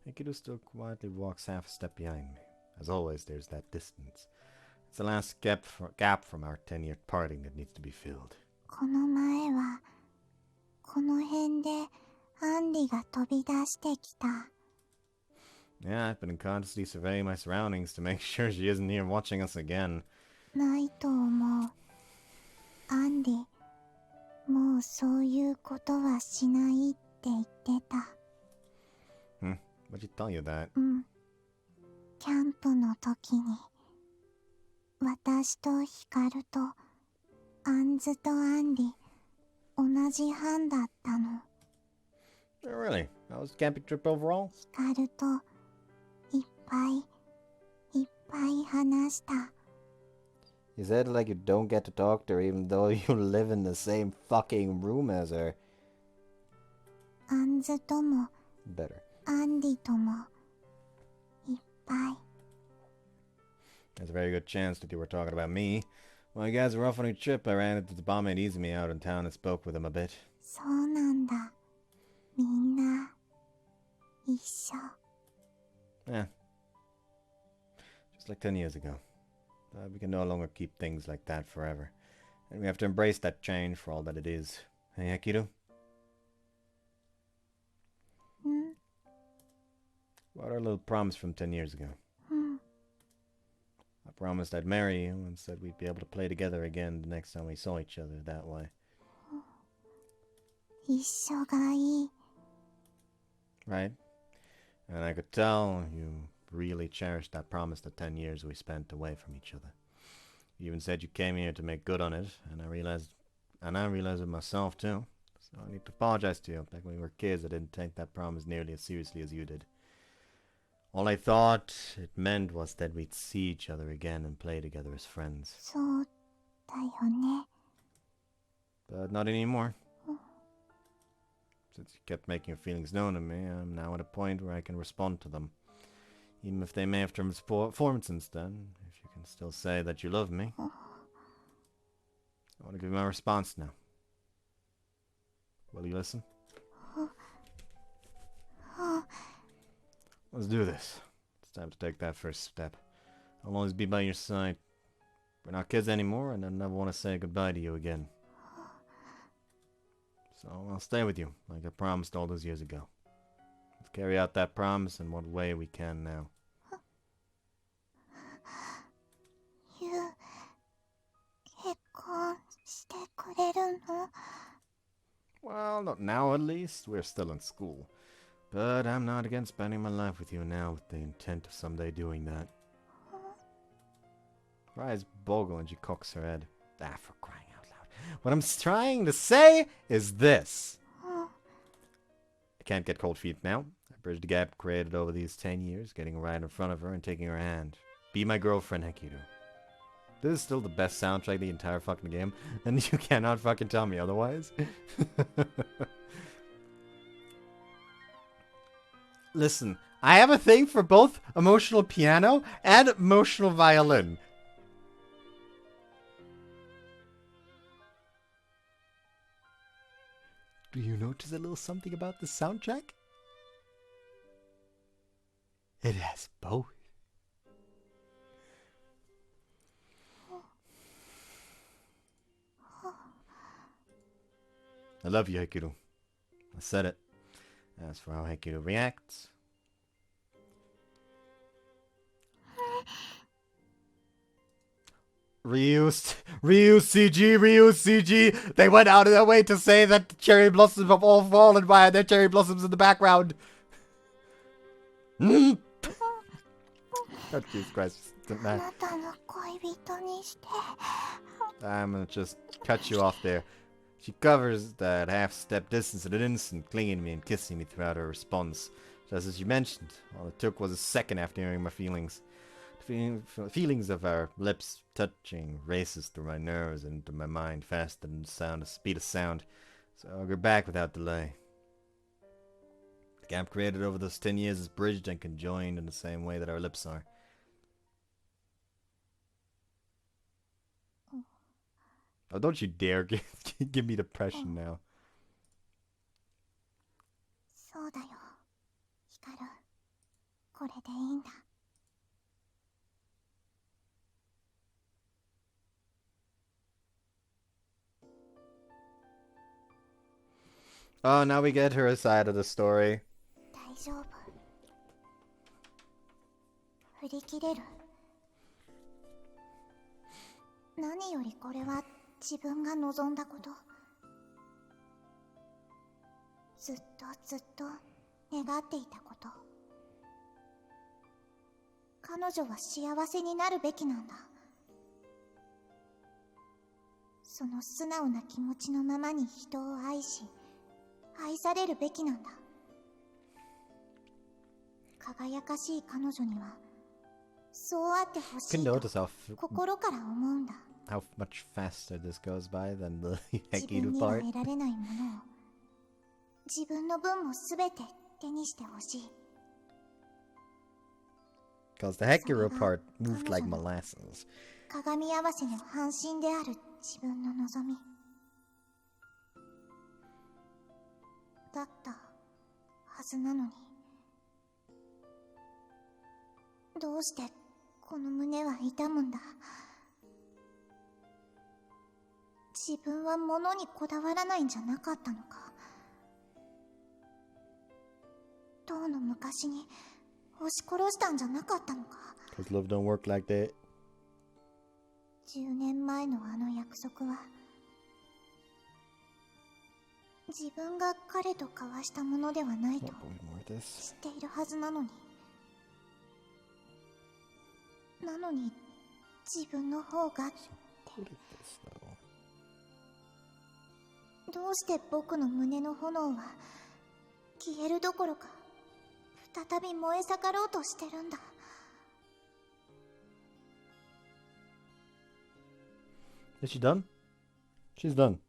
Hekiru still quietly walks half a step behind me. As always, there's that distance. It's the last gap from our 10-year parting that needs to be filled. この前はこの辺でアンディが飛び出してきた。 Yeah, I've been constantly surveying my surroundings to make sure she isn't here watching us again. ないと思う。アンディ、もうそういうことはしないって言ってた。 What'd she tell you that? うん。キャンプの時に私とヒカルとアンズとアンディ同じ班だったの。 Oh, really? How was the camping trip overall? ヒカルといっぱい話した。 You said it like you don't get to talk to her even though you live in the same fucking room as her. アンズとも Better. アンディともいっぱい。 There's a very good chance that you were talking about me. While you guys were off on your trip, I ran into the barmaid Izumi out in town and spoke with him a bit. そうなんだ。みんな一緒。 Yeah. Just like 10 years ago. But we can no longer keep things like that forever. And we have to embrace that change for all that it is. Hey, Hekiru? うん。 About our little promise from 10 years ago. うん。 I promised I'd marry you and said we'd be able to play together again the next time we saw each other that way. 一緒がいい。 Right? And I could tell you really cherished that promise the 10 years we spent away from each other. You even said you came here to make good on it, and I realized it myself too. So I need to apologize to you. Back when we were kids, I didn't take that promise nearly as seriously as you did. All I thought it meant was that we'd see each other again and play together as friends. そうだよね。 But not anymore. Since you kept making your feelings known to me, I'm now at a point where I can respond to them. Even if they may have transformed since then, if you can still say that you love me. I want to give you my response now. Will you listen? Let's do this. It's time to take that first step. I'll always be by your side. We're not kids anymore, and I never want to say goodbye to you again. So I'll stay with you, like I promised all those years ago. Let's carry out that promise in what way we can now. ユウ、結婚してくれるの？ Well, not now at least. We're still in school. But I'm not against spending my life with you now with the intent of someday doing that. Her eyes boggle and she cocks her head. Ah, for crying out loud. What I'm trying to say is this. I can't get cold feet now. I bridged the gap created over these 10 years, getting right in front of her and taking her hand. Be my girlfriend, Hekiru. This is still the best soundtrack of the entire fucking game, and you cannot fucking tell me otherwise. Listen, I have a thing for both emotional piano and emotional violin. Do you notice a little something about the soundtrack? It has both. I love you, Hekiru. I said it. As for how Hekiru reacts... Ryu CG. They went out of their way to say that the cherry blossoms have all fallen by their cherry blossoms in the background. God, Jesus Christ. I'm gonna just cut you off there. She covers that half-step distance at an instant, clinging to me and kissing me throughout her response. Just as you mentioned, all it took was a second after hearing my feelings. Feelings of our lips touching races through my nerves and into my mind faster than the speed of sound. So I'll go back without delay. The gap created over those 10 years is bridged and conjoined in the same way that our lips are. Oh, don't you dare give me depression now. そうだよ、ヒカル。これでいいんだ。Oh, now we get her side of the story. 大丈夫。振り切れる。何よりこれは自分が望んだこと。ずっと願っていたこと。彼女は幸せになるべきなんだ。その素直な気持ちのままに人を愛し、愛されるべきなんだ。輝かしい彼女にはそうあってほしいと心から思うんだ。How much faster this goes by than the Hekiru Hekiru part. 自分には得られないものを自分の分もすべて手にしてほしい。Because the Hekiru part moved like molasses. 鏡合わせの半身である自分の望みだったはずなのに、どうしてこの胸は痛むんだ。自分は物にこだわらないんじゃなかったのか。とうの昔に押し殺したんじゃなかったのか。 Because love don't work like that. 10年前のあの約束は自分が彼と交わしたものではないと知っているはずなのに、自分の方がってどうして僕の胸の炎は消えるどころか再び燃え盛ろうとしてるんだ。Is she done? She's done.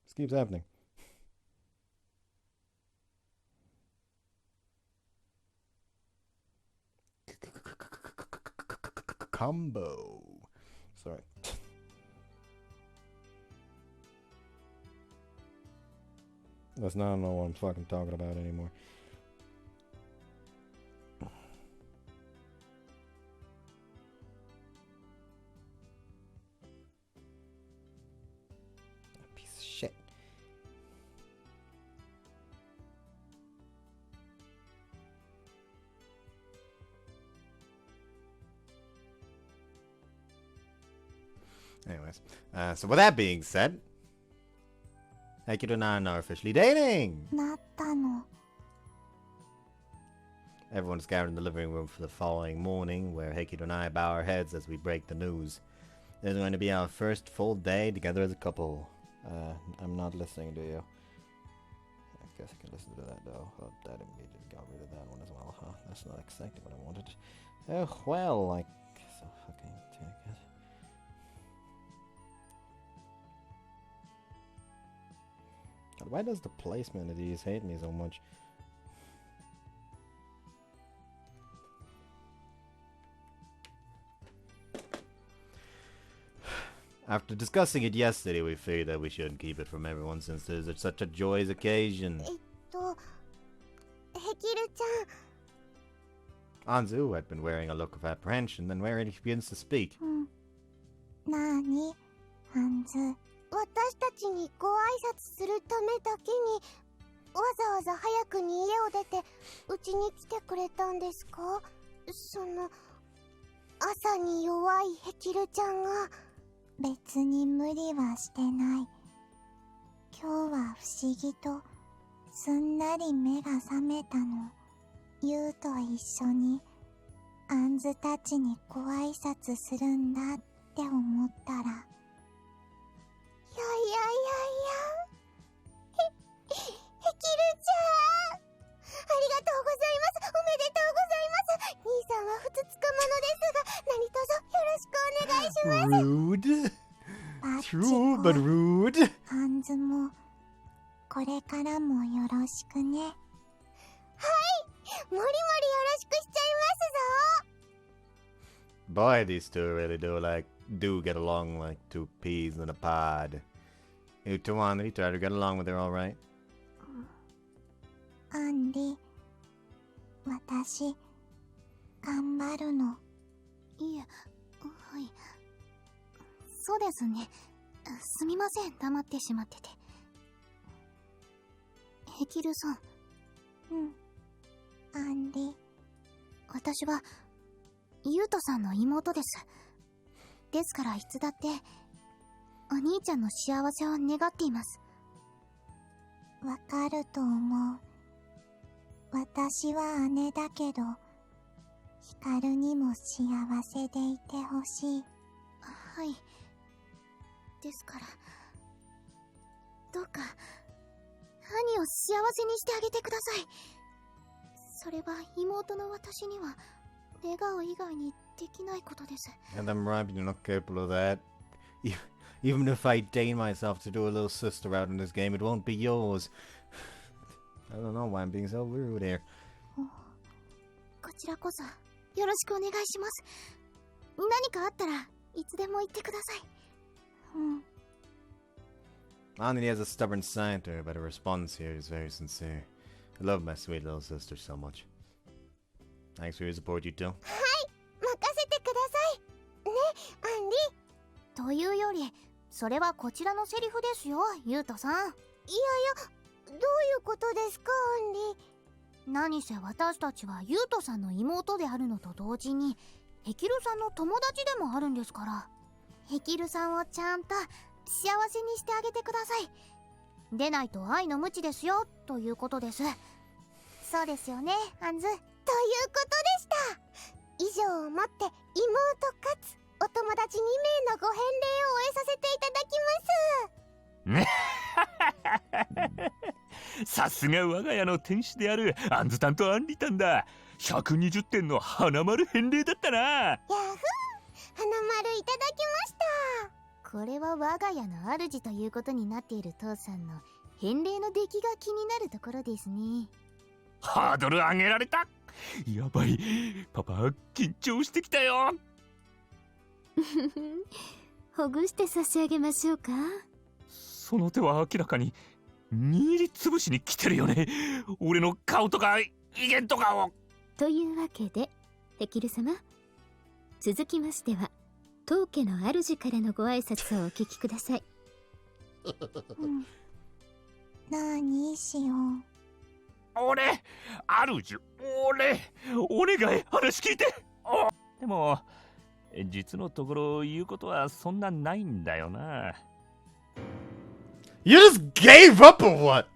This keeps happening. Combo. Sorry. Let's not know what I'm fucking talking about anymore. Piece of shit. Anyways, so with that being said, Hekiru and I are officially dating! なったの。 Everyone's gathered in the living room for the following morning, where Hekiru and I bow our heads as we break the news. This is going to be our first full day together as a couple. I'm not listening to you. I guess I can listen to that though. Oh, that immediately got rid of that one as well, huh? That's not exactly what I wanted. Oh, well, like, so fucking take it. God, why does the placement of these hate me so much? After discussing it yesterday, we figured that we shouldn't keep it from everyone since this is such a joyous occasion. ヘキルちゃん。 Anzu, who had been wearing a look of apprehension, then wherein he begins to speak. なーに、ハンズ。私たちにご挨拶するためだけにわざわざ早くに家を出てうちに来てくれたんですか？朝に弱いヘキルちゃんが。別に無理はしてない。今日は不思議とすんなり目が覚めたの。ユウと一緒にアンズたちにご挨拶するんだって思ったら、やいやいやいや、ヘキルちゃん、ありがとうございます。おめでとうございます。兄さんはふつつか者ですが、何卒よろしくお願いします。 Rude. バッチ True, コ but rude. アンズもこれからもよろしくね。はい、もりもりよろしくしちゃいますぞ。 Boy, these two really do get along like two peas in a pod. You two on, you try to get along with her, all right? アンリ、私頑張るの。いえ、はい、そうですね。すみません、黙ってしまってて。ヘキルさん。アンリ、私はユウトさんの妹です。ですからいつだってお兄ちゃんの幸せを願っています。わかると思う。私は姉だけど、ヒカルにも幸せでいてほしい。はい。ですから、どうか、兄を幸せにしてあげてください。それは妹の私には、願う以外にできないことです。And I'm right, you're not capable of that. Even if I deign myself to do a little sister out in this game, it won't be yours. I don't know why I'm being so rude here. こちらこそよろしくお願いします。何かあったらいつでも言ってください。Andy has a stubborn side to her, but her response here is very sincere. I love my sweet little sister so much. Thanks for your support, you two. はい、任せてください。ね、アンリ。というより、それはこちらのセリフですよ、ユウトさん。いやいや、どういうことですか、アンリ。何せ私たちはユウトさんの妹であるのと同時に、ヘキルさんの友達でもあるんですから。ヘキルさんをちゃんと幸せにしてあげてください。でないと愛の無知ですよ、ということです。そうですよね、アンズ。ということでした。以上をもって妹かつお友達2名のご返礼を終えさせていただきます。さすが我が家の天使であるアンズタンとアンリタンだ。120点の花丸返礼だったな。ヤフー、花丸いただきました。これは我が家の主ということになっている父さんの返礼の出来が気になるところですね。ハードル上げられた。やばい、パパ緊張してきたよ。ほぐして差し上げましょうか。その手は明らかに握りつぶしに来てるよね。俺の顔とか威厳とかを。というわけでヘキル様、続きましては当家の主からのご挨拶をお聞きください。何しよう。俺、主、お願い、話聞いて。でも実のところ言うことはそんなないんだよな。You just gave up or what?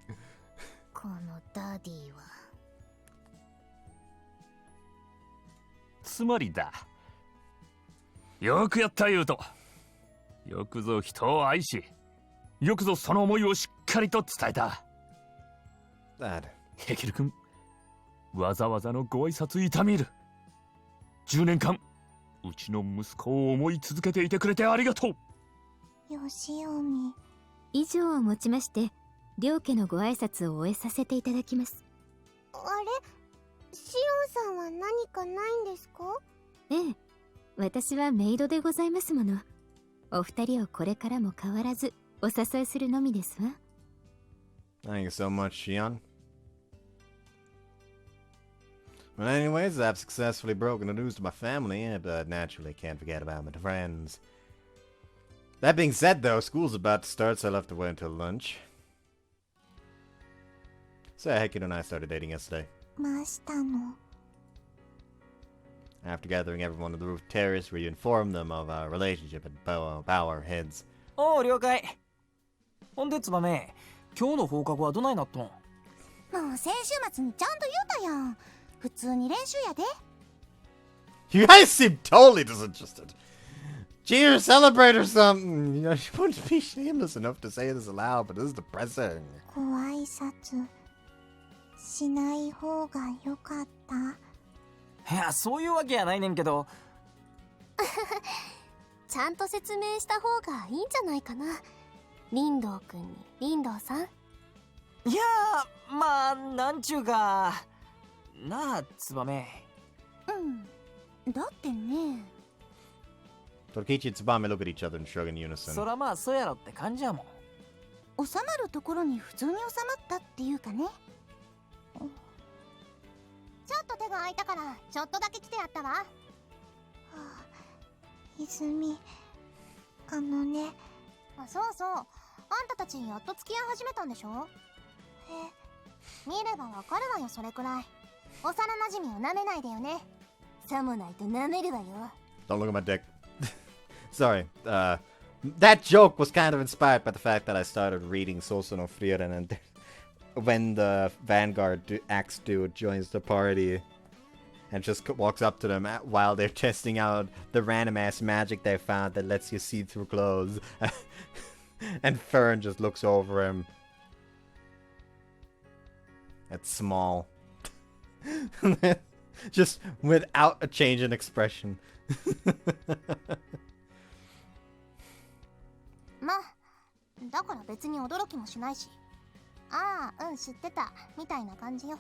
このダディは。つまりだ。よくやったユウト。よくぞ人を愛し、よくぞその思いをしっかりと伝えた。Dad. ヘキル君、わざわざのご挨拶痛み入る。10年間うちの息子を思い続けていてくれてありがとう。よしおみ。以上をもちまして両家のご挨拶を終えさせていただきます。あれ、シオンさんは何かないんですか？ええ、私はメイドでございますもの。お二人をこれからも変わらずお支えするのみですわ。Thank you so much, Shion. But anyways, I've successfully broken the news to my family, but naturally can't forget about my friends. That being said, though, school's about to start, so I'll have to wait until lunch. So Hekiru and I started dating yesterday. ましたの。 After gathering everyone on the roof terrace, we informed them of our relationship and bow our heads. おう了解。ほんでツバメ、今日の放課後はどないなっとん？もう先週末にちゃんと言うたやん。普通に練習やで。 You guys seem totally disinterested. Cheer, celebrate or something. You know, you wouldn't be shameless enough to say this aloud, but this is depressing. ご挨拶しない方がよかった。いや、そういうわけやないねんけど。ちゃんと説明した方がいいんじゃないかな。リンドウ君にリンドウさん。いやー、まあなんちゅうかなあツバメ。うん。だってね。 Tokichi and Tsubame look at each other and shrug in そ unison. らまあそうやろって感じやもん。収まるところに普通に収まったっていうかね。ちょっと手が空いたからちょっとだけ来てやったわ。はあ、泉、あのね。あ、そうそう。あんたたちやっと付き合い始めたんでしょ？見ればわかるわよ、それくらい。幼馴染を舐めないでよね。さもないと舐めるわよ。 Don't look at my dick. Sorry. That joke was kind of inspired by the fact that I started reading Soso no Frieren, and when the Vanguard axe dude joins the party and just walks up to them while they're testing out the random ass magic they found that lets you see through clothes, and Fern just looks over him. That's small. Just without a change in expression. まあ、だから別に驚きもしないし。ああ、うん、知ってたみたいな感じよ。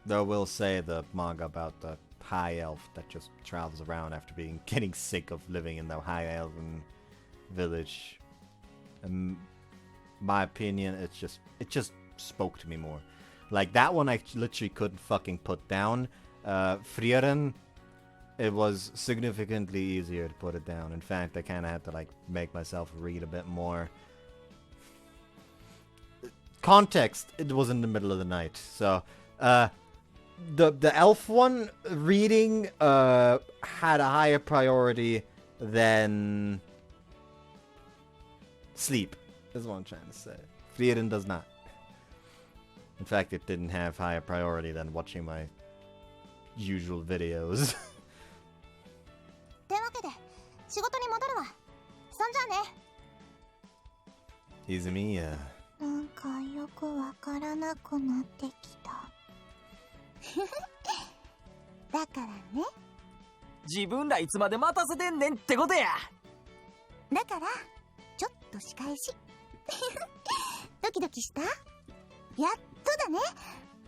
Though we'll say the manga about the high elf that just travels around after getting sick of living in the high elven village. In my opinion, it just spoke to me more. Like that one, I literally couldn't fucking put down. Frieren, it was significantly easier to put it down. In fact, I kind of had to like make myself read a bit more. Context, it was in the middle of the night, so the elf one reading had a higher priority than sleep, is what I'm trying to say. Frieren does not. In fact, it didn't have higher priority than watching my usual videos. ってわけで仕事に戻るわ。そんじゃあね。 Izumi, なんかよくわからなくなってきた。だからね。自分らいつまで待たせてんねんってことや。だからちょっと仕返し。ドキドキした？やっとだね。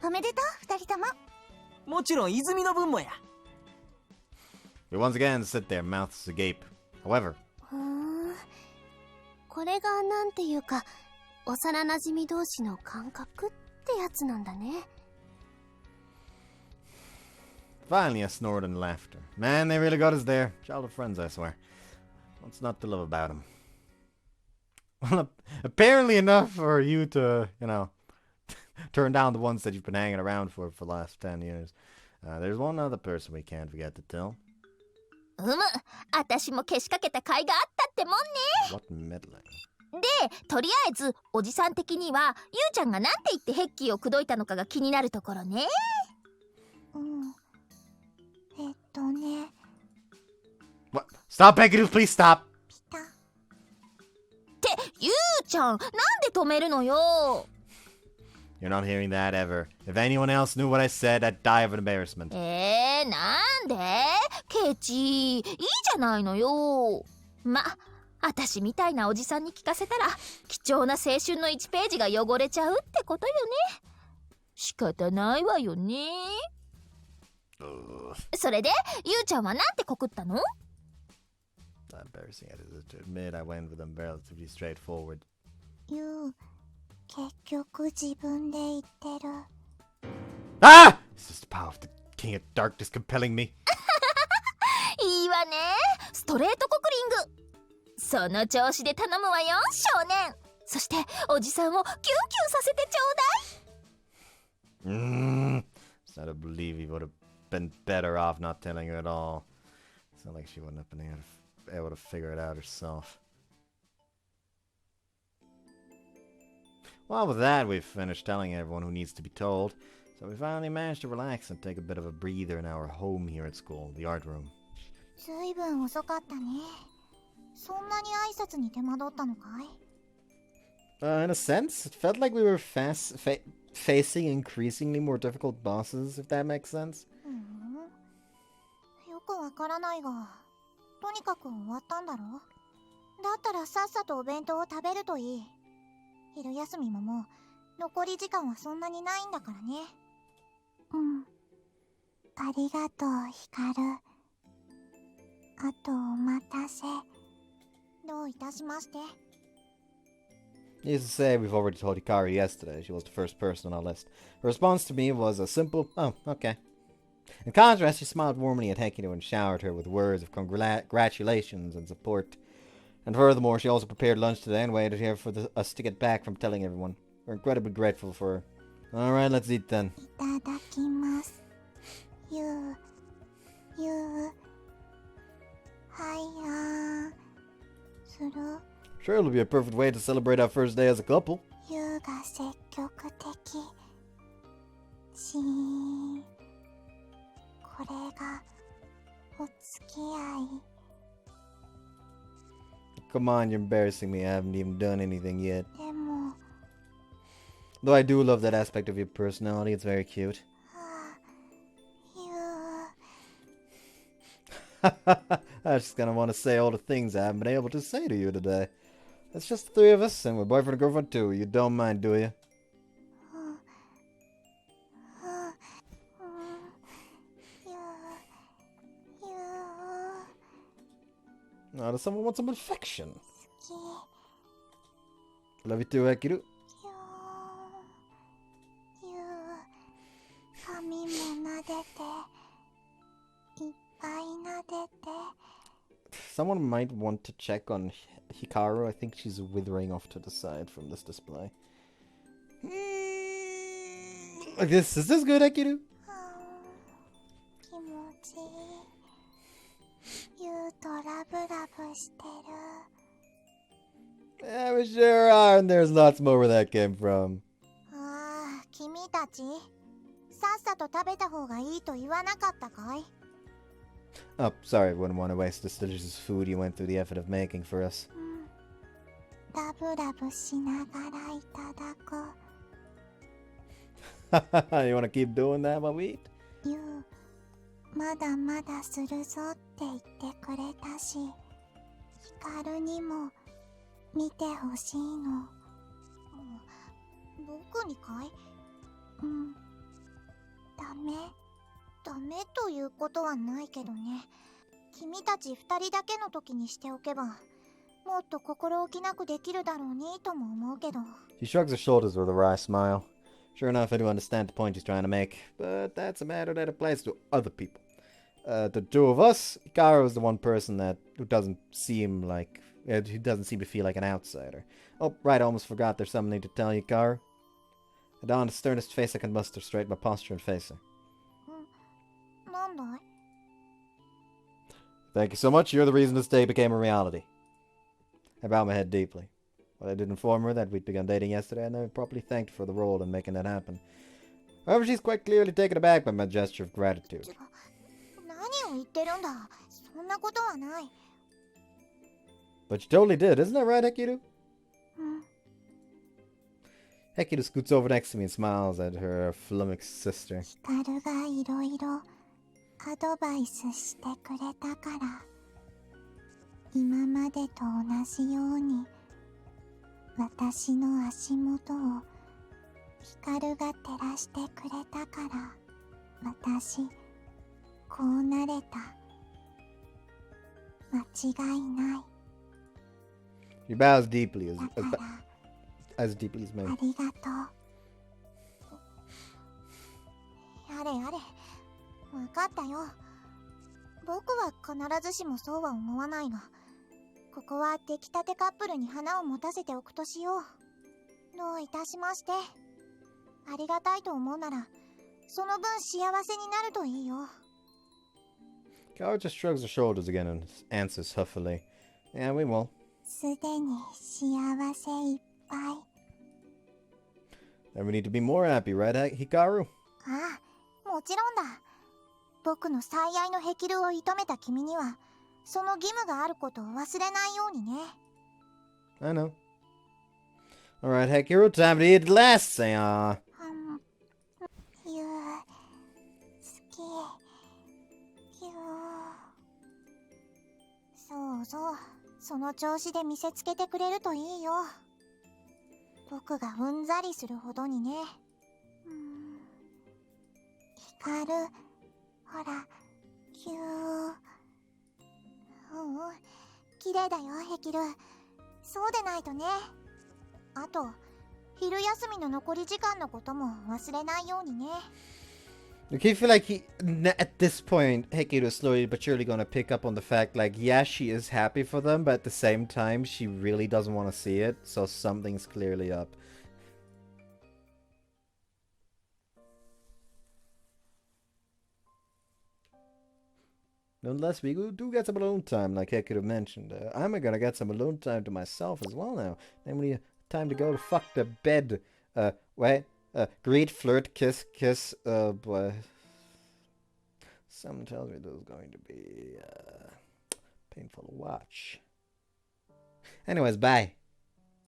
おめでとう二人とも。もちろん泉の分もや。 we once again sit there, mouths agape. However, これがなんていうか幼馴染同士の感覚ってやつなんだね。 finally I snored in laughter. Man, they really got us there. Childhood friends, I swear. What's not to love about them? Well, apparently enough for you to, you know, turn down the ones that you've been hanging around for the last 10 years. There's one other person we can't forget to tell. 私もけしかけた甲斐があったってもんね。 What meddling? で、とりあえずおじさん的にはゆうちゃんがなんて言ってヘッキーを口説いたのかが気になるところね。うん。ね。What? Stop, Hekiru, please stop! ピタ。ってゆうちゃん、なんで止めるのよ。 You're not hearing that ever. If anyone else knew what I said, I'd die of embarrassment. なんで？ケチ、いいじゃないのよ。ま、私みたいなおじさんに聞かせたら貴重な青春の1ページが汚れちゃうってことよね。仕方ないわよね。それでゆうちゃんはなんて告ったの？ Embarrassing it is to admit, I went with them relatively straightforward. ゆう、結局自分で言ってる。 Ah! It's just the power of the King of Darkness compelling me. いいわね。ストレートコクリング。その調子で頼むわよ少年。そしておじさんをキュンキュンさせてちょうだい。So I believe he would have been better off not telling her at all. It's not like she wouldn't have been able to figure it out herself. Well, with that, we've finished telling everyone who needs to be told. So we finally managed to relax and take a bit of a breather in our home here at school, the art room. ずいぶん遅かったね。そんなに挨拶に手間取ったのかい？ In a sense, it felt like we were facing increasingly more difficult bosses, if that makes sense. よくわからないが、とにかく終わったんだろ？だったらさっさとお弁当を食べるといい。昼休みももう残り時間はそんなにないんだからね。ありがとう、ヒカル。あとお待たせ。どういたしまして。Needless to say, we've already told Hikaru yesterday. She was the first person on our list. Her response to me was a simple, "Oh, okay." In contrast, she smiled warmly at Hekiru and showered her with words of congratulations and support. And furthermore, she also prepared lunch today and waited here for us to get back from telling everyone. We're incredibly grateful for her. Alright, let's eat then. いただきます。する。 Sure, it'll be a perfect way to celebrate our first day as a couple. が積極的。これがお付き合い。 Come on, you're embarrassing me. I haven't even done anything yet. でも、Though I do love that aspect of your personality, it's very cute. I just kind of want to say all the things I haven't been able to say to you today. It's just the three of us, and we're boyfriend and girlfriend too. You don't mind, do you? Oh, does someone want some affection? Love you too, Hekiru. 髪も撫でて、いっぱい撫でて。 Someone might want to check on Hikaru. I think she's withering off to the side from this display. Like this. Is this good, Hekiru? 気持ちいい。とラブラブしてる。 Yeah, we sure are, and there's lots more where that came from. ああ、君たち、さっさと食べた方がいいと言わなかったかい？ Oh, sorry, I wouldn't want to waste this delicious food you went through the effort of making for us. ラブラブしながらいただく。 You want to keep doing that while we eat? まだまだするぞって言ってくれたし、ヒカルにも見てほしいの。僕にかい？ダメということはないけどね。君たち二人だけの時にしておけば、もっと心置きなくできるだろうにとも思うけど。 She shrugs her shoulders with a wry smile. Sure enough, I do understand the point he's trying to make, but that's a matter that applies to other people. The two of us, Hikaru is the one person who doesn't seem to feel like an outsider. Oh, right, I almost forgot there's something to tell you, Hikaru. I donned the sternest face I could muster, straight my posture and face her. なんだい? Thank you so much, you're the reason this day became a reality. I bowed my head deeply. Well, I did inform her that we'd begun dating yesterday, and I properly thanked her for the role in making that happen. However, she's quite clearly taken aback by my gesture of gratitude. 何を言ってるんだ。そんなことはない。 But you totally did, isn't that right, Hekiru? Hekiru scoots over next to me and smiles at her flummoxed sister. ヒカルがいろいろアドバイスしてくれたから、今までと同じように私の足元をヒカルが照らしてくれたから、私こうなれた。間違いない。 She bows deeply, だから as deeply as me. ありがとう。やれやれ、わかったよ。僕は必ずしもそうは思わないが、ここは出来たてカップルに花を持たせておくとしよう。どういたしまして。ありがたいと思うなら、その分幸せになるといいよ。Hikaru just shrugs her shoulders again and answers huffily. Yeah, we will. すでに幸せいっぱい。Then we need to be more happy, right, Hikaru? ああ、もちろんだ。僕の最愛のヘキルを射止めた君には、その義務があることを忘れないようにね。I know. Alright, Hekiru, time to eat the last thing. ゆう、好き、ぎゅー。そうそう、その調子で見せつけてくれるといいよ。僕がうんざりするほどにね。光る、ほら、ぎゅー。綺麗だよ、ヘキル。そうでないとね。あと、昼休みの残り時間のことも忘れないようにね。Okay, I feel like at this point, Hekiru is slowly but surely gonna pick up on the fact, like, yeah, she is happy for them, but at the same time, she really doesn't want to see it, so something's clearly up. Nonetheless, we do get some alone time, like Hekiru mentioned. I'm gonna get some alone time to myself as well now. Namely, time to go to fuck the bed. Wait. Greet, flirt, kiss, boy. Something tells me this is going to be painful to watch. Anyways, bye.